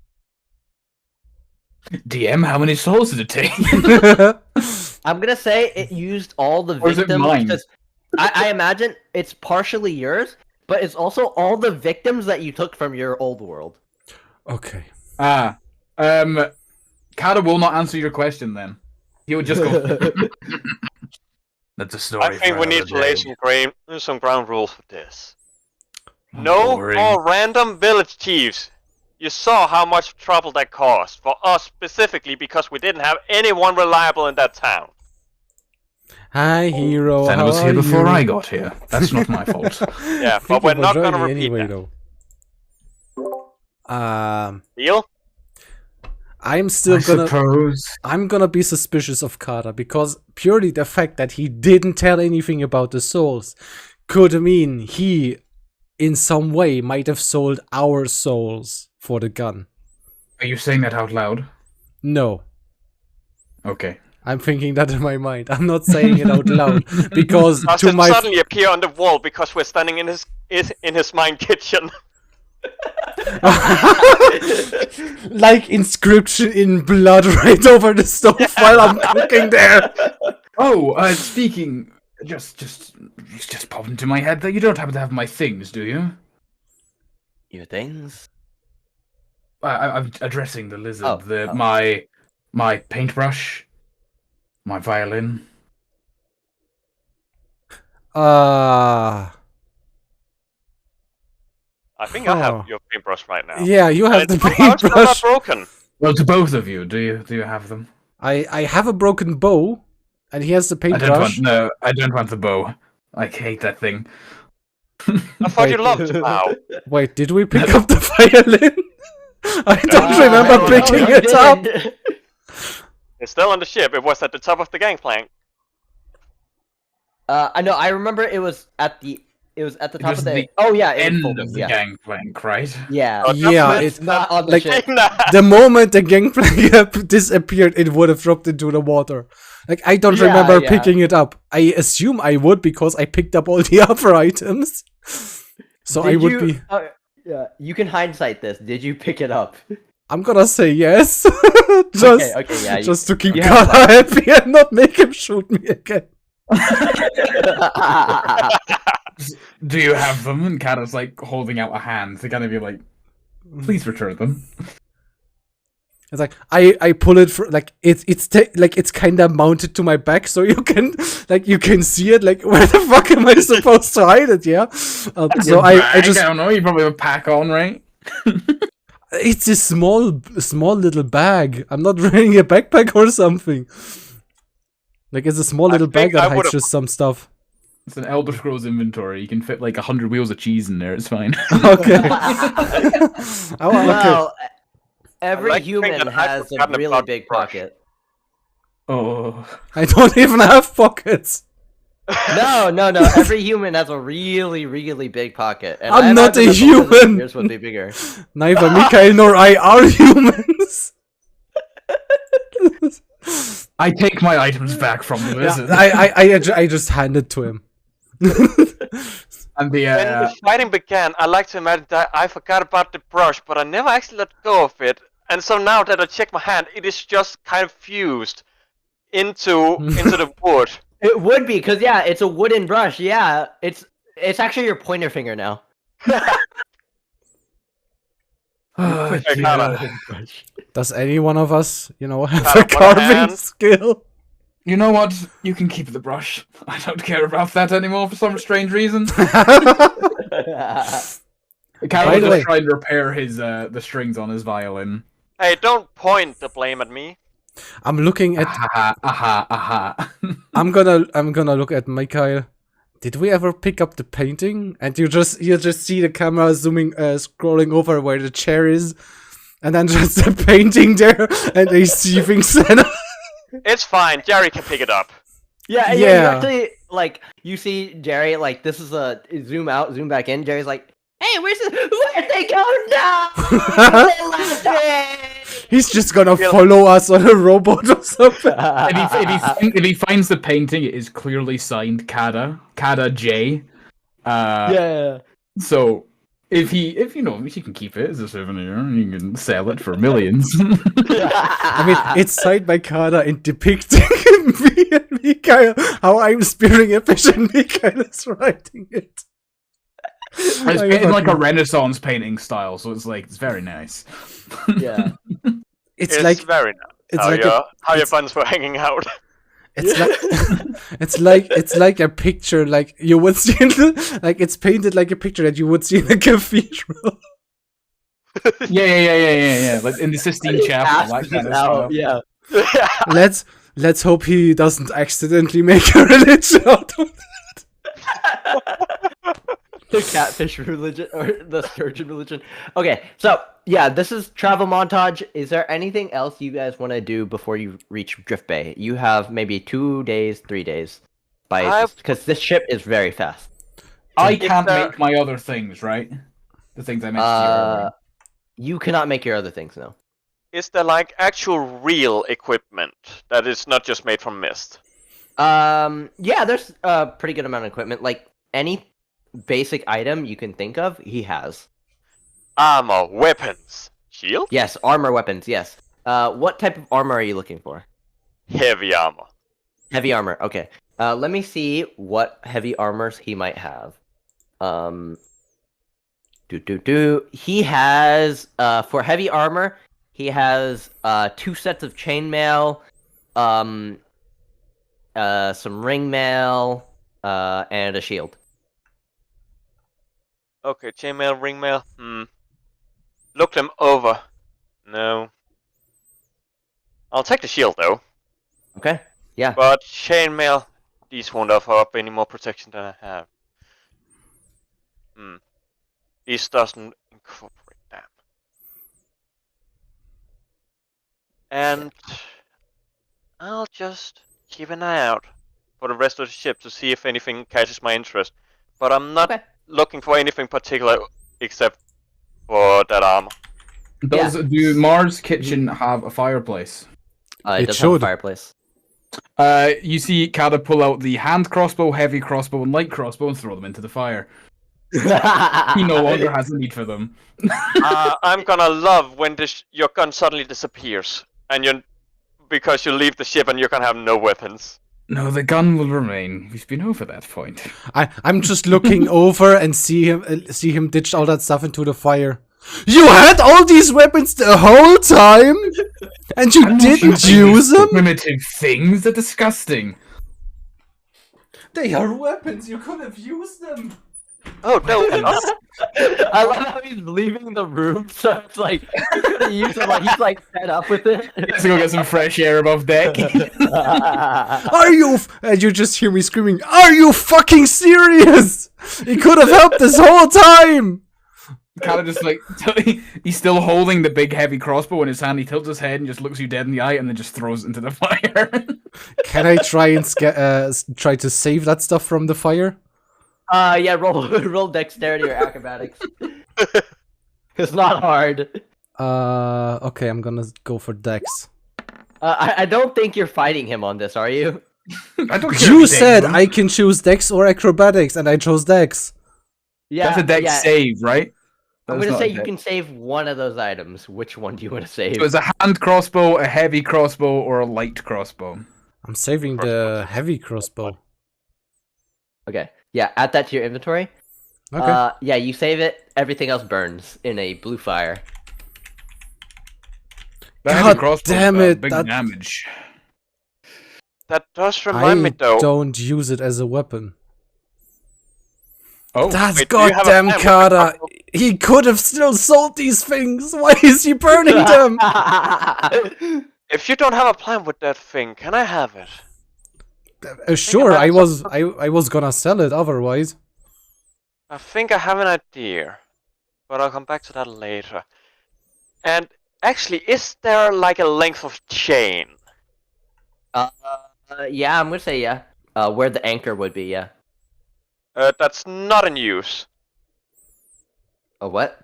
DM, how many souls did it take? I'm gonna say it used all the Or is it victims. mine? 'Cause I imagine it's partially yours, but it's also all the victims that you took from your old world. Okay. Kata will not answer your question then. He would just go. That's a story. I think for we need another to day. lay some ground rules for this. No Boring. more random village chiefs. You saw how much trouble that caused for us specifically because we didn't have anyone reliable in that town. Hi, hero. Santa how was here are before you? I got here. That's not my fault. Yeah, Thank but you we're for not gonna joining repeat anyway, that. though. Deal? I'm still I gonna. suppose. I'm gonna be suspicious of Kata because purely the fact that he didn't tell anything about the souls could mean he, in some way, might have sold our souls for the gun. Are you saying that out loud? No, Okay. I'm thinking that in my mind. I'm not saying it out loud because Does to it my suddenly appear on the wall because we're standing in his mine kitchen? like inscription in blood right over the stove while I'm cooking there. Oh, speaking, just popped into my head that you don't happen to have my things, do you? Your things? I'm addressing the lizard. Oh. My paintbrush, my violin. I think I Huh. have your paintbrush right now. Yeah, you have And the it's somehow still not paintbrush. broken. Well, to both of you, do you have them? I have a broken bow, and he has the paintbrush. I don't want the bow. I hate that thing. I thought you Wait. loved Mao. Wait, did we pick up the violin? I don't I remember don't know, picking you it up. didn't. It's still on the ship. It was at the top of the gangplank. I know. I remember it was It was at the It top was of the. the Oh yeah, it was End folding. of the Yeah. gangplank, right? Yeah. Oh, Yeah, that's It's not on the like- ship. the moment the gangplank disappeared, it would have dropped into the water. Like, I don't Yeah, remember yeah. picking it up. I assume I would because I picked up all the other items. So I Did would you- be. Yeah, you can hindsight this. Did you pick it up? I'm gonna say yes. just, okay, yeah. just to keep you have Kara happy and not make him shoot me again. Do you have them? And Kata's like holding out a hand to kind of be like, please return them. It's like I pull it for like it's kind of mounted to my back, so you can see it. Like, where the fuck am I supposed to hide it? Yeah. So Your I bag, just I don't know. You probably have a pack on, right? it's a small little bag. I'm not wearing a backpack or something. Like, it's a small I little bag think I that hides would've- just some stuff. It's an Elder Scrolls inventory. You can fit like 100 wheels of cheese in there. It's fine. Okay. Oh, okay. Well, every like to think human that I've has a forgotten really about big brush. pocket. Oh, I don't even have pockets. No. Every human has a really, really big pocket. And I'm I not imagine a the pocket of human. yours would be bigger. Neither Mikael nor I are humans. I take my items back from the Yeah, wizard. I just hand it to him. And the When the fighting began, I like to imagine that I forgot about the brush, but I never actually let go of it. And so now that I check my hand, it is just kind of fused into the wood. It would be, because yeah, it's a wooden brush. Yeah, it's actually your pointer finger now. Oh, Hey, gee. Kara. Does any one of us, have Got a one carving hand. skill? You know what? You can keep the brush. I don't care about that anymore for some strange reason. By Carol the just way- trying to repair his the strings on his violin. Hey, don't point the blame at me. I'm looking at. Aha, aha, aha. I'm gonna look at Mikael. Did we ever pick up the painting? And you just see the camera zooming, scrolling over where the chair is, and then just the painting there and a seething Senna. It's fine, Jerry can pick it up. Yeah, you Yeah. actually, like, you see Jerry, like, this is a zoom out, zoom back in. Jerry's like, hey, where'd they go now? They left me!" He's just gonna Feel- follow us on a robot or something. If he finds the painting, it is clearly signed Kada J. Yeah. So if he can keep it as a souvenir, and you can sell it for millions. I mean, it's signed by Kada and depicting me and Mikael, how I'm spearing a fish and Mikael is writing it. It's painted like a Renaissance painting style, so it's very nice. Yeah. It's It's like very nice. it's How like your a, how your it's- buns were hanging out. it's like it's like a picture like you would see like it's painted like a picture that you would see in a cathedral. Yeah. Like in the Sistine Chapel, that kind of stuff. Yeah. Let's hope he doesn't accidentally make a religion out of The catfish religion or the sturgeon religion. Okay, so yeah, this is travel montage. Is there anything else you guys want to do before you reach Drift Bay? You have maybe 2 days, 3 days, because this ship is very fast. I If can't there- make my other things, right? The things I mentioned to you earlier. You cannot make your other things now. Is there like actual real equipment that is not just made from mist? Yeah, there's a pretty good amount of equipment. Like any basic item you can think of, he has. Armor, weapons, shield, Yes, armor, weapons. Yes. What type of armor are you looking for? heavy armor. Heavy armor. Okay. Let me see what heavy armors he might have. He has for heavy armor, he has 2 sets of chainmail, some ring mail, and a shield. Okay, chainmail, ringmail. Look them over. No. I'll take the shield though. Okay. Yeah. But chainmail, these won't offer up any more protection than I have. This doesn't incorporate that. And I'll just keep an eye out for the rest of the ship to see if anything catches my interest. But I'm not Okay. looking for anything particular except for that armor? Do Mars' kitchen have a fireplace? It It does have a should. fireplace. You see Kada pull out the hand crossbow, heavy crossbow, and light crossbow and throw them into the fire. He no longer has a need for them. I'm gonna love when your gun suddenly disappears, and because you leave the ship and you're gonna have no weapons. No, the gun will remain. We've been over that point. I'm just looking over and see him ditch all that stuff into the fire. You had all these weapons the whole time, and you didn't use them. Primitive things are disgusting. They are weapons. You could have used them. Oh no! I love how he's leaving the room, so it's like he could have used it. Like he's like fed up with it. Let's go get some fresh air above deck. Are you? And you just hear me screaming. Are you fucking serious? He could have helped this whole time. Kind of just like he's still holding the big heavy crossbow in his hand. He tilts his head and just looks you dead in the eye, and then just throws it into the fire. Can I try and try to save that stuff from the fire? Yeah, roll dexterity or acrobatics. It's not hard. Okay, I'm gonna go for Dex. I don't think you're fighting him on this, are you? I don't care You if he said takes them. I can choose Dex or Acrobatics, and I chose Dex. Yeah, That's a dex yeah. save, right? I'm That's gonna not say a you dex. can save one of those items. Which one do you want to save? So it's a hand crossbow, a heavy crossbow, or a light crossbow. I'm saving the heavy crossbow. Okay. Yeah, add that to your inventory. Okay. Yeah, you save it. Everything else burns in a blue fire. The God heavy crossbow damn does it, big that- damage. That does remind me I though. don't use it as a weapon. Oh, That's wait, do you have a goddamn plan with the Kara. crossbow? He could have still sold these things. Why is he burning them? If you don't have a plan with that thing, can I have it? Sure, I I have was gonna sell it otherwise. I think I have an idea, but I'll come back to that later. And actually, is there like a length of chain? Yeah, I'm gonna say yeah. Where the anchor would be, yeah. That's not in use. A what?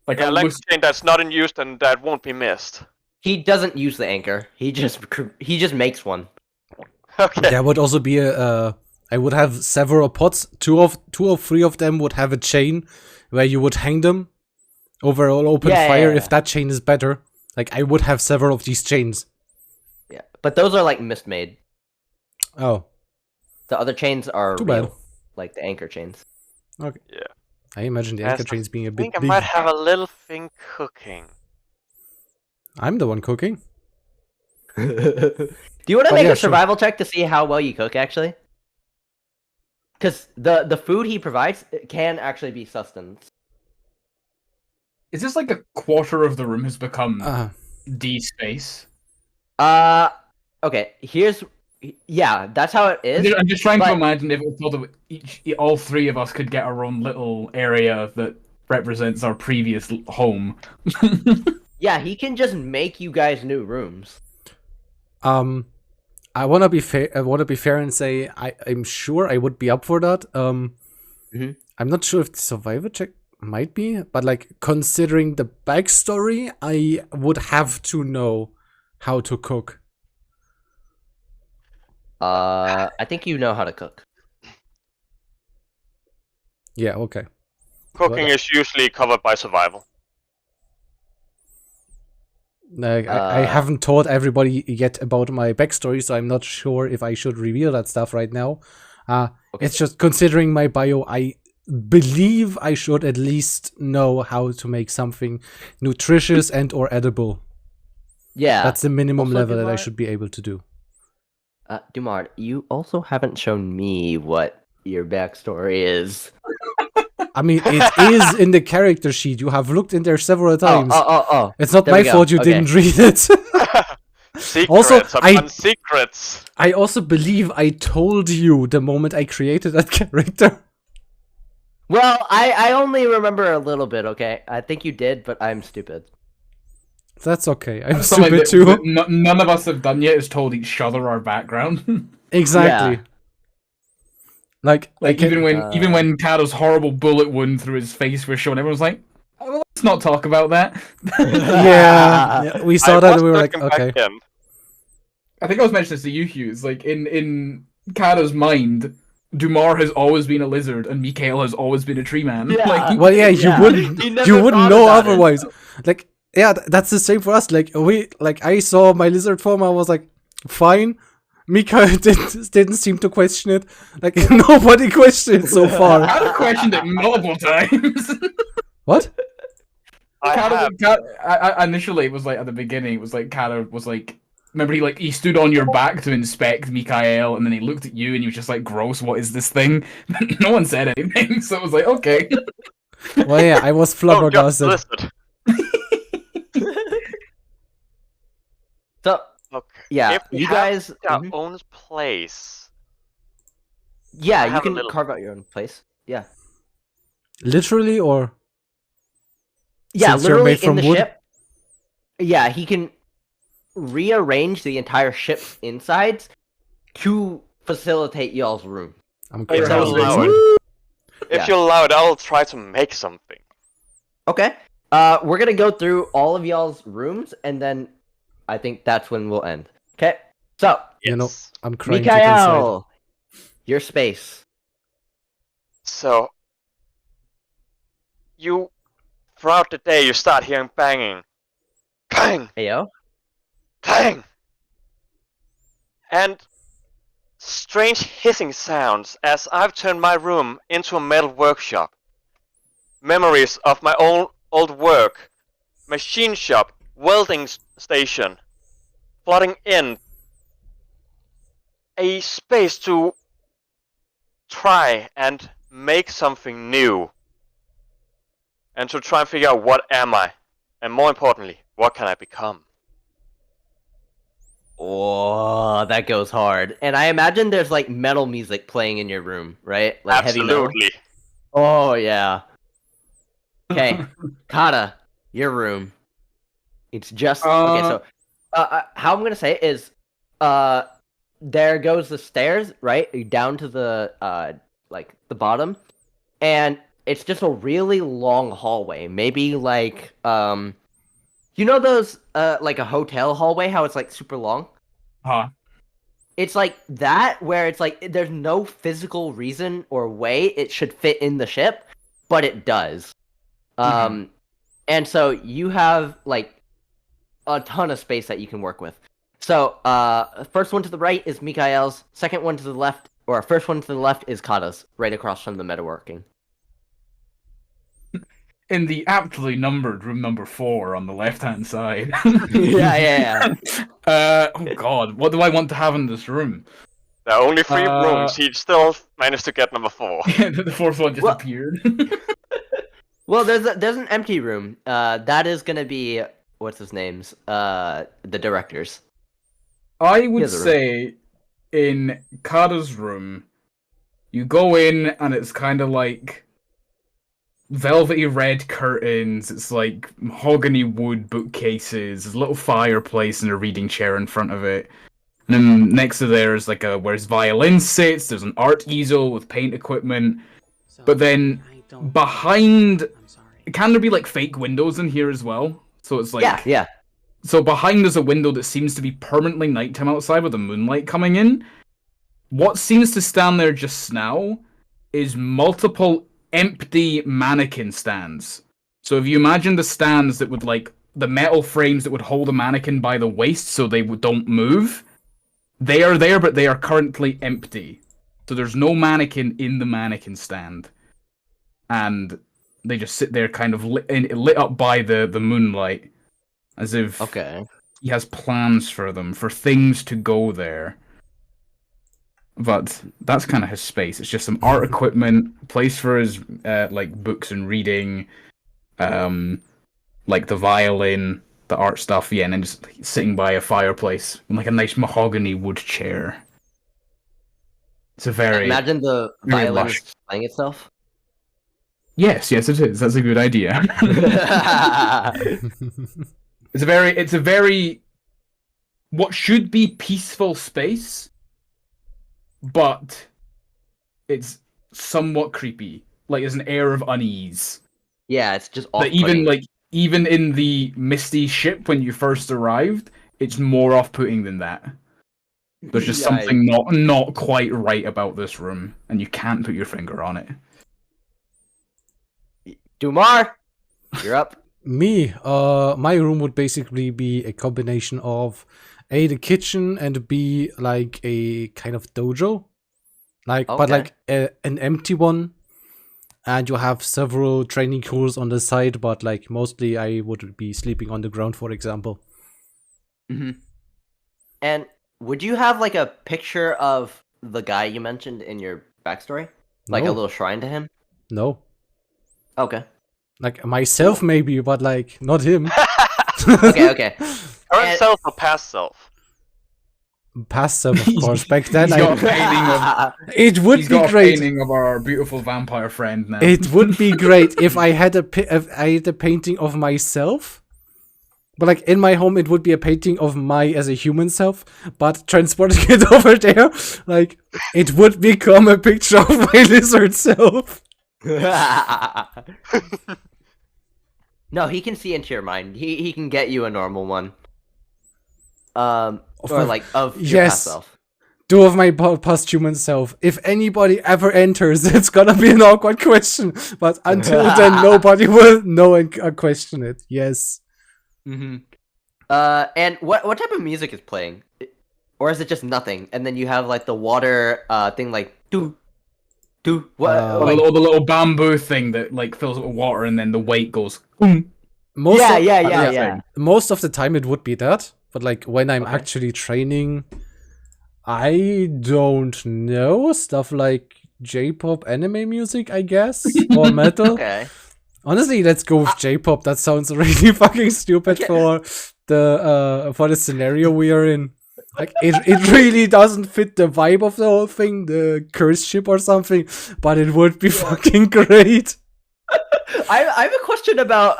like A a length loose... of chain that's not in use and that won't be missed. He doesn't use the anchor. He just makes one. Okay. There would also be a. I would have several pots. Two or three of them would have a chain where you would hang them over an open Yeah, fire. yeah, If that chain is better, like I would have several of these chains. Yeah, but those are like mist-made. Oh, The other chains are Too real, bad. like the anchor chains. okay. Yeah. I imagine the Yes, anchor chains being a I bit think I big. might have a little thing cooking. I'm the one cooking. Do you want to Oh, make yeah, a sure. survival check to see how well you cook, actually? Because the food he provides can actually be sustenance. Is this like a quarter of the room has become D space? Okay, yeah, that's how it is. I'm just trying to but- imagine if it was told that all three of us could get our own little area that represents our previous home. Yeah, he can just make you guys new rooms. I wanna be fair. I wanna be fair and say I'm sure I would be up for that. Mhm. I'm not sure if the survivor check might be, but like considering the backstory, I would have to know how to cook. I think you know how to cook. Yeah. Okay. Cooking Well, is usually covered by survival. Like, I haven't told everybody yet about my backstory, so I'm not sure if I should reveal that stuff right now. Okay. It's just considering my bio, I believe I should at least know how to make something nutritious and or edible. Yeah. That's the minimum Also, level that I Dumart- should be able to do. Dumart, you also haven't shown me what your backstory is. I mean, it is in the character sheet. You have looked in there several times. Oh. It's not There my we go. fault you Okay. didn't read it. Secrets Also, upon secrets. I also believe I told you the moment I created that character. Well, I only remember a little bit, okay? I think you did, but I'm stupid. That's okay. I'm Something stupid that too. none of us have done yet is told each other our background. Exactly. Like even when Kado's horrible bullet wound through his face was shown, everyone was like, oh, well, let's not talk about that. yeah, we saw that and we were like, looking back okay. in. I think I was mentioning this to you, Hughes. Like in Kado's mind, Dumar has always been a lizard, and Mikhail has always been a tree man. Yeah. Like, Well, yeah, He never you wouldn't thought know about it. otherwise. Like, yeah, that's the same for us. Like I saw my lizard form, I was like, fine. Mika didn't seem to question it. Like nobody questioned it so far. I've questioned it multiple times. What? Initially, it was like at the beginning, it was like Kado was like. Remember, he stood on your back to inspect Mikhail, and then he looked at you, and he was just like, "Gross, what is this thing?" No one said anything, so it was like, "Okay." Well, yeah, I was Oh, just flabbergasted. lizard. So Okay. yeah, If we you have guys. our Mhm. own place. Yeah, I you have a can little- carve out your own place. Yeah. Literally, or Yeah, Since you're literally made from in the wood? ship. Yeah, he can rearrange the entire ship's insides to facilitate y'all's room. I'm If crying. you allow it. If Yeah. you allow it, I'll try to make something. Okay. We're gonna go through all of y'all's rooms, and then I think that's when we'll end. Okay. So, You know, Yes. I'm crying deep inside. Mikhail, your space. So, throughout the day, you start hearing banging. Bang! Heyo. Bang! And strange hissing sounds as I've turned my room into a metal workshop. Memories of my own old work, machine shop, welding station, flooding in. A space to try and make something new. And to try and figure out what am I? And more importantly, what can I become? Oh, that goes hard. And I imagine there's like metal music playing in your room, right? Like heavy metal. Absolutely. Oh yeah. Okay, Kata, your room. It's just okay. So, how I'm gonna say it is, there goes the stairs, right, down to the like the bottom, and it's just a really long hallway. Maybe like you know those like a hotel hallway, how it's like super long. Huh. It's like that, where it's like there's no physical reason or way it should fit in the ship, but it does. And so you have like a ton of space that you can work with. So, first one to the right is Mikhail's. Second one to the left, or first one to the left is Kata's, right across from the metalworking. In the aptly numbered room number 4 on the left-hand side. Yeah. Oh god, what do I want to have in this room? There are only 3 rooms. He still managed to get number 4. The 4th one just Well- appeared. Well, there's an empty room. That is gonna be what's his name's the director's. I would has a room. say in Kada's room, you go in and it's kind of like velvety red curtains. It's like mahogany wood bookcases. There's a little fireplace and a reading chair in front of it. And then next to there is like where his violin sits. There's an art easel with paint equipment. But then behind, can there be like fake windows in here as well? So it's like Yeah. So behind there's a window that seems to be permanently nighttime outside with the moonlight coming in. What seems to stand there just now is multiple empty mannequin stands. So if you imagine the stands that would like the metal frames that would hold a mannequin by the waist so they don't move, they are there but they are currently empty. So there's no mannequin in the mannequin stand. And they just sit there kind of lit up by the moonlight. As if Okay. he has plans for them, for things to go there. But that's kind of his space. It's just some art equipment, place for his like books and reading, like the violin, the art stuff, yeah, and then just sitting by a fireplace in like a nice mahogany wood chair. It's a very Imagine the very violin lush. is playing itself. yes, it is. That's a good idea. It's a very what should be peaceful space, but it's somewhat creepy. Like there's an air of unease. Yeah, it's just That off-putting. even in the misty ship when you first arrived, it's more off-putting than that. There's just something not quite right about this room, and you can't put your finger on it. Dumar, you're up. Me, my room would basically be a combination of A, the kitchen, and B, like a kind of dojo. But Okay. like an empty one. And you have several training tools on the side, but like mostly I would be sleeping on the ground, for example. And would you have like a picture of the guy you mentioned in your backstory? Like a No. little shrine to him? No. Okay. Like myself maybe, but like not him. Okay. Current self or past self? Past self, of course. Back then He's got a painting of it would he's be got a great. painting of our beautiful vampire friend now. It would be great if I had a painting of myself. But like in my home, it would be a painting of my as a human self. But transporting it over there, like it would become a picture of my lizard self. No, he can see into your mind. He can get you a normal one. Or like of your past self. Two of my past human self. If anybody ever enters, it's gonna be an awkward question. But until then, nobody will know and question it. Yes. And what type of music is playing? Or is it just nothing? And then you have like the water thing like do what? Or like, the little bamboo thing that like fills it with water, and then the weight goes. Most yeah. Most of the time it would be that, but like when I'm Okay. actually training, I don't know, stuff like J-pop anime music, I guess, or metal. Okay. Honestly, let's go with J-pop. That sounds really fucking stupid for the scenario we are in. Like it really doesn't fit the vibe of the whole thing, the curse ship or something, but it would be fucking great. I have a question about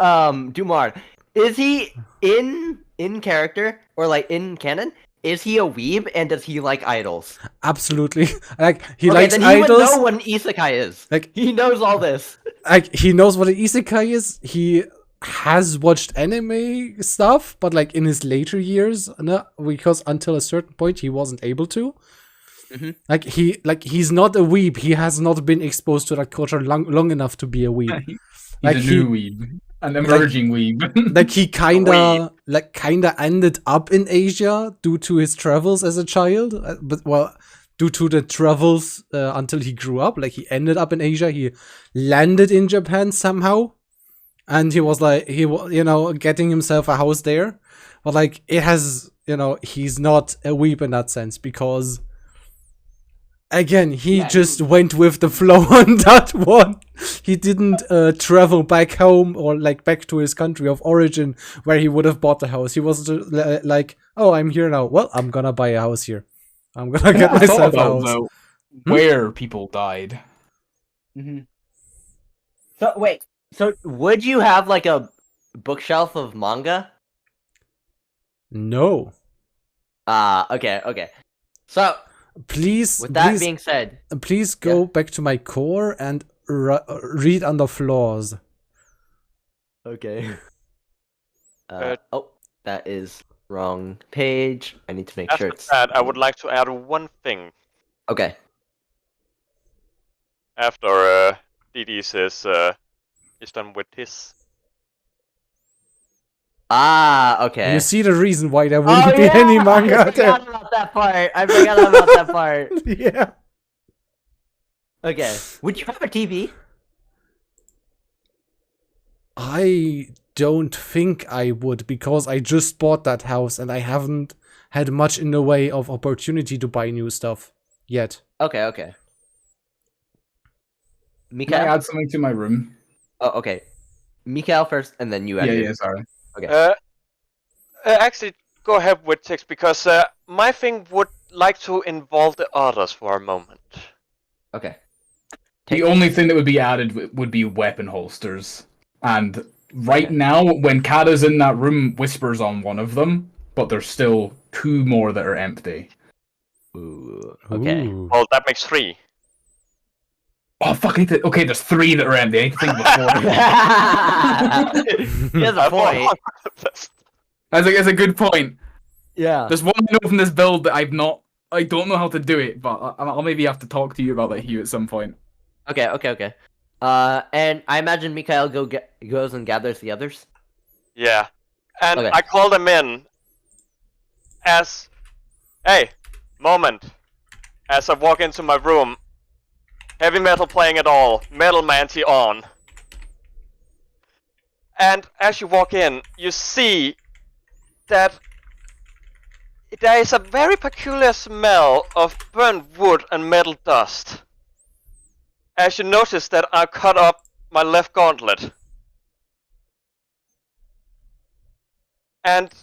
Dumar. Is he in character or like in canon? Is he a weeb and does he like idols? Absolutely. Like he Okay, likes then he idols. would know what an isekai is. Like He knows all this. like he knows what an isekai is. He has watched anime stuff, but like in his later years, no, because until a certain point he wasn't able to. Mhm. He's not a weeb. He has not been exposed to that culture long enough to be a weeb. He's Like a he- new weeb, an emerging weeb. Like he kinda ended up in Asia due to his travels as a child, due to the travels until he grew up. Like he ended up in Asia. He landed in Japan somehow, and he was like getting himself a house there. But like it has he's not a weeb in that sense because. Again, he just went with the flow on that one. He didn't travel back home or like back to his country of origin where he would have bought the house. He was like, "Oh, I'm here now. Well, I'm gonna buy a house here. I'm gonna get I thought myself a about, house." though, where people died. So wait, so would you have like a bookshelf of manga? No, Okay. So please. with that please, being said, please go back to my core and read on the floors. okay. That is wrong page. I need to make sure After it's that, I would like to add one thing. okay. After DD says is done with his. Okay. You see the reason why there wouldn't be any manga I forgot about that part. I forgot about that part. Yeah. Okay. Would you have a TV? I don't think I would because I just bought that house and I haven't had much in the way of opportunity to buy new stuff yet. Okay. Can I Mikael? add something to my room? Oh, okay. Mikael first, and then you add your- Sorry. Okay. Actually, go ahead with six because my thing would like to involve the others for a moment. Okay. The only thing that would be added would be weapon holsters. And right now, when Kata's in that room, Whispers on one of them, but there's still two more that are empty. Ooh. Okay. Ooh. Well, that makes three. Oh fuck! Okay, there's 3 that are empty. I need to think before. He has a point. That's a good point. Yeah. There's one I know from this build that I don't know how to do it, but I'll maybe have to talk to you about that, Hugh, at some point. Okay. And I imagine Mikhail goes and gathers the others. Yeah. And Okay. I call them in as... Hey, moment. As I walk into my room, heavy metal playing it all, metal manty on. And as you walk in, you see that there is a very peculiar smell of burnt wood and metal dust. As you notice that I cut up my left gauntlet. And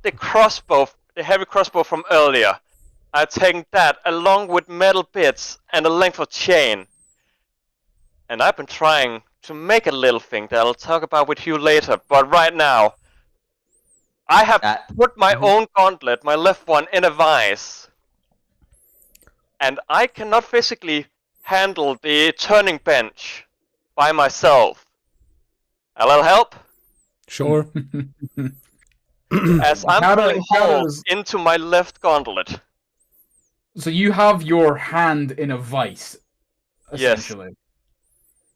the crossbow, the heavy crossbow from earlier, I've taken that along with metal bits and a length of chain. And I've been trying to make a little thing that I'll talk about with you later, but right now, I have put my own gauntlet, my left one, in a vise. And I cannot physically handle the turning bench by myself. A little help? Sure. As I'm putting holes into my left gauntlet. So you have your hand in a vice, Yes. essentially.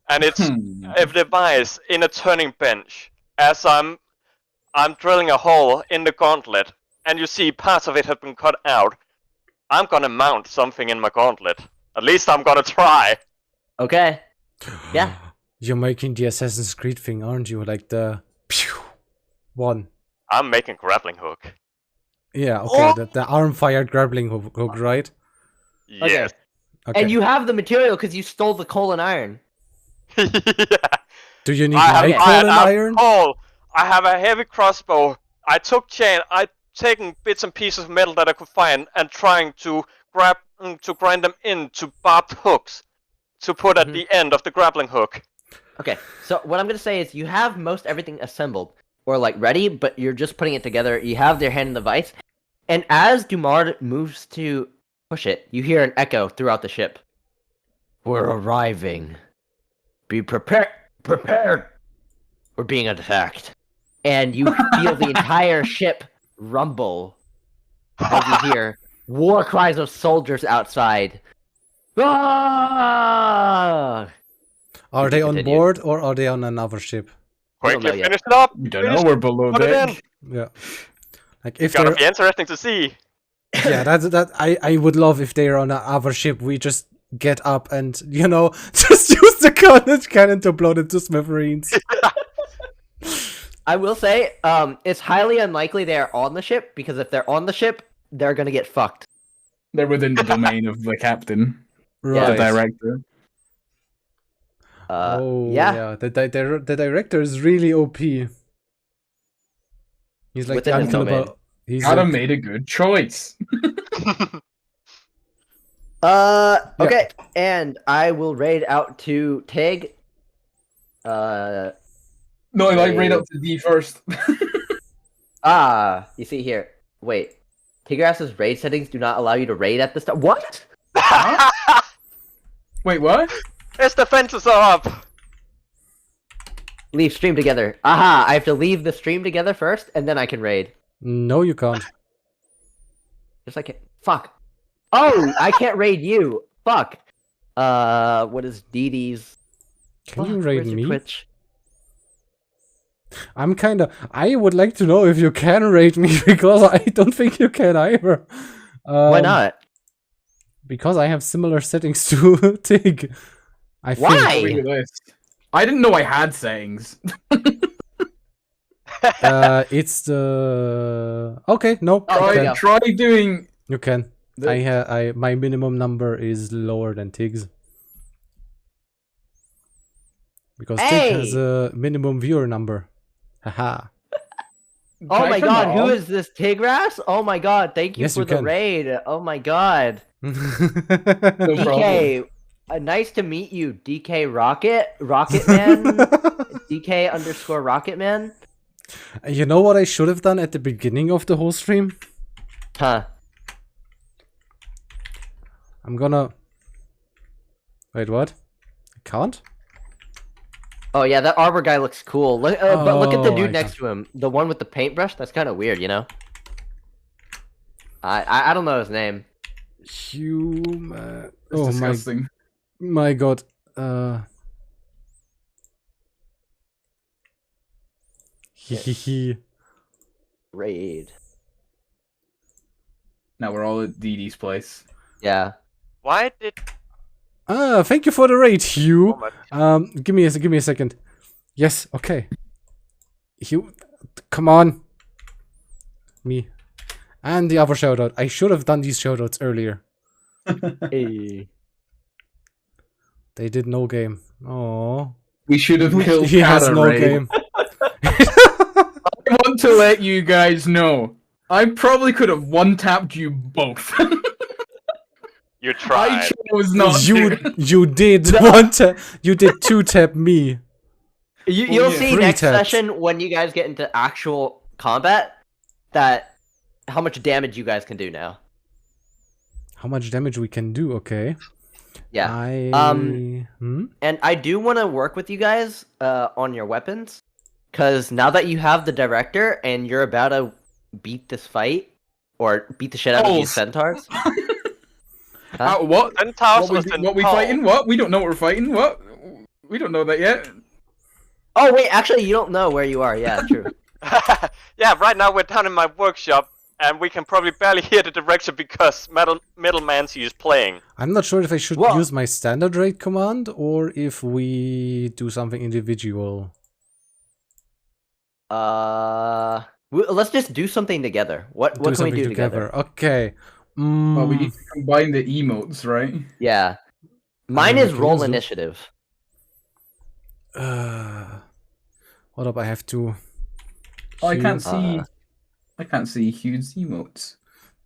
And it's a device in a turning bench. As I'm drilling a hole in the gauntlet, and you see parts of it have been cut out. I'm gonna mount something in my gauntlet. At least I'm gonna try. Okay. Yeah. You're making the Assassin's Creed thing, aren't you? Like the one. I'm making grappling hook. Yeah, okay. The arm-fired grappling hook, right? Yes. Okay. And you have the material because you stole the coal and iron. Yeah. Do you need I my have coal and iron? coal. I have a heavy crossbow. I took chain. I taken bits and pieces of metal that I could find and trying to grind them into barbed hooks to put at the end of the grappling hook. Okay, so what I'm gonna say is you have most everything assembled or like ready, but you're just putting it together. You have their hand in the vise, and as Dumard moves to push it, you hear an echo throughout the ship. We're arriving. Be prepared. Prepared. We're being attacked. And you feel the entire ship rumble as you hear war cries of soldiers outside. Ah! Are they on Continue. board or are they on another ship? don't know Quickly yet. finish it up. We don't know, we're below Put it in. deck. Yeah. Like if Gonna they're be interesting to see. yeah, I would love if they're on another ship. We just get up and just use the cannon to blow them to smithereens. I will say, it's highly unlikely they are on the ship, because if they're on the ship, they're gonna get fucked. They're within the domain of the captain, the Right. director. Yeah. The director is really OP. He's like the Within his unkillable. domain. He's Adam like, made a good choice. Okay, and I will raid out to Tig. No, I like right up to D first. You see here. Wait. Tigras's raid settings do not allow you to raid at the start. What? Wait, what? His defenses are up. Leave stream together. Aha, I have to leave the stream together first, and then I can raid. no, you can't. Just like it. Fuck. Oh, I can't raid you. Fuck. What is DD's? Can you Fuck, raid where's your me? Twitch? I would like to know if you can raid me because I don't think you can either. Why not? Because I have similar settings to Tig. I Why? Look at this. I didn't know I had settings. It's the okay. No, Oh, there you we can. go. Try doing. You can. My minimum number is lower than Tig's. Because Tig has Hey! a minimum viewer number. Haha. Oh Try my for god, now. who is this Tigras? Oh my god, thank you Yes, for you the can. raid. Oh my god. No DK, problem. nice to meet you, DK Rocketman, DK _ Rocketman. You know what I should have done at the beginning of the whole stream? Huh. I'm gonna... Wait, what? can't? Oh yeah, that arbor guy looks cool. Look, but look at the Oh, dude I next to him, the one with the paintbrush. That's kind of weird, you know. I don't know his name. Human. It's Oh disgusting. my god. Hehehe. Raid. Now we're all at Dee Dee's place. Yeah. Why did... Thank you for the raid, Hugh. Oh my- Give me a second. Yes, okay. Hugh, come on. Me. And the other shoutout. I should have done these shoutouts earlier. Hey. They did no game. Oh. We should have killed He has Kata, no right? game. I want to let you guys know. I probably could have one-tapped you both. You I tried. chose not to. You did one tap. You did 2-tap me. You'll yeah, see 3 next taps. session when you guys get into actual combat that how much damage you guys can do now. How much damage we can do? Okay. Yeah. And I do want to work with you guys on your weapons, because now that you have the director and you're about to beat this fight or beat the shit out of these centaurs. What? Centaurs What we fighting? What? We don't know what we're fighting. What? We don't know that yet. Oh wait, actually you don't know where you are. Yeah, true. Yeah, right now we're down in my workshop, and we can probably barely hear the direction because Middleman's is playing. I'm not sure if I should Well- use my standard raid command or if we do something individual. Let's just do something together. What can we do together? Okay. Well, we need to combine the emotes, right? Yeah. Mine we is can roll use them. initiative. Hold up, I have to. Oh, I can't Hugh- see. I can't see Hugh's emotes.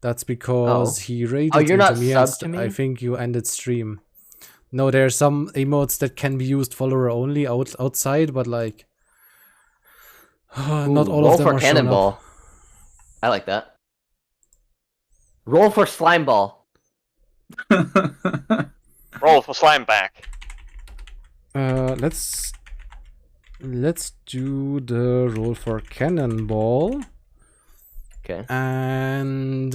That's because he raided you're not into me, subbed to I me? think you ended stream. No, there are some emotes that can be used follower only outside, but like not all roll of them for are showing cannonball. up. I like that. Roll for slime ball. Roll for slime back. Let's do the roll for cannonball. Okay. And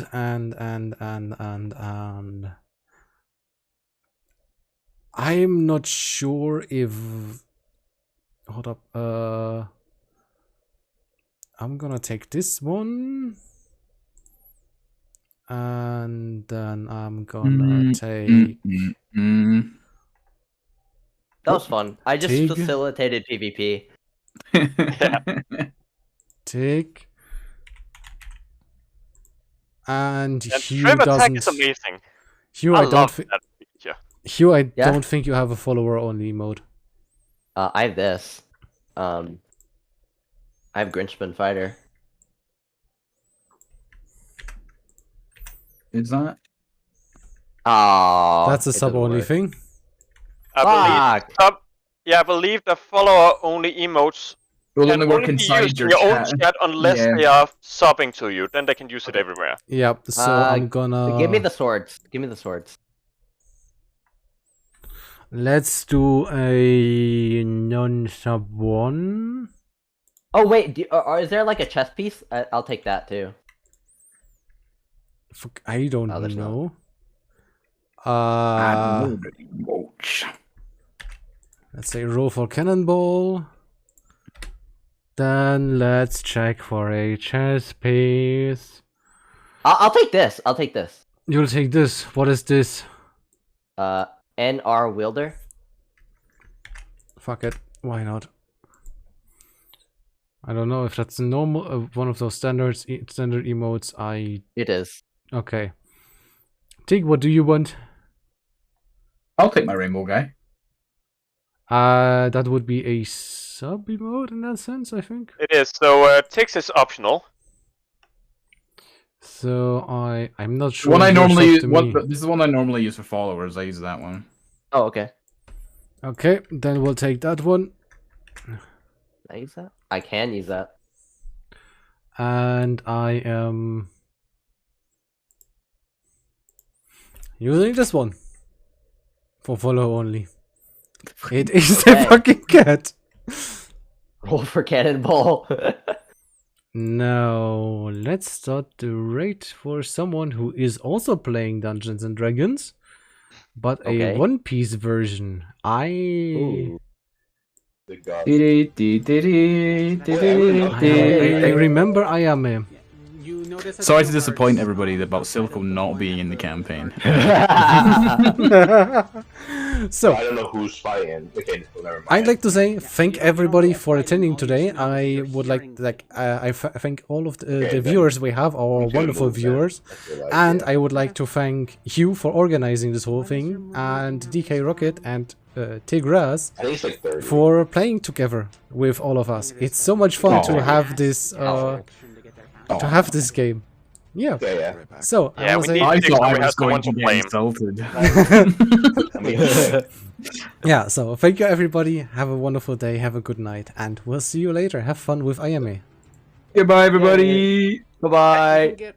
I'm not sure if hold up, I'm gonna take this one and then I'm gonna take That was fun. I just Tig. facilitated PvP. take and And Hugh Trim attack doesn't is amazing. Hugh I I don't love think that feature. Hugh I Yeah? don't think you have a follower only mode. I have this. I have Grinchman Fighter. Is that? Oh, That's a sub only thing. I believe the follower only emotes Will can only work only be inside used your in your own chat. chat unless Yeah. they are subbing to you. Then they can use it everywhere. Yep, so I'm gonna Give me the swords. Give me the swords. let's do a non-sub one. Oh wait, is there like a chest piece? I'll take that too. Fuck, I don't Oh, there's know. Let's say roll for cannonball. Then let's check for a chest piece. I'll take this. I'll take this. You'll take this. What is this? NR wielder. Fuck it. Why not? I don't know if that's a normal one of those standard emotes. It is. Okay. Tig, what do you want? I'll take my rainbow guy. That would be a sub emote in that sense, I think. It is. So Tix is optional. So I'm not The sure. one I if you're normally sub to me. this is the one I normally use for followers. I use that one. Oh, okay. Okay, then we'll take that one. Can I use that? I can use that. And I am using this one for follow only. It is Okay. a fucking cat. Roll for cannonball. Now, let's start the raid for someone who is also playing Dungeons and Dragons, but Okay. a One Piece version. I remember Ayame. Sorry to disappoint everybody about Silco not being in the campaign. So, I don't know who's fighting. Okay, never mind. I'd like to say thank everybody for attending today. I would I thank all of the viewers we have, our wonderful viewers, and I would like to thank you for organizing this whole thing, and DK Rocket and Tigras I think it's like 30. for playing together with all of us. It's so much fun to have this game. Yeah. Yeah. So Yeah, I we wanna need- say, I thought I we have was going someone to to get blame. insulted. I mean, yeah. So thank you everybody. Have a wonderful day. Have a good night, and we'll see you later. Have fun with Ayame. Goodbye, everybody. Bye bye.